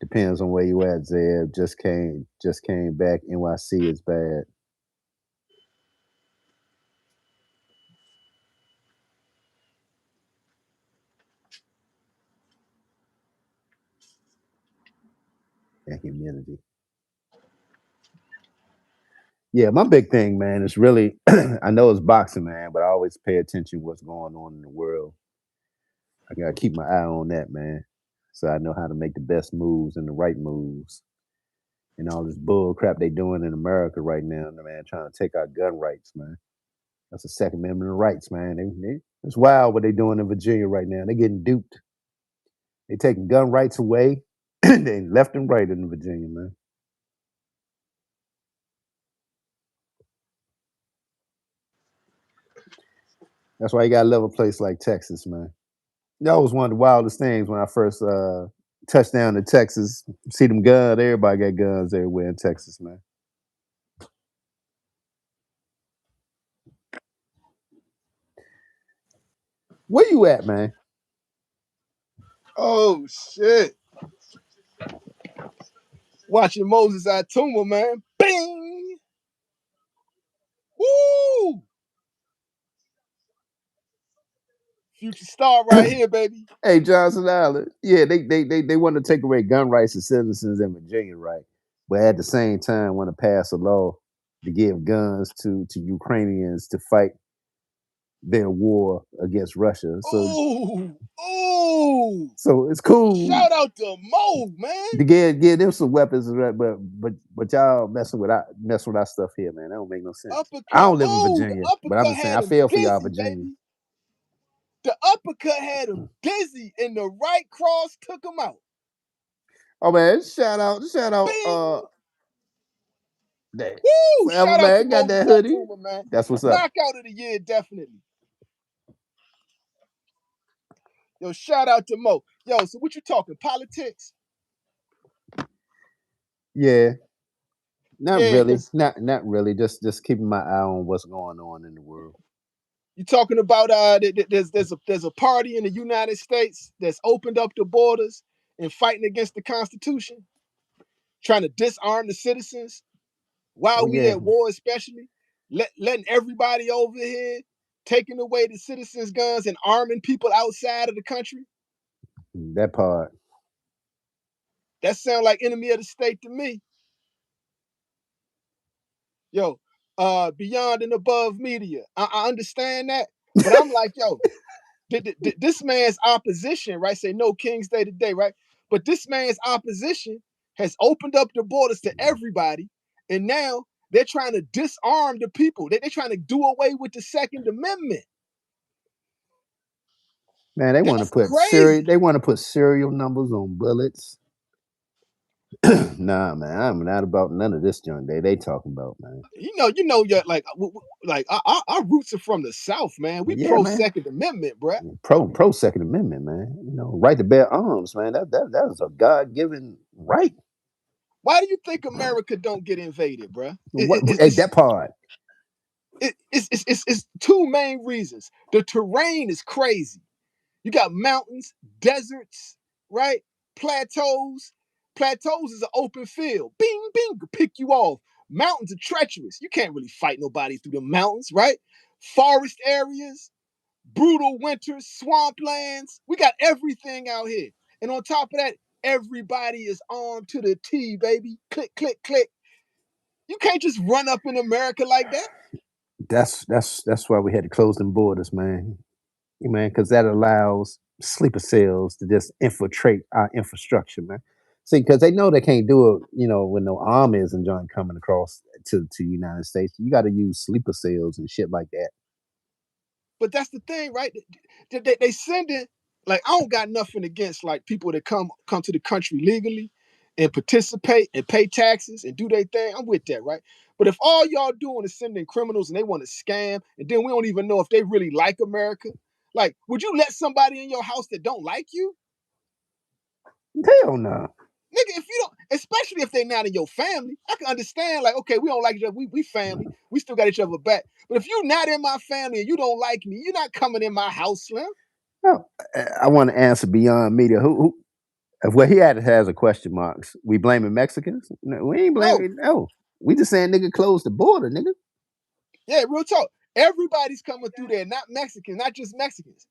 Depends on where you at, Zeb. Just came back. NYC is bad. And humidity. Yeah, my big thing, man, is really I know it's boxing, man, but I always pay attention to what's going on in the world. I gotta keep my eye on that, man. So I know how to make the best moves and the right moves. And all this bull crap they doing in America right now, man, trying to take our gun rights, man. That's the Second Amendment of rights, man. It's wild what they doing in Virginia right now. They getting duped. They taking gun rights away. They left and right in Virginia, man. That's why you gotta love a place like Texas, man. That was one of the wildest things when I first touched down to Texas. See them guns, everybody got guns everywhere in Texas, man. Where you at, man?
Oh shit! Watching Moses at Tuma, man. Bing! Woo! Future star right here, baby.
Hey, Johnson Island. Yeah, they want to take away gun rights to citizens in Virginia, right? But at the same time want to pass a law to give guns to Ukrainians to fight their war against Russia.
Ooh!
So it's cool.
Shout out to Mo, man.
To give them some weapons, but y'all messing with our stuff here, man. That don't make no sense.
Uppercut.
I don't live in
The
Virginia, but I'm
uppercut
just saying
had
I
him
feel for y'all,
dizzy,
Virginia.
baby. The uppercut had him dizzy, and the right cross took him out.
Oh man, shout out,
Bing!
Dang.
Woo!
Forever,
Shout out
man.
to
Got
Moses
that hoodie.
Tuma, man.
That's what's up.
Knockout of the year, definitely. Yo, shout out to Mo. Yo, so what you talking? Politics?
Yeah. Not
Yeah,
really.
'cause
Not really. Just keeping my eye on what's going on in the world.
you talking about there's a party in the United States that's opened up the borders and fighting against the Constitution, trying to disarm the citizens while we at war, especially letting everybody over here taking away the citizens' guns and arming people outside of the country.
That part.
That sounds like enemy of the state to me. Yo, beyond and above media. I understand that, but I'm like, yo, this man's opposition, right? Say no King's Day today, right? But this man's opposition has opened up the borders to everybody, and now they're trying to disarm the people. They're trying to do away with the Second Amendment.
Man, they want to put serial numbers on bullets. Nah, man, I'm not about none of this junk they talking about, man.
You know, our roots are from the South, man. We pro Second Amendment, bro.
Pro Second Amendment, man. You know, right to bear arms, man. That is a God given right.
Why do you think America don't get invaded, bro?
That part.
It's two main reasons. The terrain is crazy. You got mountains, deserts, right? Plateaus. Plateaus is an open field. Bing, bing, pick you off. Mountains are treacherous. You can't really fight nobody through the mountains, right? Forest areas, brutal winters, swamplands. We got everything out here. And on top of that, everybody is armed to the T, baby. Click, click, click. You can't just run up in America like that.
That's why we had to close them borders, man. Man, because that allows sleeper cells to just infiltrate our infrastructure, man. See, because they know they can't do it, with no armies and joint coming across to the United States. You got to use sleeper cells and shit like that.
But that's the thing, right? They send it, like, I don't got nothing against like people that come to the country legally and participate and pay taxes and do their thing. I'm with that, right? But if all y'all doing is sending criminals and they want to scam, and then we don't even know if they really like America, like, would you let somebody in your house that don't like you?
Hell no.
Nigga, if you don't, especially if they're not in your family, I can understand, like, okay, we don't like each other, we family, we still got each other back. But if you're not in my family and you don't like me, you're not coming in my house, Slim.
No, I want to answer beyond media. Who Well, he has a question marks. We blaming Mexicans? No, we ain't
No,
blaming. No, we just saying nigga close the border, nigga.
yeah, real talk. Everybody's coming through there, not Mexicans, not just Mexicans.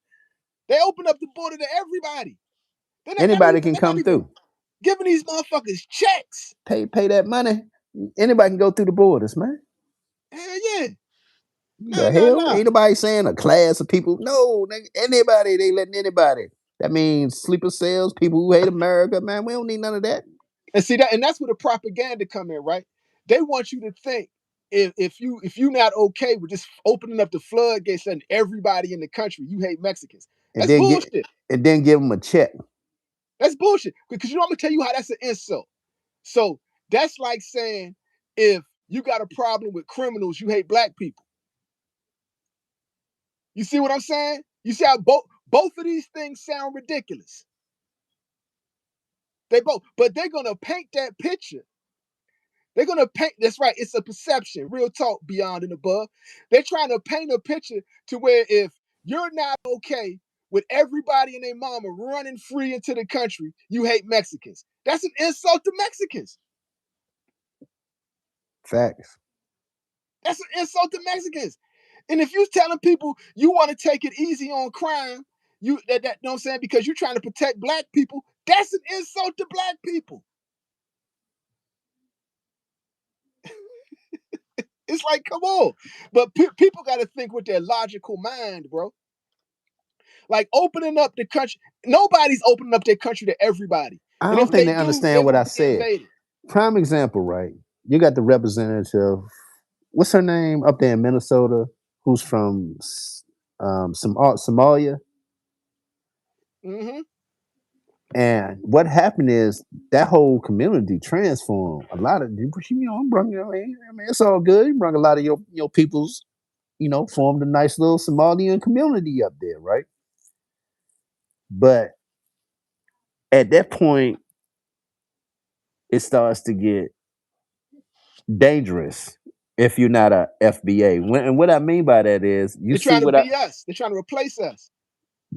They open up the border to everybody.
Anybody can
They're not
come
even
through.
giving these motherfuckers checks.
Pay that money. Anybody can go through the borders, man.
Hell yeah.
The hell? Ain't nobody saying a class of people. No, nigga, anybody, they letting anybody. That means sleeper cells, people who hate America, man. We don't need none of that.
And see that, and that's where the propaganda come in, right? They want you to think if you're not okay with just opening up the floodgates and everybody in the country, you hate Mexicans.
And
That's
then
bullshit.
give them a check.
That's bullshit. Because you know I'm gonna tell you how that's an insult. So that's like saying if you got a problem with criminals, you hate black people. You see what I'm saying? You see how both of these things sound ridiculous. They both, but they're gonna paint that picture. They're gonna paint. That's right. It's a perception. Real talk, beyond and above. They're trying to paint a picture to where if you're not okay with everybody and their mama running free into the country, you hate Mexicans. That's an insult to Mexicans.
Facts.
That's an insult to Mexicans. And if you're telling people you want to take it easy on crime, you know what I'm saying, because you're trying to protect black people, that's an insult to black people. It's like, come on. But people got to think with their logical mind, bro. Like opening up the country, nobody's opening up their country to everybody.
I
And
don't
if
think
they
they
do, they
understand what
will
I
be
said.
invaded.
Prime example, right? You got the representative, what's her name up there in Minnesota, who's from Somalia.
Mm-hmm.
And what happened is that whole community transformed. A lot of it's all good. You bring a lot of your peoples, formed a nice little Somalian community up there, right? But at that point, it starts to get dangerous if you're not a FBA. And what I mean by that is, you
They're
see
trying to
what I
be us. They're trying to replace us.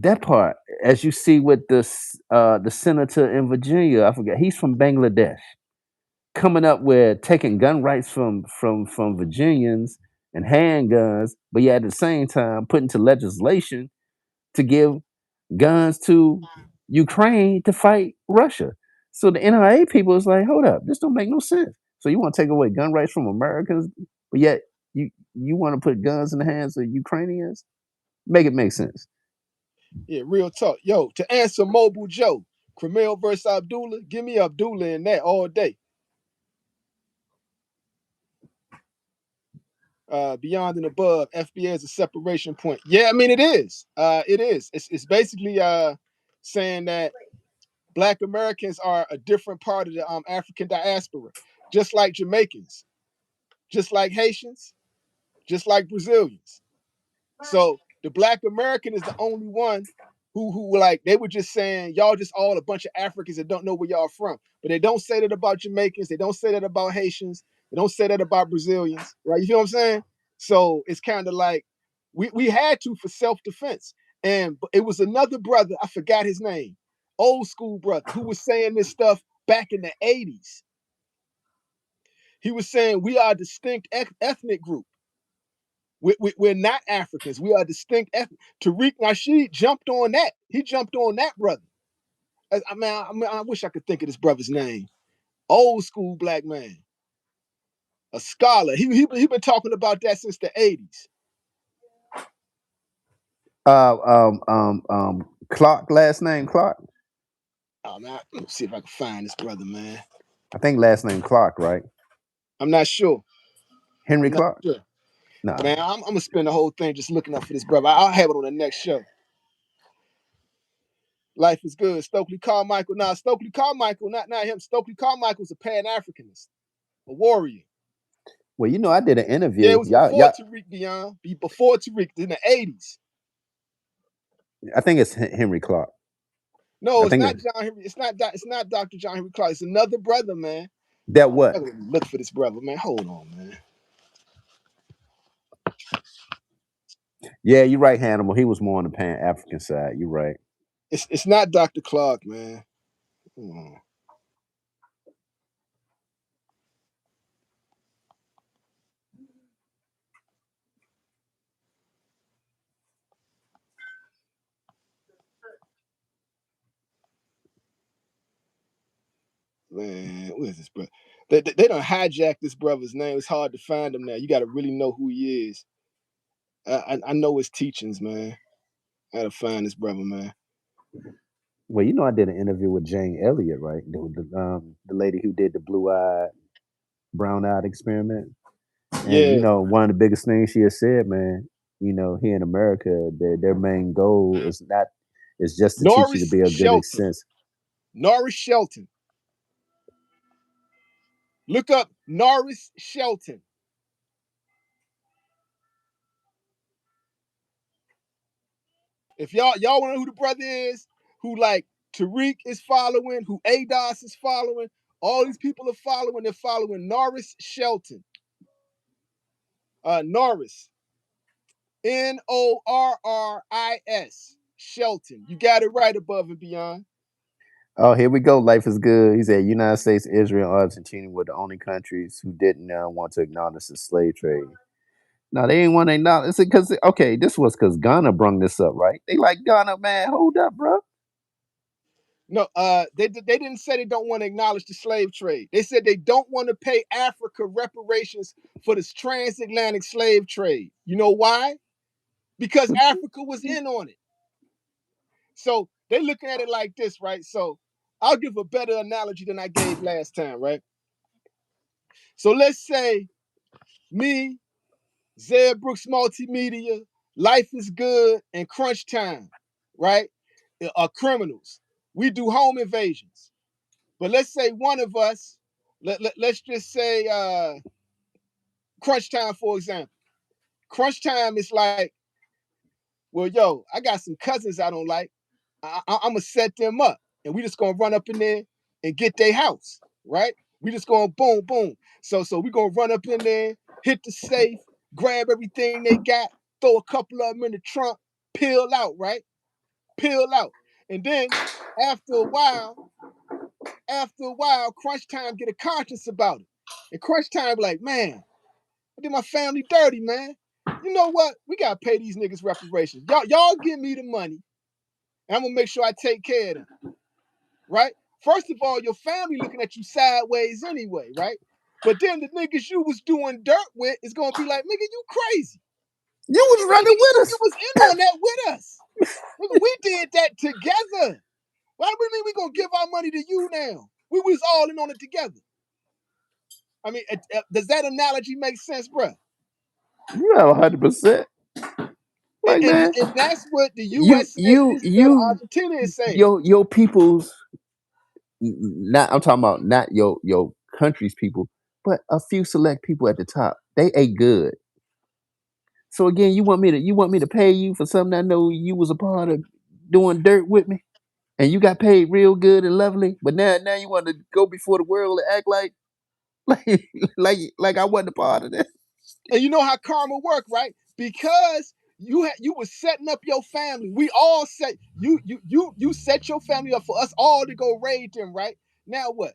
that part, as you see with the senator in Virginia, I forget, he's from Bangladesh, coming up with taking gun rights from Virginians and handguns, but yet at the same time putting to legislation to give guns to Ukraine to fight Russia. So the NRA people is like, hold up, this don't make no sense. So you want to take away gun rights from Americans, but yet you want to put guns in the hands of Ukrainians? Make it make sense.
Yeah, real talk. Yo, to answer Mobile Joe, Kremel versus Abdullah, give me Abdullah in that all day. Beyond and above, FBA is a separation point. Yeah, I mean it is. It is. It's basically saying that Black Americans are a different part of the African diaspora, just like Jamaicans, just like Haitians, just like Brazilians. So the Black American is the only one who like, they were just saying y'all just all a bunch of Africans that don't know where y'all from. But they don't say that about Jamaicans. They don't say that about Haitians. They don't say that about Brazilians, right? You feel what I'm saying? So it's kind of like we had to for self-defense. And it was another brother, I forgot his name, old school brother, who was saying this stuff back in the 80s. He was saying we are a distinct ethnic group. We're not Africans. We are distinct ethnic. Tariq Nasheed jumped on that. He jumped on that brother. I wish I could think of this brother's name. Old school black man, a scholar. He been talking about that since the 80s.
Clark, last name Clark.
Oh man, let me see if I can find this brother, man.
I think last name Clark, right?
I'm not sure.
Henry
I'm not
Clark.
sure.
No.
Man, I'm gonna spend the whole thing just looking up for this brother. I'll have it on the next show. Life is good. Stokely Carmichael. Nah, Stokely Carmichael, not him. Stokely Carmichael's a Pan-Africanist, a warrior.
Well, I did an interview.
Yeah, it was before Tariq Beyond, before Tariq in the 80s.
I think it's Henry Clark.
No, it's not John Henry. It's not Dr. John Henry Clark. It's another brother, man.
That what?
Look for this brother, man. Hold on, man.
Yeah, you're right, Hannibal. He was more on the Pan-African side. You're right.
It's not Dr. Clark, man. Mm. Man, what is this, bro? They don't hijack this brother's name. It's hard to find him now. You got to really know who he is. I know his teachings, man. I gotta find this brother, man.
Well, you know, I did an interview with Jane Elliott, right? The lady who did the blue-eyed, brown-eyed experiment. And you
Yeah,
know, one of the biggest things she has said, man, you know, here in America, their main goal is just to teach you to
Norris
be a good
Shelton.
sense.
Norris Shelton. Look up Norris Shelton. If y'all want to know who the brother is, who like Tariq is following, who ADOS is following, all these people are following. They're following Norris Shelton. Norris. Norris. Shelton. You got it right above and beyond.
Oh, here we go. Life is good. He said United States, Israel, and Argentina were the only countries who didn't want to acknowledge the slave trade. No, they ain't want to acknowledge it because, okay, this was because Ghana brung this up, right? They like, Ghana, man, hold up, bro.
No, they didn't say they don't want to acknowledge the slave trade. They said they don't want to pay Africa reparations for this transatlantic slave trade. You know why? Because Africa was in on it. So they're looking at it like this, right? So I'll give a better analogy than I gave last time, right? So let's say me, Zed Brooks Multimedia, Life is Good, and Crunch Time, right? Are criminals. We do home invasions. But let's say one of us, let's just say Crunch Time, for example. Crunch Time is like, well, yo, I got some cousins I don't like. I'm going to set them up. And we just going to run up in there and get their house, right? We just going boom, boom. So we going to run up in there, hit the safe, grab everything they got, throw a couple of them in the trunk, peel out, right? Peel out. And then after a while, Crunch Time get a conscience about it. And Crunch Time be like, man, I did my family dirty, man. You know what? We gotta pay these niggas reparations. Y'all give me the money, and I'm gonna make sure I take care of them. Right? First of all, your family looking at you sideways anyway, right? But then the niggas you was doing dirt with is gonna be like, nigga, you crazy.
You was
Nigga,
running with
you
us.
was in on that with us. Nigga, we did that together. Why do we mean we gonna give our money to you now? We was all in on it together. I mean, does that analogy make sense, bro?
You have 100%. Like, man,
And that's what the
you,
USA,
you,
Israel,
you,
Argentina is saying.
your people's not. I'm talking about not your country's people, but a few select people at the top. They ate good. So again, you want me to pay you for something I know you was a part of doing dirt with me, and you got paid real good and lovely. But now you want to go before the world and act like like I wasn't a part of that.
And you know how karma work, right? Because you was setting up your family. We all set you set your family up for us all to go raid them, right? Now what?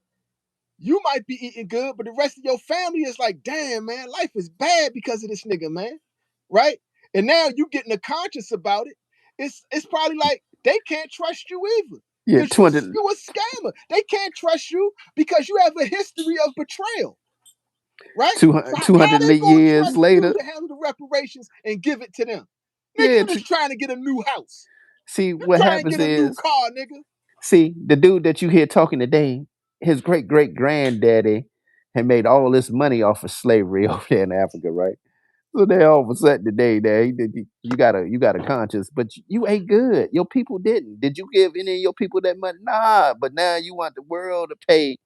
You might be eating good, but the rest of your family is like, damn, man, life is bad because of this nigga, man. Right? And now you getting a conscience about it. It's probably like they can't trust you either.
Yeah,
Because
200.
you a scammer. They can't trust you because you have a history of betrayal. Right? So
200,
how they gonna
200 years
trust you
later.
to handle the reparations and give it to them? Nigga,
Yeah.
you just trying to get a new house.
See
You
what
trying to
happens
get a new
is,
car, nigga.
see the dude that you hear talking today, his great great granddaddy had made all this money off of slavery over there in Africa, right? So they all of a sudden today, you got a conscience, but you ain't good. Your people didn't. Did you give any of your people that money? Nah. But now you want the world to pay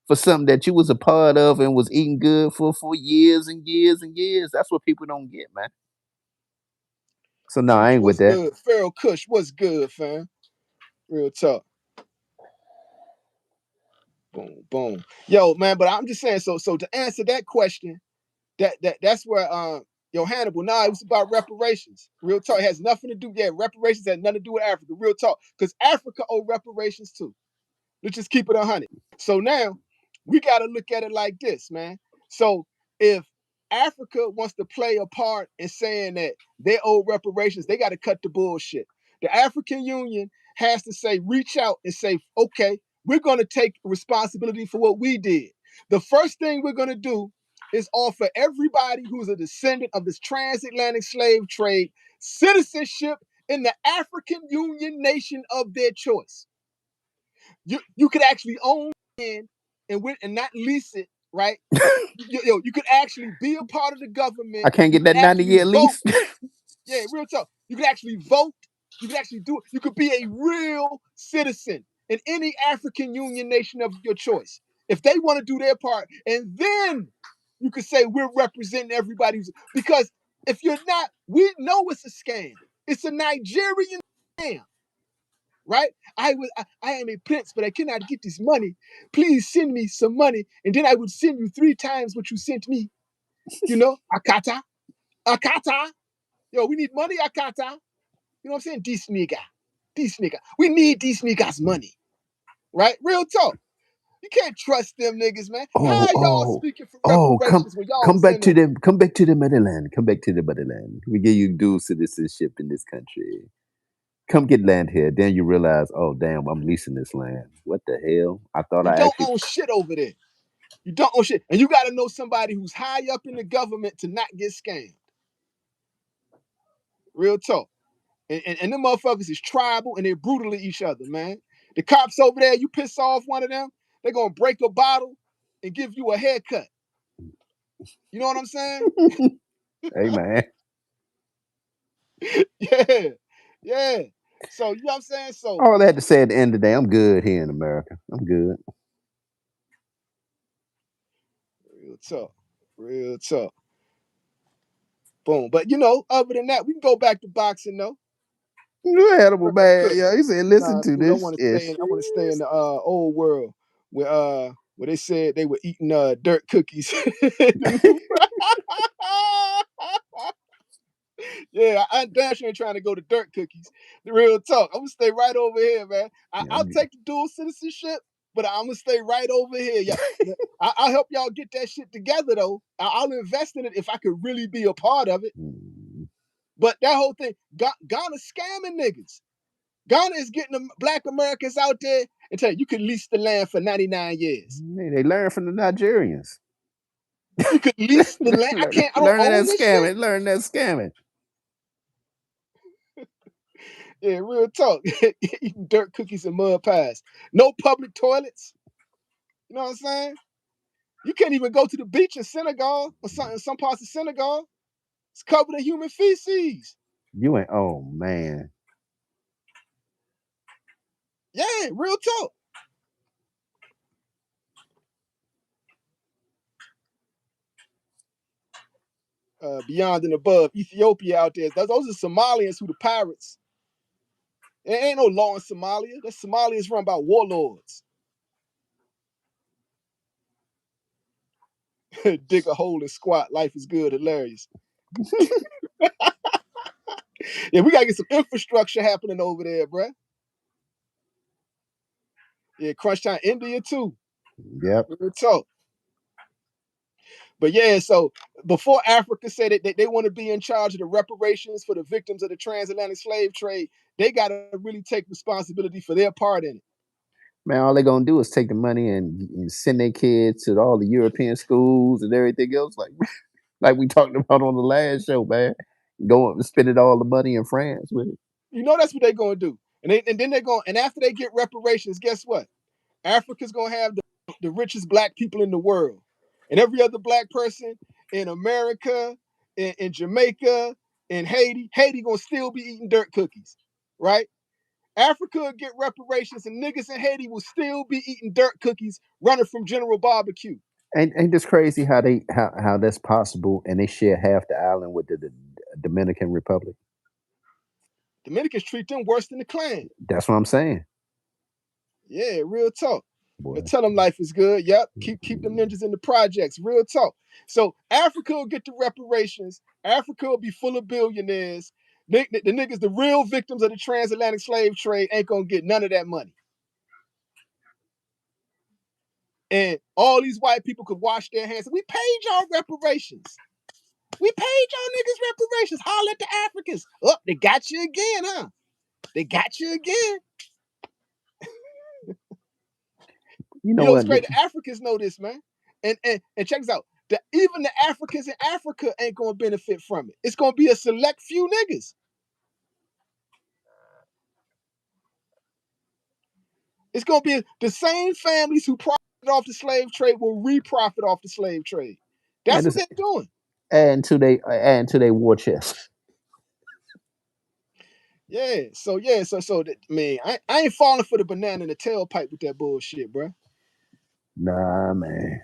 for something that you was a part of and was eating good for years and years and years. That's what people don't get, man. So no, I
Chief,
ain't with
what's
that.
good? Pharaoh Kush, what's good, fam? Real talk. Boom, boom. Yo, man, but I'm just saying, so to answer that question, that's where yo, Hannibal, nah, it was about reparations. Real talk. It has nothing to do, reparations had nothing to do with Africa. Real talk. Because Africa owe reparations too. Let's just keep it 100. So now we got to look at it like this, man. So if Africa wants to play a part in saying that they owe reparations, they got to cut the bullshit. The African Union has to say, reach out and say, okay, we're going to take responsibility for what we did. The first thing we're going to do is offer everybody who's a descendant of this transatlantic slave trade citizenship in the African Union nation of their choice. You could actually own land and not lease it, right? You could actually be a part of the government.
I can't
You
get
could
that 90-year
actually vote.
lease.
Yeah, real talk. You could actually vote. You could actually do it. You could be a real citizen in any African Union nation of your choice. If they want to do their part, and then you could say we're representing everybody. Because if you're not, we know it's a scam. It's a Nigerian scam. Right? I am a prince, but I cannot get this money. Please send me some money, and then I would send you 3 times what you sent me. You know, Akata. Yo, we need money, Akata. You know what I'm saying? This nigga. We need these niggas' money. Right? Real talk. You can't trust them niggas, man. How y'all speaking for reparations when y'all
come back
send
to
them?
Come back to the motherland. Come back to the motherland. We give you dual citizenship in this country. Come get land here. Then you realize, oh damn, I'm leasing this land. What the hell? I thought
You
I
don't
actually
own shit over there. You don't own shit. And you got to know somebody who's high up in the government to not get scammed. Real talk. And them motherfuckers is tribal and they're brutal to each other, man. The cops over there, you piss off one of them, they're going to break a bottle and give you a haircut. You know what I'm saying?
hey man.
Yeah. So, you know what I'm saying? So,
All I had to say at the end of the day, I'm good here in America. I'm good.
real talk. Boom. But, you know, other than that, we can go back to boxing, though.
You animal
Real
man.
quick.
Yeah, he said, listen
Nah,
to
cool. I
this.
want to stay in the old world where they said they were eating dirt cookies. Yeah, I damn sure ain't trying to go to dirt cookies. The real talk. I'm gonna stay right over here, man. I'll take the dual citizenship, but I'm gonna stay right over here. Yeah, I'll help y'all get that shit together though. I'll invest in it if I could really be a part of it. But that whole thing, Ghana scamming niggas. Ghana is getting the black Americans out there and tell you can lease the land for 99 years.
They learn from the Nigerians.
You could lease the land. I don't own this shit.
Learn that scamming.
Yeah, real talk. Eating dirt cookies and mud pies. No public toilets. You know what I'm saying? You can't even go to the beach in Senegal or some parts of Senegal. It's covered in human feces.
You ain't. Oh man.
Yeah, real talk. Beyond and above, Ethiopia out there. Those are Somalians who the pirates. There ain't no law in Somalia. That Somalia is run by warlords. Dig a hole and squat. Life is good. Hilarious. Yeah, we gotta get some infrastructure happening over there, bruh. Yeah, crunch time. India too.
Yep.
Real talk. But yeah, so before Africa said that they want to be in charge of the reparations for the victims of the transatlantic slave trade, they got to really take responsibility for their part in it.
Man, all they're gonna do is take the money and send their kids to all the European schools and everything else, like we talked about on the last show, man. Go and spending all the money in France with it.
You know that's what they're gonna do, and then they're going. And after they get reparations, guess what? Africa's gonna have the richest black people in the world, and every other black person in America, in Jamaica, in Haiti gonna still be eating dirt cookies, right? Africa will get reparations, and niggas in Haiti will still be eating dirt cookies, running from General Barbecue.
Ain't this crazy how that's possible? And they share half the island with the Dominican Republic.
Dominicans treat them worse than the Klan.
That's what I'm saying.
Yeah, real talk.
Boy.
Tell them life is good. Yep. Keep them ninjas in the projects. Real talk. So Africa will get the reparations. Africa will be full of billionaires. The niggas, the real victims of the transatlantic slave trade, ain't gonna get none of that money. and all these white people could wash their hands. We paid y'all reparations. We paid y'all niggas reparations. Holler at the Africans. Oh, they got you again, huh? They got you again.
You know
You know
what?
what's great? The Africans know this, man. And check this out. Even the Africans in Africa ain't gonna benefit from it. It's gonna be a select few niggas. It's gonna be the same families who profited off the slave trade will re-profit off the slave trade. That's what they're doing.
Add to their war chest.
Yeah. So man, I ain't falling for the banana in the tailpipe with that bullshit, bro.
Nah, man.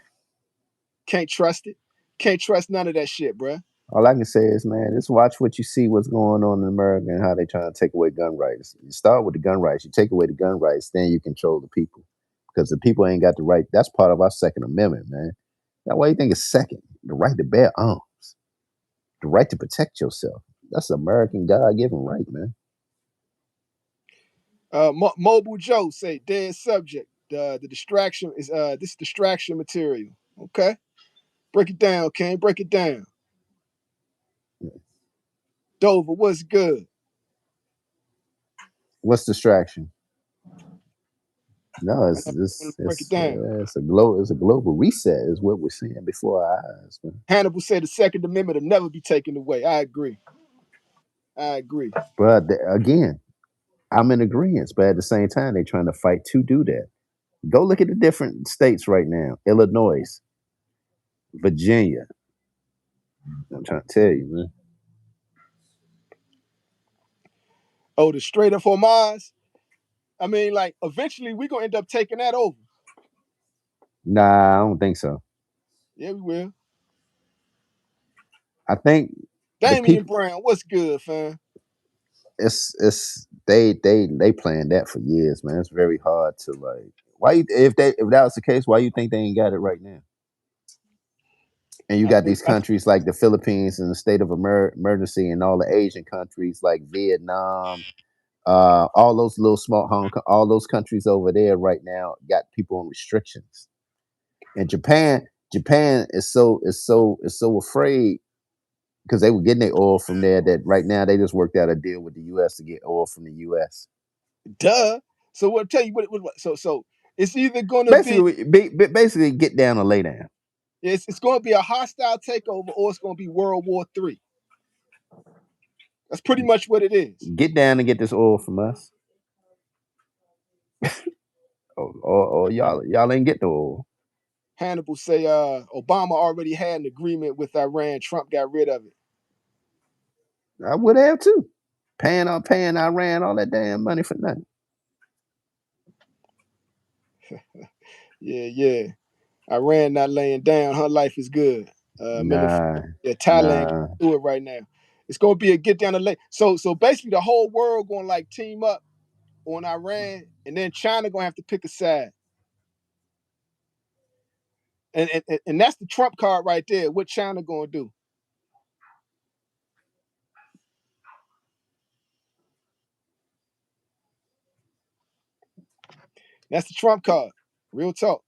Can't trust it. Can't trust none of that shit, bro.
All I can say is, man, just watch what you see, what's going on in America and how they trying to take away gun rights. You start with the gun rights, you take away the gun rights, then you control the people. Because the people ain't got the right. That's part of our Second Amendment, man. Now, why do you think it's second? The right to bear arms, the right to protect yourself. That's American God-given right, man.
Mobile Joe say dead subject. The distraction is this distraction material. Okay, break it down, King. Break it down.
Yeah.
Dover, what's good?
What's distraction? No, it's a global reset is what we're seeing before our eyes, man.
Hannibal said the Second Amendment will never be taken away. I agree.
But again, I'm in agreement, but at the same time, they're trying to fight to do that. Go look at the different states right now: Illinois, Virginia. I'm trying to tell you, man.
Oh, the Strait of Hormuz. I mean, like, eventually we're gonna end up taking that over.
Nah, I don't think so.
Yeah, we will.
I think
Damian Brown, what's good, fam?
They planned that for years, man. It's very hard to like. If that was the case, why you think they ain't got it right now? And you got these countries like the Philippines and the state of emergency, and all the Asian countries like Vietnam, all those little all those countries over there right now got people on restrictions. And Japan is so afraid because they were getting their oil from there that right now they just worked out a deal with the U.S. to get oil from the U.S.
Duh. So what? Tell you what? So it's either going to
basically get down or lay down.
It's going to be a hostile takeover, or it's going to be World War III. That's pretty much what it is.
Get down and get this oil from us. or y'all ain't get the oil.
Hannibal say Obama already had an agreement with Iran. Trump got rid of it.
I would have too. Paying Iran all that damn money for nothing.
Yeah. Iran not laying down. Her life is good. Thailand can do it right now. It's gonna be a get down the lane. So basically the whole world gonna like team up on Iran, and then China gonna have to pick a side. And that's the Trump card right there. What China gonna do? That's the Trump card. Real talk.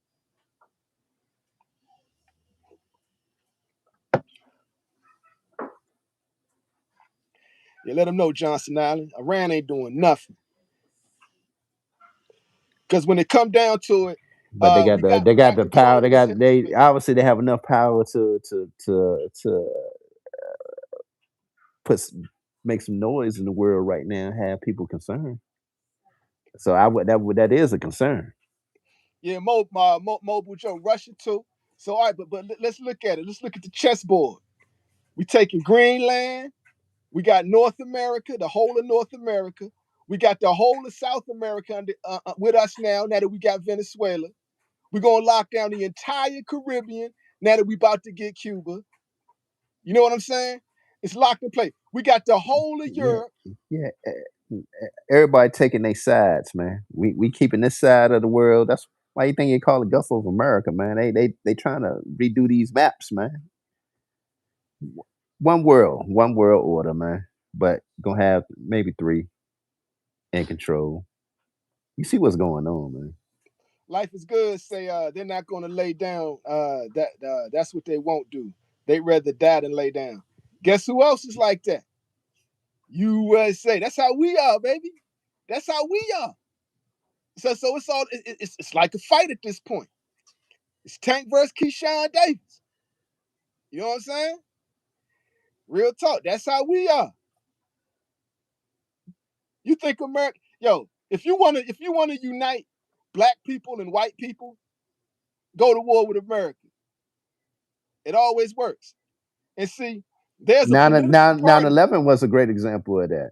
Yeah, let them know, Johnson Island. Iran ain't doing nothing. Because when it come down to it,
but they got the power. They obviously they have enough power to make some noise in the world right now and have people concerned. So that is a concern.
Yeah, Mobile Joe, Russia too. So all right, but let's look at it. Let's look at the chessboard. We taking Greenland. We got North America, the whole of North America. We got the whole of South America with us now that we got Venezuela. We're going to lock down the entire Caribbean now that we about to get Cuba. You know what I'm saying? It's locked in place. We got the whole of Europe.
Yeah. Everybody taking their sides, man. We keeping this side of the world. That's why you think you call it Gulf of America, man. They trying to redo these maps, man. One world order, man. But gonna have maybe three in control. You see what's going on, man.
Life is good. Say they're not going to lay down. That's what they won't do. They rather die than lay down. Guess who else is like that? USA. That's how we are, baby. That's how we are. So it's all it's like a fight at this point. It's Tank versus Keyshawn Davis. You know what I'm saying? Real talk. That's how we are. You think America, yo, if you wanna unite black people and white people, go to war with America. It always works. And see, there's a political party.
9/11 was a great example of that.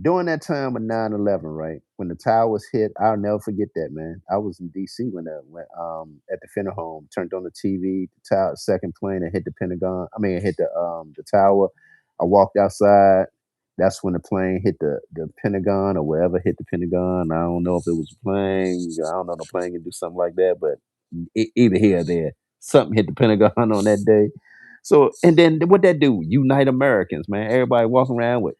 During that time of 9/11, right when the tower was hit, I'll never forget that, man. I was in DC when at the Finner home, turned on the TV, the tower, second plane, and hit the Pentagon. I mean, it hit the tower. I walked outside. That's when the plane hit the Pentagon or wherever hit the Pentagon. I don't know if it was a plane. I don't know, the plane can do something like that, but either here or there, something hit the Pentagon on that day. So, and then what that do? Unite Americans, man. Everybody walking around with,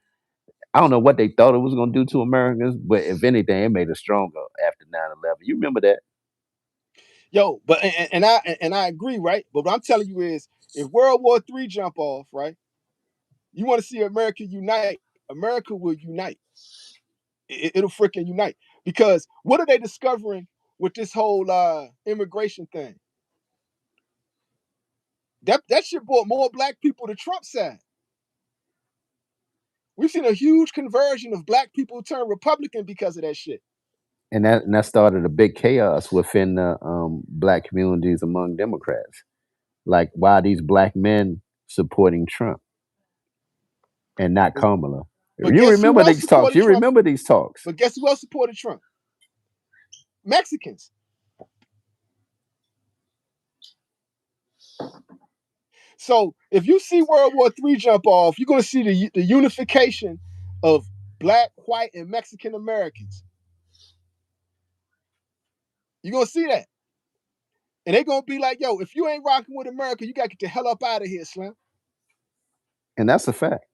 I don't know what they thought it was going to do to Americans, but if anything, it made us stronger after 9/11. You remember that?
Yo, but and I agree, right? But what I'm telling you is, if World War III jump off, right? You want to see America unite? America will unite. It'll freaking unite, because what are they discovering with this whole immigration thing? That shit brought more black people to Trump's side. We've seen a huge conversion of black people turn Republican because of that shit.
And that started a big chaos within the black communities among Democrats. Like, why are these black men supporting Trump and not
But,
Kamala?
but
You
guess who
remember
else
these talks?
supported
You
Trump?
remember these talks?
But guess who else supported Trump? Mexicans. So if you see World War III jump off, you're going to see the unification of black, white, and Mexican Americans. You're going to see that. And they're going to be like, yo, if you ain't rocking with America, you got to get the hell up out of here, Slim.
And that's a fact.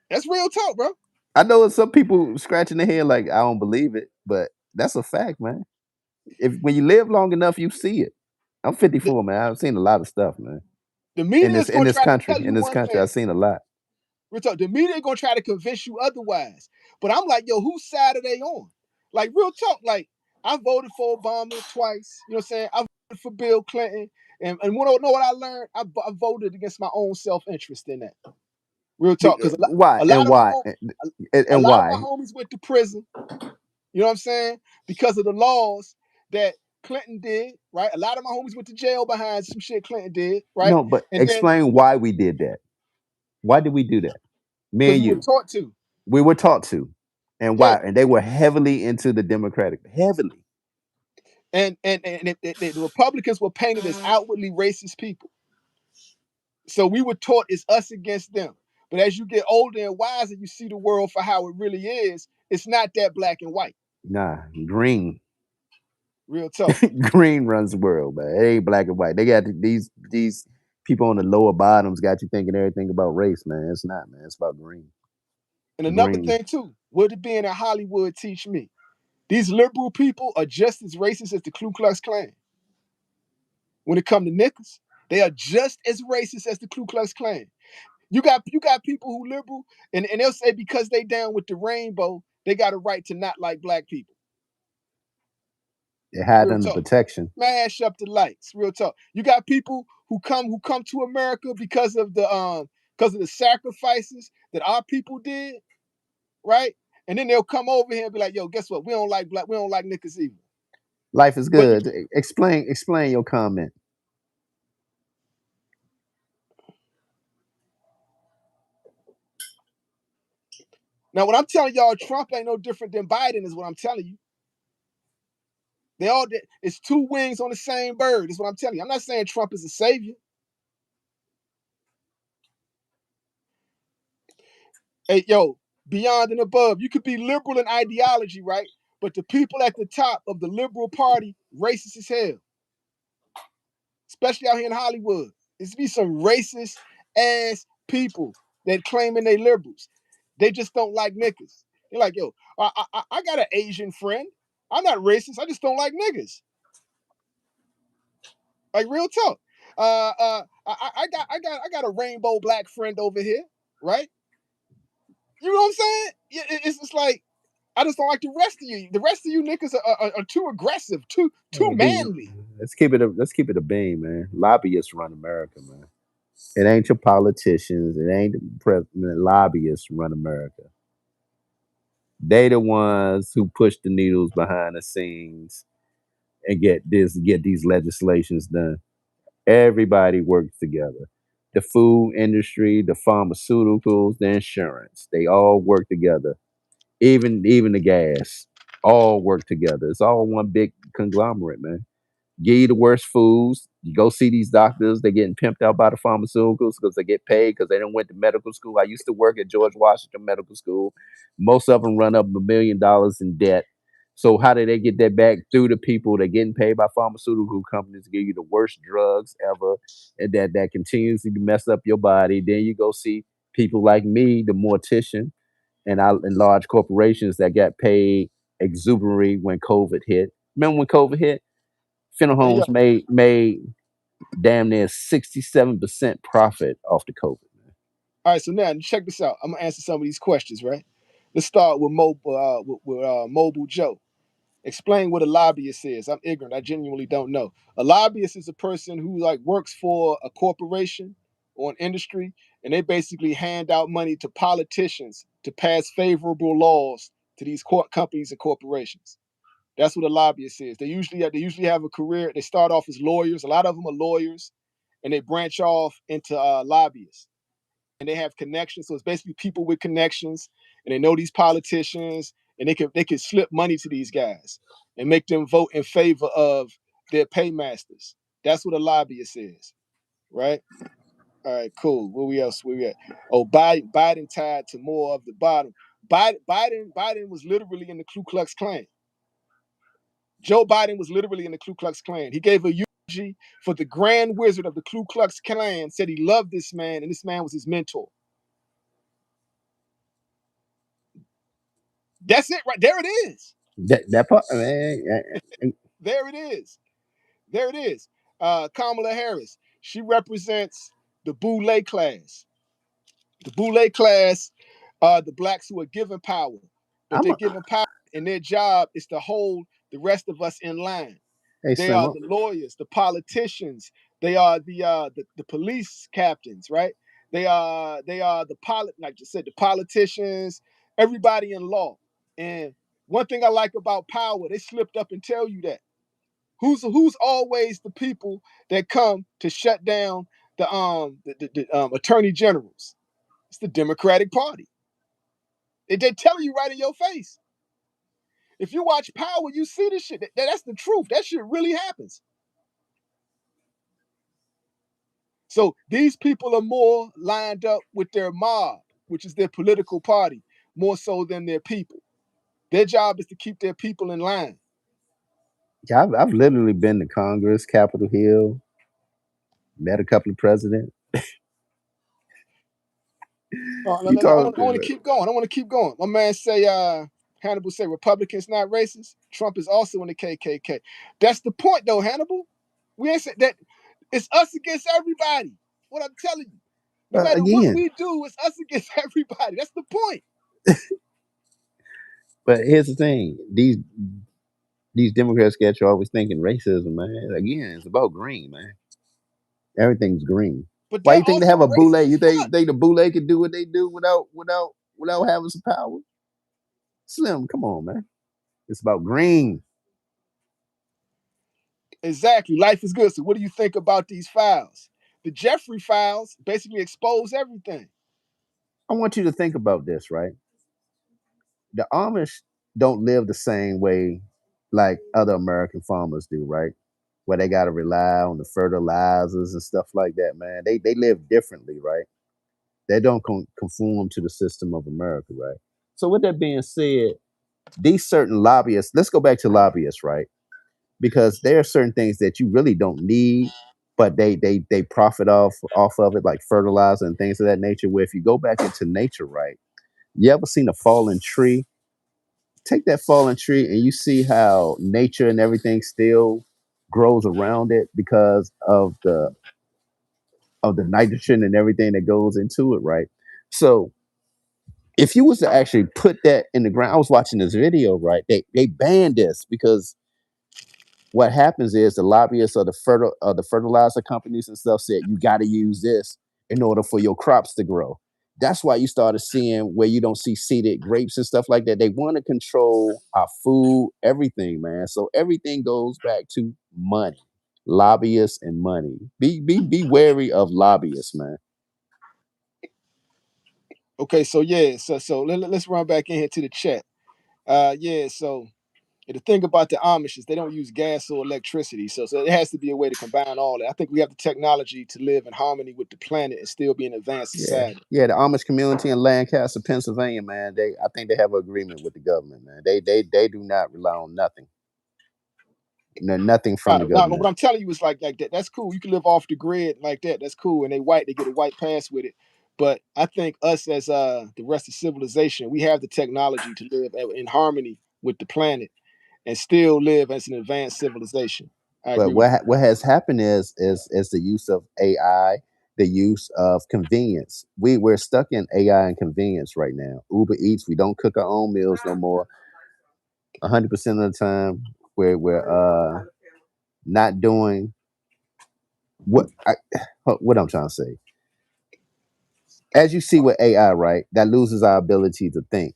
That's real talk, bro.
I know some people scratching their head like, I don't believe it, but that's a fact, man. When you live long enough, you see it. I'm 54, man. I've seen a lot of stuff, man.
The media is
In
going to
this
try to
country,
tell you one thing.
I've seen a lot.
Real talk. The media is going to try to convince you otherwise. But I'm like, yo, whose side are they on? Like, real talk. Like, I voted for Obama twice. You know what I'm saying? I voted for Bill Clinton. And want to know what I learned? I voted against my own self-interest in that. Real talk. Because
Why?
a lot of my
Why?
homies went to prison. You know what I'm saying? Because of the laws that Clinton did, right? A lot of my homies went to jail behind some shit Clinton did, right?
No, but
And
explain why we did that. Why did we do that? Me
because
and
we were
you.
taught to.
We were taught to. And
Yeah.
why? And they were heavily into the Democratic. Heavily.
And the Republicans were painted as outwardly racist people. So we were taught it's us against them. But as you get older and wiser, you see the world for how it really is. It's not that black and white.
Nah, green.
Real talk.
Green runs the world, man. It ain't black and white. They got these people on the lower bottoms got you thinking everything about race, man. It's not, man. It's about green.
And another
Green.
thing too, what did being in Hollywood teach me? These liberal people are just as racist as the Ku Klux Klan. When it comes to niggas, they are just as racist as the Ku Klux Klan. You got people who liberal, and they'll say because they down with the rainbow, they got a right to not like black people.
They hide
Real
under
talk.
protection.
Mash up the lights. Real talk. You got people who come to America because of the sacrifices that our people did, right? And then they'll come over here and be like, yo, guess what? We don't like niggas either.
Life is good. Explain your comment.
Now, what I'm telling y'all, Trump ain't no different than Biden is what I'm telling you. It's two wings on the same bird is what I'm telling you. I'm not saying Trump is a savior. Hey, yo, beyond and above, you could be liberal in ideology, right? But the people at the top of the liberal party, racist as hell. Especially out here in Hollywood. There's be some racist ass people that claiming they liberals. They just don't like niggas. They're like, yo, I got an Asian friend. I'm not racist. I just don't like niggas. Like real talk. I got a rainbow black friend over here, right? You know what I'm saying? It's just like I just don't like the rest of you. The rest of you niggas are too aggressive, too manly.
Let's keep it a beam, man. Lobbyists run America, man. It ain't your politicians. It ain't the president. Lobbyists run America. They the ones who push the needles behind the scenes and get these legislations done. Everybody works together. The food industry, the pharmaceuticals, the insurance, they all work together. Even the gas, all work together. It's all one big conglomerate, man. Give you the worst foods. You go see these doctors. They're getting pimped out by the pharmaceuticals because they get paid because they don't went to medical school. I used to work at George Washington Medical School. Most of them run up $1 million in debt. So how do they get that back? Through the people they're getting paid by pharmaceutical companies to give you the worst drugs ever, and that continues to mess up your body. Then you go see people like me, the mortician, and large corporations that got paid exuberantly when COVID hit. Remember when COVID hit? Funeral
Yeah, yeah.
homes made damn near 67% profit off the COVID.
All right, so now check this out. I'm gonna answer some of these questions, right? Let's start with Mobile Joe. Explain what a lobbyist is. I'm ignorant. I genuinely don't know. A lobbyist is a person who like works for a corporation or an industry, and they basically hand out money to politicians to pass favorable laws to these companies and corporations. That's what a lobbyist is. They usually have a career. They start off as lawyers. A lot of them are lawyers, and they branch off into lobbyists. And they have connections. So it's basically people with connections, and they know these politicians, and they can slip money to these guys and make them vote in favor of their paymasters. That's what a lobbyist is, right? All right, cool. Where we at? Oh, Biden tied to more of the bottom. Biden was literally in the Ku Klux Klan. Joe Biden was literally in the Ku Klux Klan. He gave a eulogy for the Grand Wizard of the Ku Klux Klan, said he loved this man, and this man was his mentor. That's it, right there. It is.
That part, man.
There it is. There it is. Kamala Harris. She represents the Boule class. The Boule class are the blacks who are given power, but
I'm
they're
a,
given power, and their job is to hold the rest of us in line.
hey
They
Slim.
are the lawyers, the politicians. They are the police captains, right? They are like you said, the politicians, everybody in law. And one thing I like about power, they slipped up and tell you that. Who's always the people that come to shut down the attorney generals? It's the Democratic Party. They tell you right in your face. If you watch Power, you see this shit. That's the truth. That shit really happens. So these people are more lined up with their mob, which is their political party, more so than their people. Their job is to keep their people in line.
Yeah, I've literally been to Congress, Capitol Hill, met a couple of presidents.
No,
You
no, no. I
talking
want to
to
keep going. I want to keep going. My man say, Hannibal say Republicans not racist. Trump is also in the KKK. That's the point, though, Hannibal. We ain't said that. It's us against everybody. What I'm telling you. No matter what
again?
we do, it's us against everybody. That's the point.
But here's the thing: these Democrats get you always thinking racism, man. Again, it's about green, man. Everything's green.
But
Why
they're
you think they
also
have a boule?
racist
You
as fuck.
think the boule can do what they do without having some power? Slim, come on, man. It's about green.
Exactly. Life is good. So what do you think about these files? The Jeffrey files basically expose everything.
I want you to think about this, right? The Amish don't live the same way like other American farmers do, right? Where they got to rely on the fertilizers and stuff like that, man. They live differently, right? They don't conform to the system of America, right? So with that being said, these certain lobbyists, let's go back to lobbyists, right? Because there are certain things that you really don't need, but they profit off of it, like fertilizer and things of that nature. Where if you go back into nature, right? You ever seen a fallen tree? Take that fallen tree and you see how nature and everything still grows around it because of the nitrogen and everything that goes into it, right? So if you was to actually put that in the ground, I was watching this video, right? They banned this because what happens is the lobbyists of the fertilizer companies and stuff said you got to use this in order for your crops to grow. That's why you started seeing where you don't see seeded grapes and stuff like that. They want to control our food, everything, man. So everything goes back to money, lobbyists and money. Be wary of lobbyists, man.
Okay, so yeah, so let's run back in here to the chat. Yeah, so the thing about the Amish is they don't use gas or electricity, so it has to be a way to combine all that. I think we have the technology to live in harmony with the planet and still be an advanced society.
Yeah, the Amish community in Lancaster, Pennsylvania, man. I think they have an agreement with the government, man. They do not rely on nothing. Nothing from the
No, what
government.
I'm telling you is like that. That's cool. You can live off the grid like that. That's cool. And they white, they get a white pass with it. But I think us as the rest of civilization, we have the technology to live in harmony with the planet and still live as an advanced civilization. I
But
agree with
what has happened is the use of AI, the use of convenience. We're stuck in AI and convenience right now. Uber Eats, we don't cook our own meals no more. 100% of the time, we're not doing what I'm trying to say. As you see with AI, right, that loses our ability to think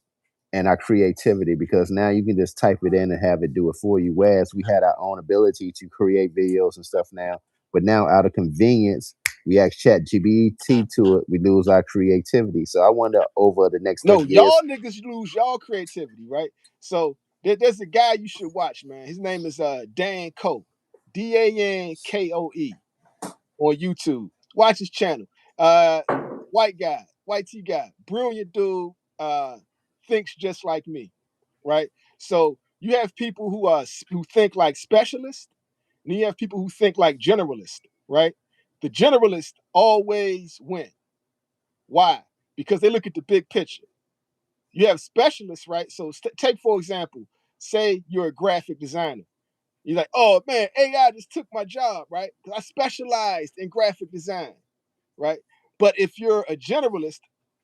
and our creativity because now you can just type it in and have it do it for you. Whereas we had our own ability to create videos and stuff now, but now out of convenience, we ask Chat GBT to it, we lose our creativity. So I wonder over the next
no,
10 years.
y'all niggas lose y'all creativity, right? So there's a guy you should watch, man. His name is Dan Coe, DANKOE on YouTube. Watch his channel. White guy, white T guy, brilliant dude. Thinks just like me, right? So you have people who think like specialists, and you have people who think like generalists, right? The generalists always win. Why? Because they look at the big picture. You have specialists, right? So take for example, say you're a graphic designer. You're like, oh man, AI just took my job, right? Because I specialized in graphic design, right? But if you're a generalist,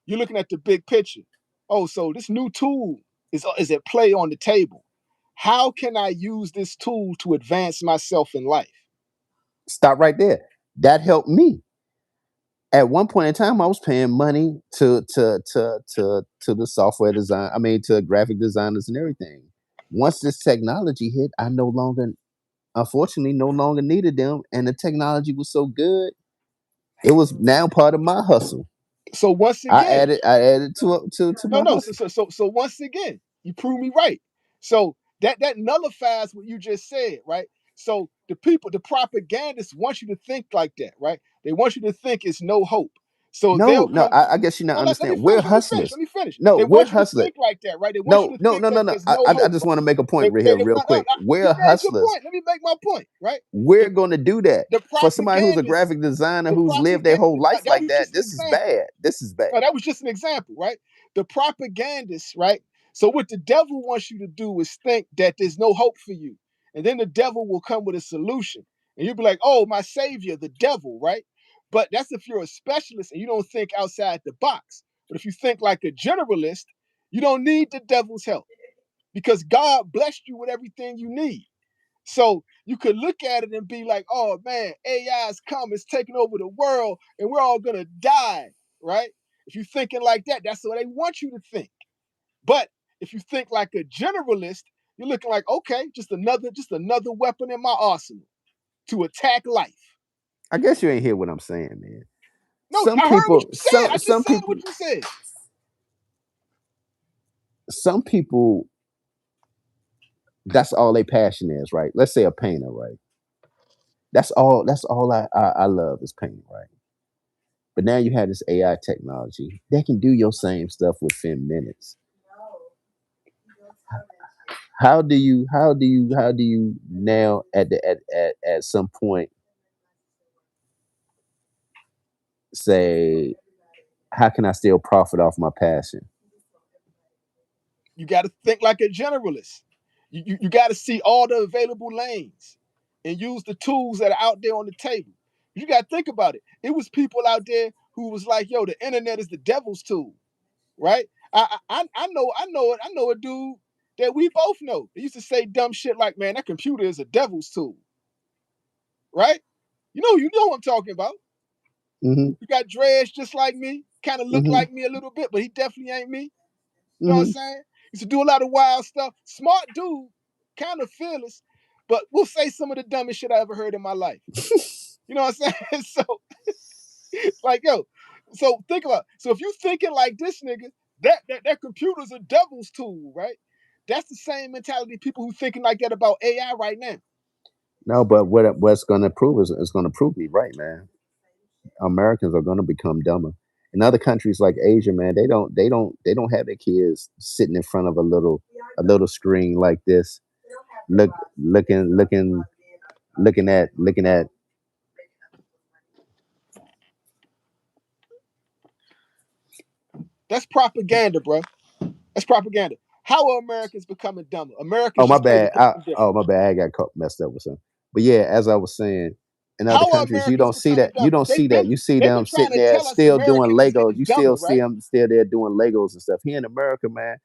you're looking at the big picture. Oh, so this new tool is at play on the table. How can I use this tool to advance myself in life?
Stop right there. That helped me. At one point in time, I was paying money to the software design. I mean, to graphic designers and everything. Once this technology hit, I no longer, unfortunately, no longer needed them, and the technology was so good, it was now part of my hustle.
So once again,
I added to my
no.
hustle.
So once again, you prove me right. So that nullifies what you just said, right? So the people, the propagandists want you to think like that, right? They want you to think it's no hope. So
No,
they'll
no,
come.
I guess you not
No, let me
understand. We're
finish. Let me finish.
hustlers.
Let me finish.
No,
They
we're
want you to
hustlers.
think like that, right? They want you
No,
to
no,
think
no, no,
that
no.
there's no
I
hope.
just want to make a point right
They,
here,
they,
real
no, no,
quick.
no. You
We're
made your
hustlers.
point. Let me make my point, right?
We're
The
going to do that.
the
For somebody who's a
propagandists,
graphic designer
the
who's lived their whole
propagandists.
life
That
like
was
that,
just an
this is
example.
bad. This is bad.
No, that was just an example, right? The propagandists, right? So what the devil wants you to do is think that there's no hope for you. And then the devil will come with a solution. And you'll be like, oh, my savior, the devil, right? But that's if you're a specialist and you don't think outside the box. But if you think like a generalist, you don't need the devil's help because God blessed you with everything you need. So you could look at it and be like, oh man, AI is coming, it's taking over the world, and we're all gonna die, right? If you're thinking like that, that's what they want you to think. But if you think like a generalist, you're looking like, okay, just another weapon in my arsenal to attack life.
I guess you ain't hear what I'm saying, man.
No,
Some
I heard what
people,
you said. I just
some
said
people,
what you said.
some people. That's all their passion is, right? Let's say a painter, right? That's all. That's all I love is painting, right? But now you have this AI technology that can do your same stuff within minutes. How do you now at some point say how can I still profit off my passion?
You got to think like a generalist. You got to see all the available lanes. and use the tools that are out there on the table. You got to think about it. It was people out there who was like, "Yo, the internet is the devil's tool," right? I know a dude that we both know. He used to say dumb shit like, "Man, that computer is a devil's tool," right? You know what I'm talking about.
Mm-hmm.
You got dreads just like me, kind of look
Mm-hmm.
like me a little bit, but he definitely ain't me. You know what I'm
Mm-hmm.
saying? Used to do a lot of wild stuff. Smart dude, kind of fearless, but we'll say some of the dumbest shit I ever heard in my life. You know what I'm saying? So, like, yo, so think about it. So if you thinking like this nigga, that computer's a devil's tool, right? That's the same mentality people who thinking like that about AI right now.
No, but what's going to prove is going to prove me right, man. Americans are going to become dumber. In other countries like Asia, man, they don't have their kids sitting in front of a little screen like this, look looking at.
That's propaganda, bro. That's propaganda. How are Americans becoming dumber?
Oh,
Americans
my
just made
bad.
the country different.
My bad. I got messed up with something. But yeah, as I was saying, in other
How are
countries, you
Americans
don't see
becoming
that. You
dumber?
don't see that. You see
They've been
them
trying
sitting
to
there
tell us
still doing
Americans is
Legos.
getting
You still
dumber,
see
right?
them still there doing Legos and stuff. Here in America, man,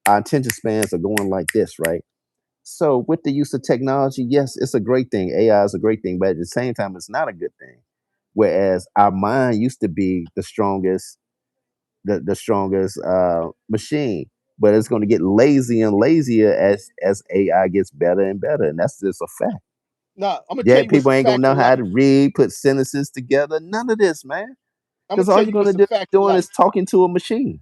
our attention spans are going like this, right? So with the use of technology, yes, it's a great thing. AI is a great thing, but at the same time, it's not a good thing. Whereas our mind used to be the strongest machine, but it's going to get lazy and lazier as AI gets better and better, and that's just a fact.
Nah, I'm gonna tell
Yeah,
you what's
people
a
ain't gonna
fact
know
of
how to
life.
read, put sentences together. None of this, man.
I'm gonna
Because all
tell
you're
you
gonna
what's a
do
fact of
doing
life.
is talking to a machine.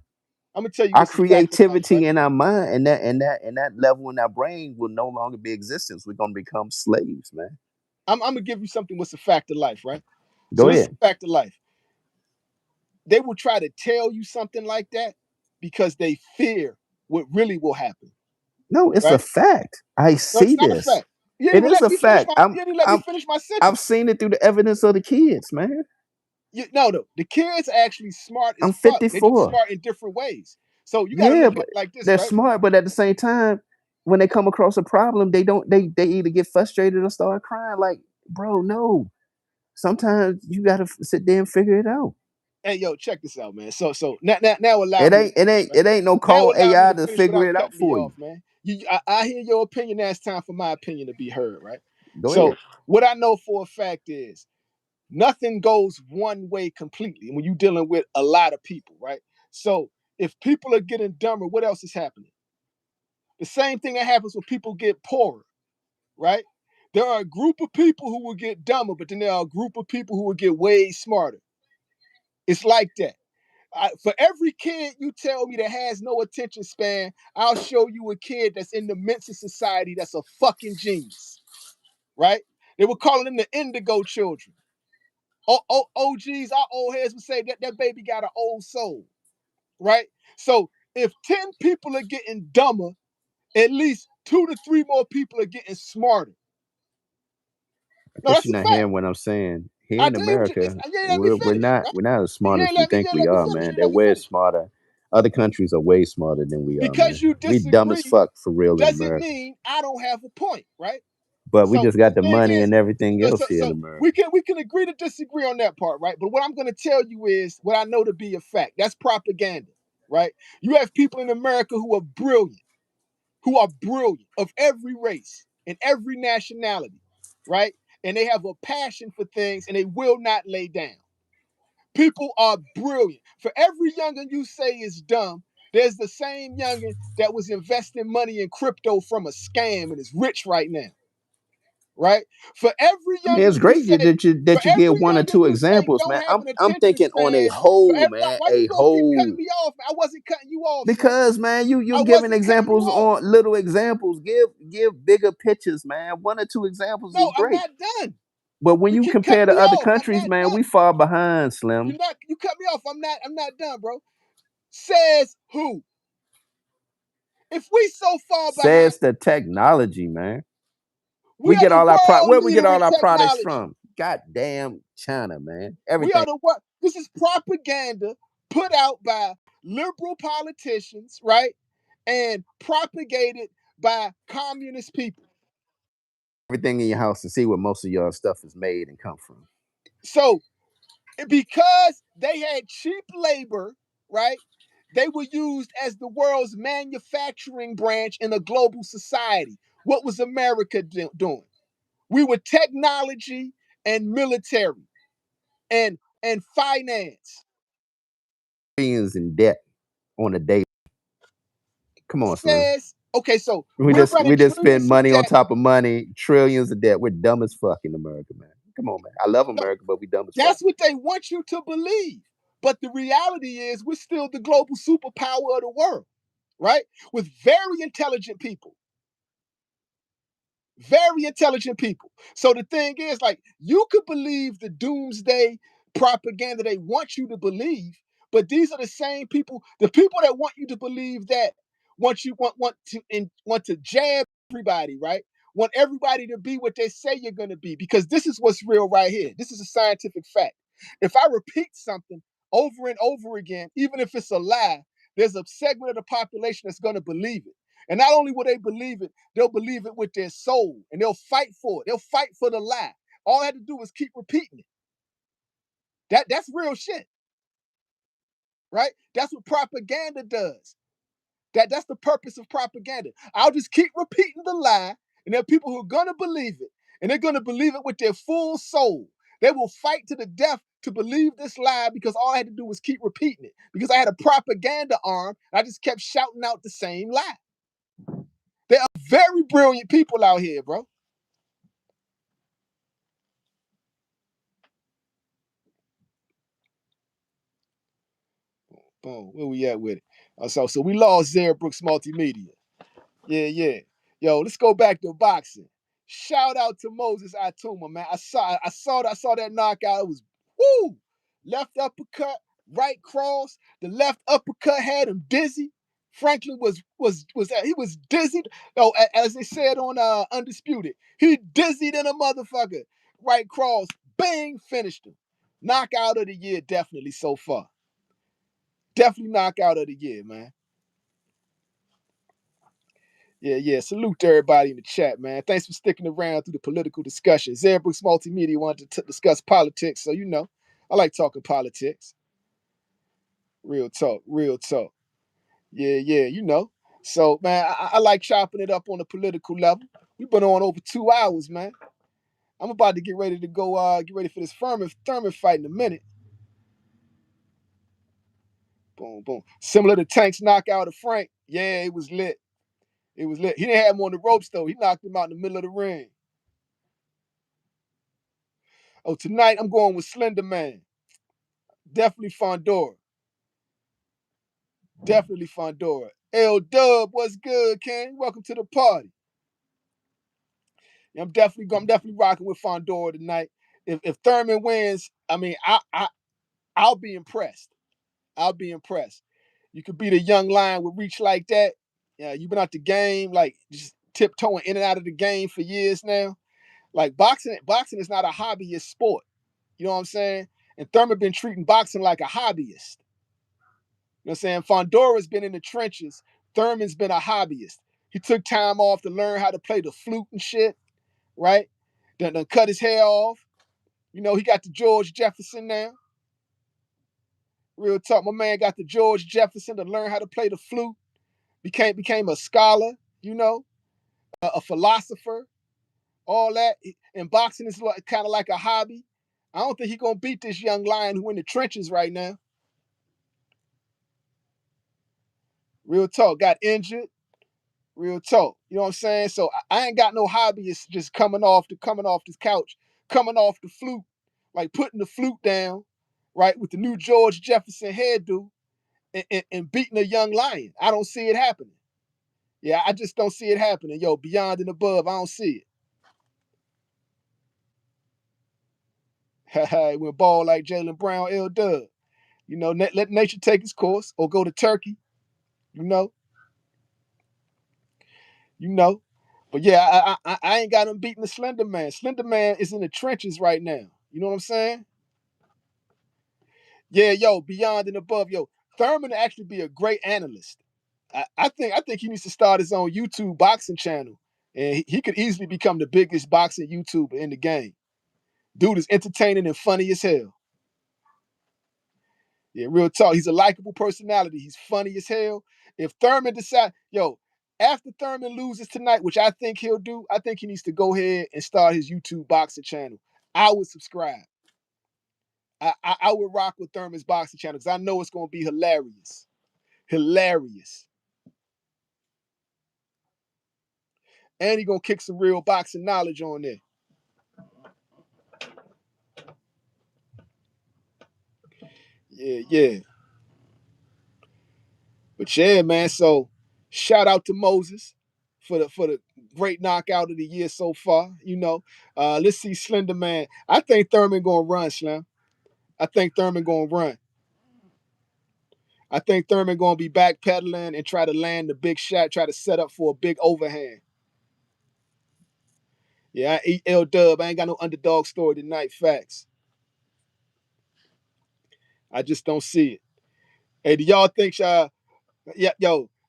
I'm gonna tell you
Our
what's a fact of life, right?
creativity in our mind and that level in our brain will no longer be existence. We're gonna become slaves, man.
I'm gonna give you something what's a fact of life, right? So
Go
this is
ahead.
a fact of life. They will try to tell you something like that because they fear what really will happen,
No, it's a
right?
fact. I
No, it's
see
not a
this.
fact. You didn't
It
even
is
let
a
me finish
fact.
my.
I'm
You didn't let me
I'm
finish my
I've
sentence.
seen it through the evidence of the kids, man.
No. The kids are actually smart as
I'm
fuck. They're just
54.
smart in different ways. So you got to
Yeah,
look at
but
it like this,
they're
right?
smart, but at the same time, when they come across a problem, they either get frustrated or start crying. Like, bro, no. Sometimes you gotta sit there and figure it out.
Hey, yo, check this out, man. So now allow
It
me to
ain't it
finish,
ain't
right?
it ain't no
Now
call
allow me
AI
to
to
finish
figure
without
it out
cutting me
for
off,
you.
man. I hear your opinion. Now it's time for my opinion to be heard, right?
Go
So
ahead.
what I know for a fact is nothing goes one way completely when you're dealing with a lot of people, right? So if people are getting dumber, what else is happening? The same thing that happens when people get poorer, right? There are a group of people who will get dumber, but then there are a group of people who will get way smarter. It's like that. For every kid you tell me that has no attention span, I'll show you a kid that's in the midst of society that's a fucking genius, right? They were calling them the indigo children. OGs, our old heads would say that that baby got an old soul, right? So if 10 people are getting dumber, at least 2 to 3 more people are getting smarter.
I
No,
guess
that's
you're
a
not
fact.
hearing what I'm saying. Here
I
in
did.
America,
You ain't let me
we're
finish,
not
right?
we're not as
You
smart
ain't
as we
let me.
think
You ain't
we
let me
are,
finish. You
man.
ain't
They're
let me
way
finish.
smarter. Other countries are way smarter than we are,
Because
man.
you
We dumb as
disagree
fuck for real in
doesn't
America.
mean I don't have a point, right?
But we
So
just got the
the thing
money
is,
and everything
so, so,
else here in
so
America.
we can agree to disagree on that part, right? But what I'm going to tell you is what I know to be a fact. That's propaganda, right? You have people in America who are brilliant of every race and every nationality, right? And they have a passion for things and they will not lay down. People are brilliant. For every youngin you say is dumb, there's the same youngin that was investing money in crypto from a scam and is rich right now, right? For every
I mean, it's
youngin you
great
say,
that
for
you give
every
one or
youngin
two
you say
examples,
don't
man.
have
I'm
an
I'm
attention
thinking on a
span,
whole, man,
why you
a
gonna keep cutting
whole.
me off? I wasn't cutting you off, Slim.
Because man, you're
I
giving
wasn't cutting you
examples
off.
on little examples. Give bigger pictures, man. One or two examples
No,
is
I'm
great.
not done.
But when
You
you
keep
compare
cutting
to
me
other
off. I'm
countries,
not
man, we
done.
far behind, Slim.
You cut me off. I'm not done, bro. Says who? If we so far behind,
Says the technology, man.
we are the world
Where we get
leader in
all our products
technology.
from? Goddamn China, man.
We are
Everything.
the what? This is propaganda put out by liberal politicians, right? And propagated by communist people.
everything in your house and see where most of your stuff is made and come from.
So because they had cheap labor, right? They were used as the world's manufacturing branch in a global society. What was America doing? We were technology and military and finance.
Billions in debt on a day. Come on, Slim.
Says, okay, so
We
we're
just
running
spend
trillions of
money on
debt.
top of money, trillions of debt. We're dumb as fuck in America, man. Come on, man. I love America, but we dumb as fuck.
That's what they want you to believe. But the reality is we're still the global superpower of the world, right? With very intelligent people. Very intelligent people. So the thing is, like, you could believe the doomsday propaganda they want you to believe, but these are the same people, the people that want you to believe that want to jab everybody, right? Want everybody to be what they say you're gonna be, because this is what's real right here. This is a scientific fact. If I repeat something over and over again, even if it's a lie, there's a segment of the population that's gonna believe it. And not only will they believe it, they'll believe it with their soul and they'll fight for it. They'll fight for the lie. All I had to do was keep repeating it. That's real shit, right? That's what propaganda does. That's the purpose of propaganda. I'll just keep repeating the lie, and there are people who are gonna believe it, and they're gonna believe it with their full soul. They will fight to the death to believe this lie because all I had to do was keep repeating it. Because I had a propaganda arm, and I just kept shouting out the same lie. There are very brilliant people out here, bro. Boom. Where we at with it? So we lost Zara Brooks Multimedia. Yeah. Yo, let's go back to boxing. Shout out to Moses Atuma, man. I saw that knockout. It was woo. Left uppercut, right cross. The left uppercut had him dizzy. Franklin was dizzy. Oh, as they said on Undisputed, he dizzied in a motherfucker. Right cross, bang, finished him. Knockout of the year, definitely so far. Definitely knockout of the year, man. Yeah. Salute to everybody in the chat, man. Thanks for sticking around through the political discussion. Brooks Multimedia wanted to discuss politics, so I like talking politics. Real talk. Yeah. So, man, I like chopping it up on the political level. We've been on over 2 hours, man. I'm about to get ready to go. Get ready for this Thurman fight in a minute. Boom. Similar to Tank's knockout of Frank. Yeah, it was lit. He didn't have him on the ropes, though. He knocked him out in the middle of the ring. Oh, tonight I'm going with Slender Man. Definitely Fundora. L Dub, what's good, King? Welcome to the party. I'm definitely rocking with Fundora tonight. If Thurman wins, I mean, I'll be impressed. You could beat a young lion with reach like that. Yeah, you've been out the game, like just tiptoeing in and out of the game for years now. Like boxing is not a hobbyist sport. You know what I'm saying? And Thurman been treating boxing like a hobbyist. You know what I'm saying? Fundora's been in the trenches. Thurman's been a hobbyist. He took time off to learn how to play the flute and shit, right? Done cut his hair off. He got the George Jefferson now. Real talk, my man got the George Jefferson to learn how to play the flute. Became a scholar, a philosopher, all that. And boxing is kind of like a hobby. I don't think he's going to beat this young lion who in the trenches right now. Real talk, got injured. Real talk. You know what I'm saying? So I ain't got no hobbyists just coming off this couch, coming off the flute, like putting the flute down, right, with the new George Jefferson hairdo and beating a young lion. I don't see it happening. Yeah, I just don't see it happening. Yo, beyond and above, I don't see it. When ball like Jalen Brown, L Dub. Let nature take its course or go to Turkey. You know. But yeah, I ain't got him beating the Slender Man. Slender Man is in the trenches right now. You know what I'm saying? Yeah, yo, beyond and above, yo. Thurman actually be a great analyst. I think he needs to start his own YouTube boxing channel And he could easily become the biggest boxing YouTuber in the game. Dude is entertaining and funny as hell. Yeah, real talk. He's a likable personality. He's funny as hell. If Thurman decides, after Thurman loses tonight, which I think he'll do, I think he needs to go ahead and start his YouTube boxing channel. I would subscribe. I would rock with Thurman's boxing channel because I know it's going to be hilarious. Hilarious. And he's going to kick some real boxing knowledge on there. Yeah. But yeah, man, so shout out to Moses for the great knockout of the year so far. Let's see Slender Man. I think Thurman gonna run, Slim. I think Thurman gonna run. I think Thurman gonna be backpedaling and try to land the big shot, try to set up for a big overhand. Yeah, I eat L-Dub. I ain't got no underdog story tonight. Facts. I just don't see it. Hey, do y'all think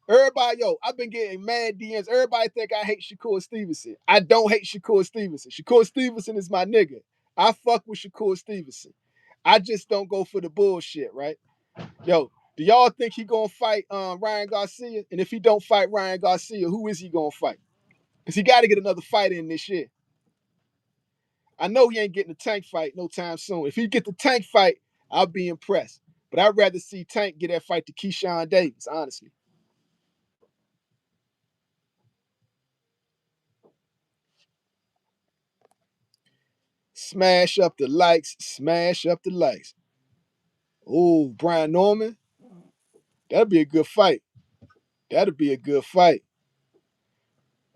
everybody, I've been getting mad DMs. Everybody think I hate Shakur Stevenson. I don't hate Shakur Stevenson. Shakur Stevenson is my nigga. I fuck with Shakur Stevenson. I just don't go for the bullshit, right? Do y'all think he gonna fight Ryan Garcia? And if he don't fight Ryan Garcia, who is he gonna fight? Because he got to get another fight in this year. I know he ain't getting a Tank fight no time soon. If he get the Tank fight, I'll be impressed. But I'd rather see Tank get that fight to Keyshawn Davis, honestly. Smash up the likes. Smash up the likes. Oh, Brian Norman. That'd be a good fight. That'd be a good fight.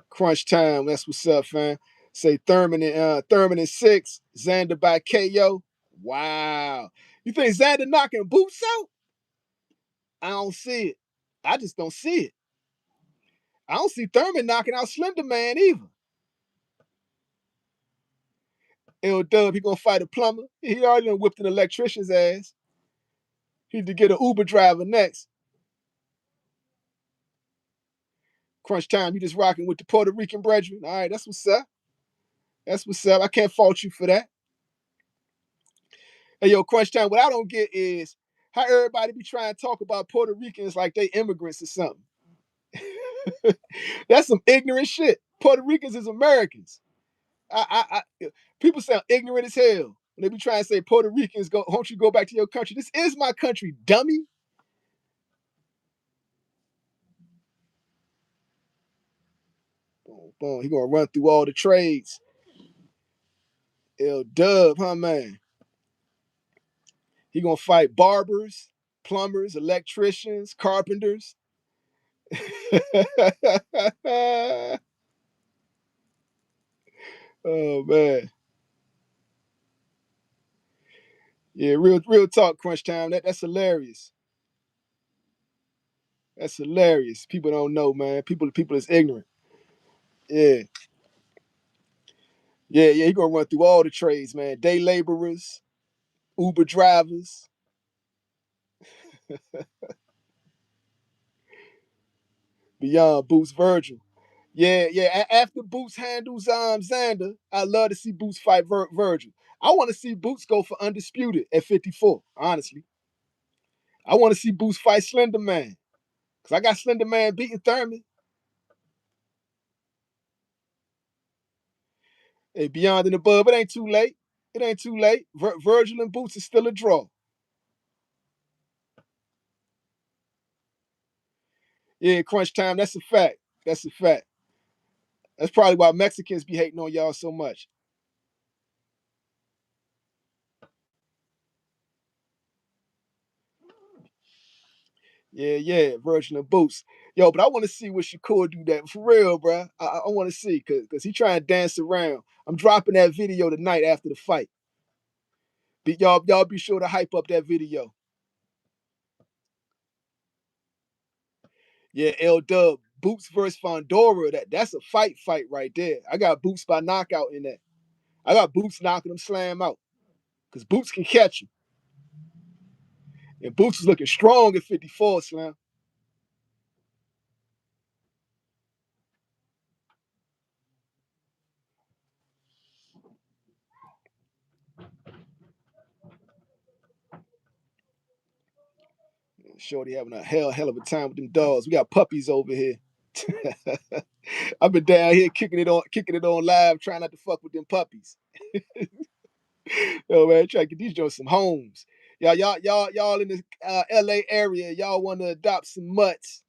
Crunch time. That's what's up, fam. Say Thurman and 6. Xander by KO. Wow. You think Xander knocking Boots out? I don't see it. I just don't see it. I don't see Thurman knocking out Slender Man either. L-Dub, he gonna fight a plumber. He already done whipped an electrician's ass. He need to get an Uber driver next. Crunch time, you just rocking with the Puerto Rican brethren. All right, that's what's up. That's what's up. I can't fault you for that. Hey, Crunch time, what I don't get is how everybody be trying to talk about Puerto Ricans like they immigrants or something. That's some ignorant shit. Puerto Ricans is Americans. People sound ignorant as hell when they be trying to say Puerto Ricans won't you go back to your country? This is my country, dummy. Boom, boom. He gonna run through all the trades. L-Dub, huh, man? He gonna fight barbers, plumbers, electricians, carpenters. Oh man. Yeah, real talk, crunch time. That's hilarious. That's hilarious. People don't know, man. People is ignorant. Yeah. Yeah, he gonna run through all the trades, man. Day laborers, Uber drivers. Beyond Boots Vergil. Yeah. After Boots handles Xander, I love to see Boots fight Vergil. I want to see Boots go for undisputed at 54, honestly. I want to see Boots fight Slender Man. Because I got Slender Man beating Thurman. Hey, beyond and above, it ain't too late. It ain't too late. Vergil and Boots is still a draw. Yeah, crunch time, that's a fact. That's a fact. That's probably why Mexicans be hating on y'all so much. Yeah, Vergil and Boots. But I want to see what Shakur do that. For real, bro. I want to see, because he trying to dance around. I'm dropping that video tonight after the fight. Y'all be sure to hype up that video. Yeah, L-Dub. Boots versus Fundora. That's a fight right there. I got Boots by knockout in that. I got Boots knocking him slam out. Because Boots can catch him. And Boots is looking strong at 54, Slam. Shorty having a hell of a time with them dogs. We got puppies over here. I've been down here kicking it on live, trying not to fuck with them puppies. Yo, man, trying to get these joints some homes. Y'all in the LA area, y'all want to adopt some mutts.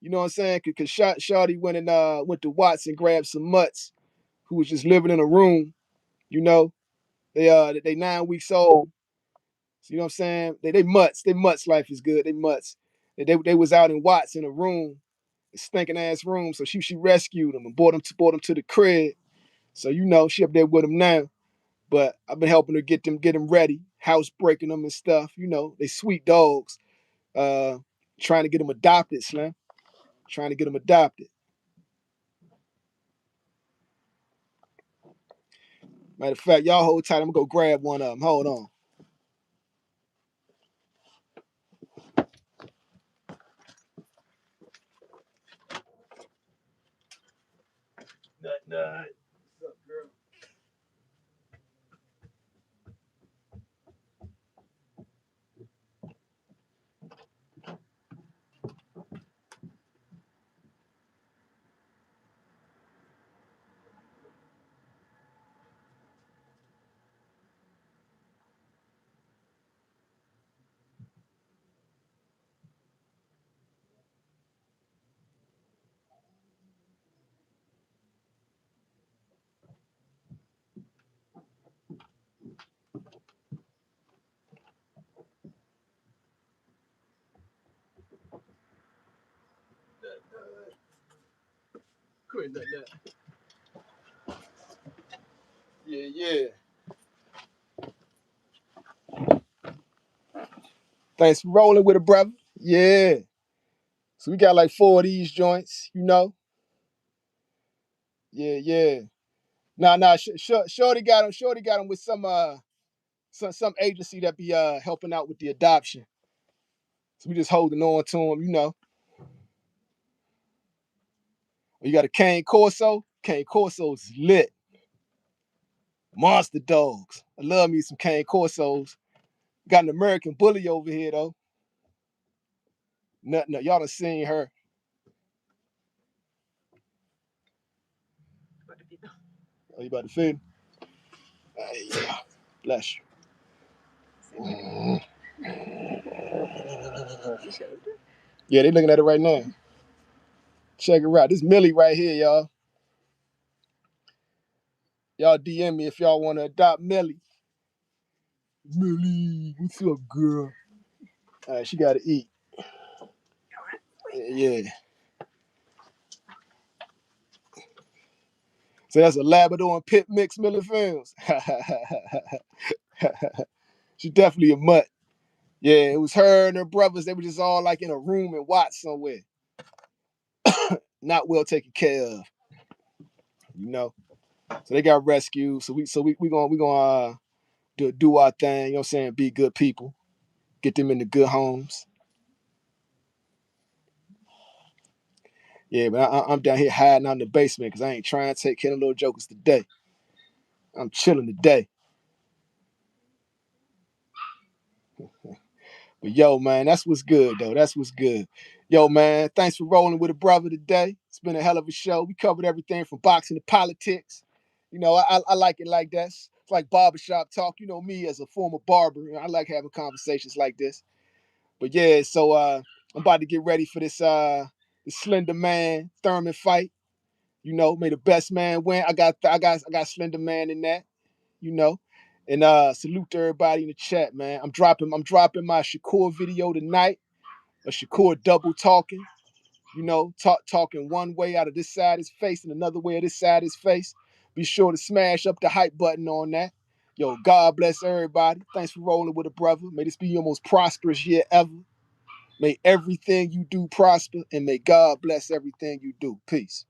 You know what I'm saying? Cause Shawty went to Watts and grabbed some mutts who was just living in a room. You know, they 9 weeks old. So, you know what I'm saying? They mutts. They mutts. Life is good. They mutts. They was out in Watts in a room, a stinking ass room. So she rescued them and brought them to the crib. So you know she up there with them now. But I've been helping her get them ready, house breaking them and stuff. You know, they sweet dogs. Trying to get them adopted, Slim. Trying to get them adopted. Matter of fact, y'all hold tight. I'm gonna go grab one of them. Hold on. Nut. What's up, girl? Quit nut. Yeah. Thanks for rolling with it, brother. Yeah. So we got like 4 of these joints, you know. Yeah. Nah. Shorty got him with some agency that be helping out with the adoption. So we just holding on to him, you know. You got a Cane Corso. Cane Corso's lit. Monster dogs. I love me some Cane Corsos. Got an American Bully over here though. No, y'all done seen her. Oh, you about to feed? Yeah. Bless you. Yeah, they looking at it right now. Check it out. This Millie right here, y'all. Y'all DM me if y'all want to adopt Millie. Millie, what's up, girl? All right, she got to eat. Yeah. So that's a Labrador and Pit mix, Millie Films. She definitely a mutt. Yeah, it was her and her brothers. They were just all like in a room in Watts somewhere. Not well taken care of. You know. So they got rescued. So we gonna do our thing, you know what I'm saying? Be good people. Get them into good homes. Yeah, but I'm down here hiding out in the basement because I ain't trying to take care of little jokers today. I'm chilling today. But yo, man, that's what's good, though. That's what's good. Yo, man, thanks for rolling with a brother today. It's been a hell of a show. We covered everything from boxing to politics. You know, I like it like that. It's like barbershop talk. You know me as a former barber. I like having conversations like this. But yeah, so I'm about to get ready for this the Slender Man Thurman fight. You know, may the best man win. I got Slender Man in that. You know, and salute to everybody in the chat, man. I'm dropping my Shakur video tonight. A Shakur double talking. You know, talking one way out of this side of his face and another way of this side of his face. Be sure to smash up the hype button on that. Yo, God bless everybody. Thanks for rolling with a brother. May this be your most prosperous year ever. May everything you do prosper, and may God bless everything you do. Peace.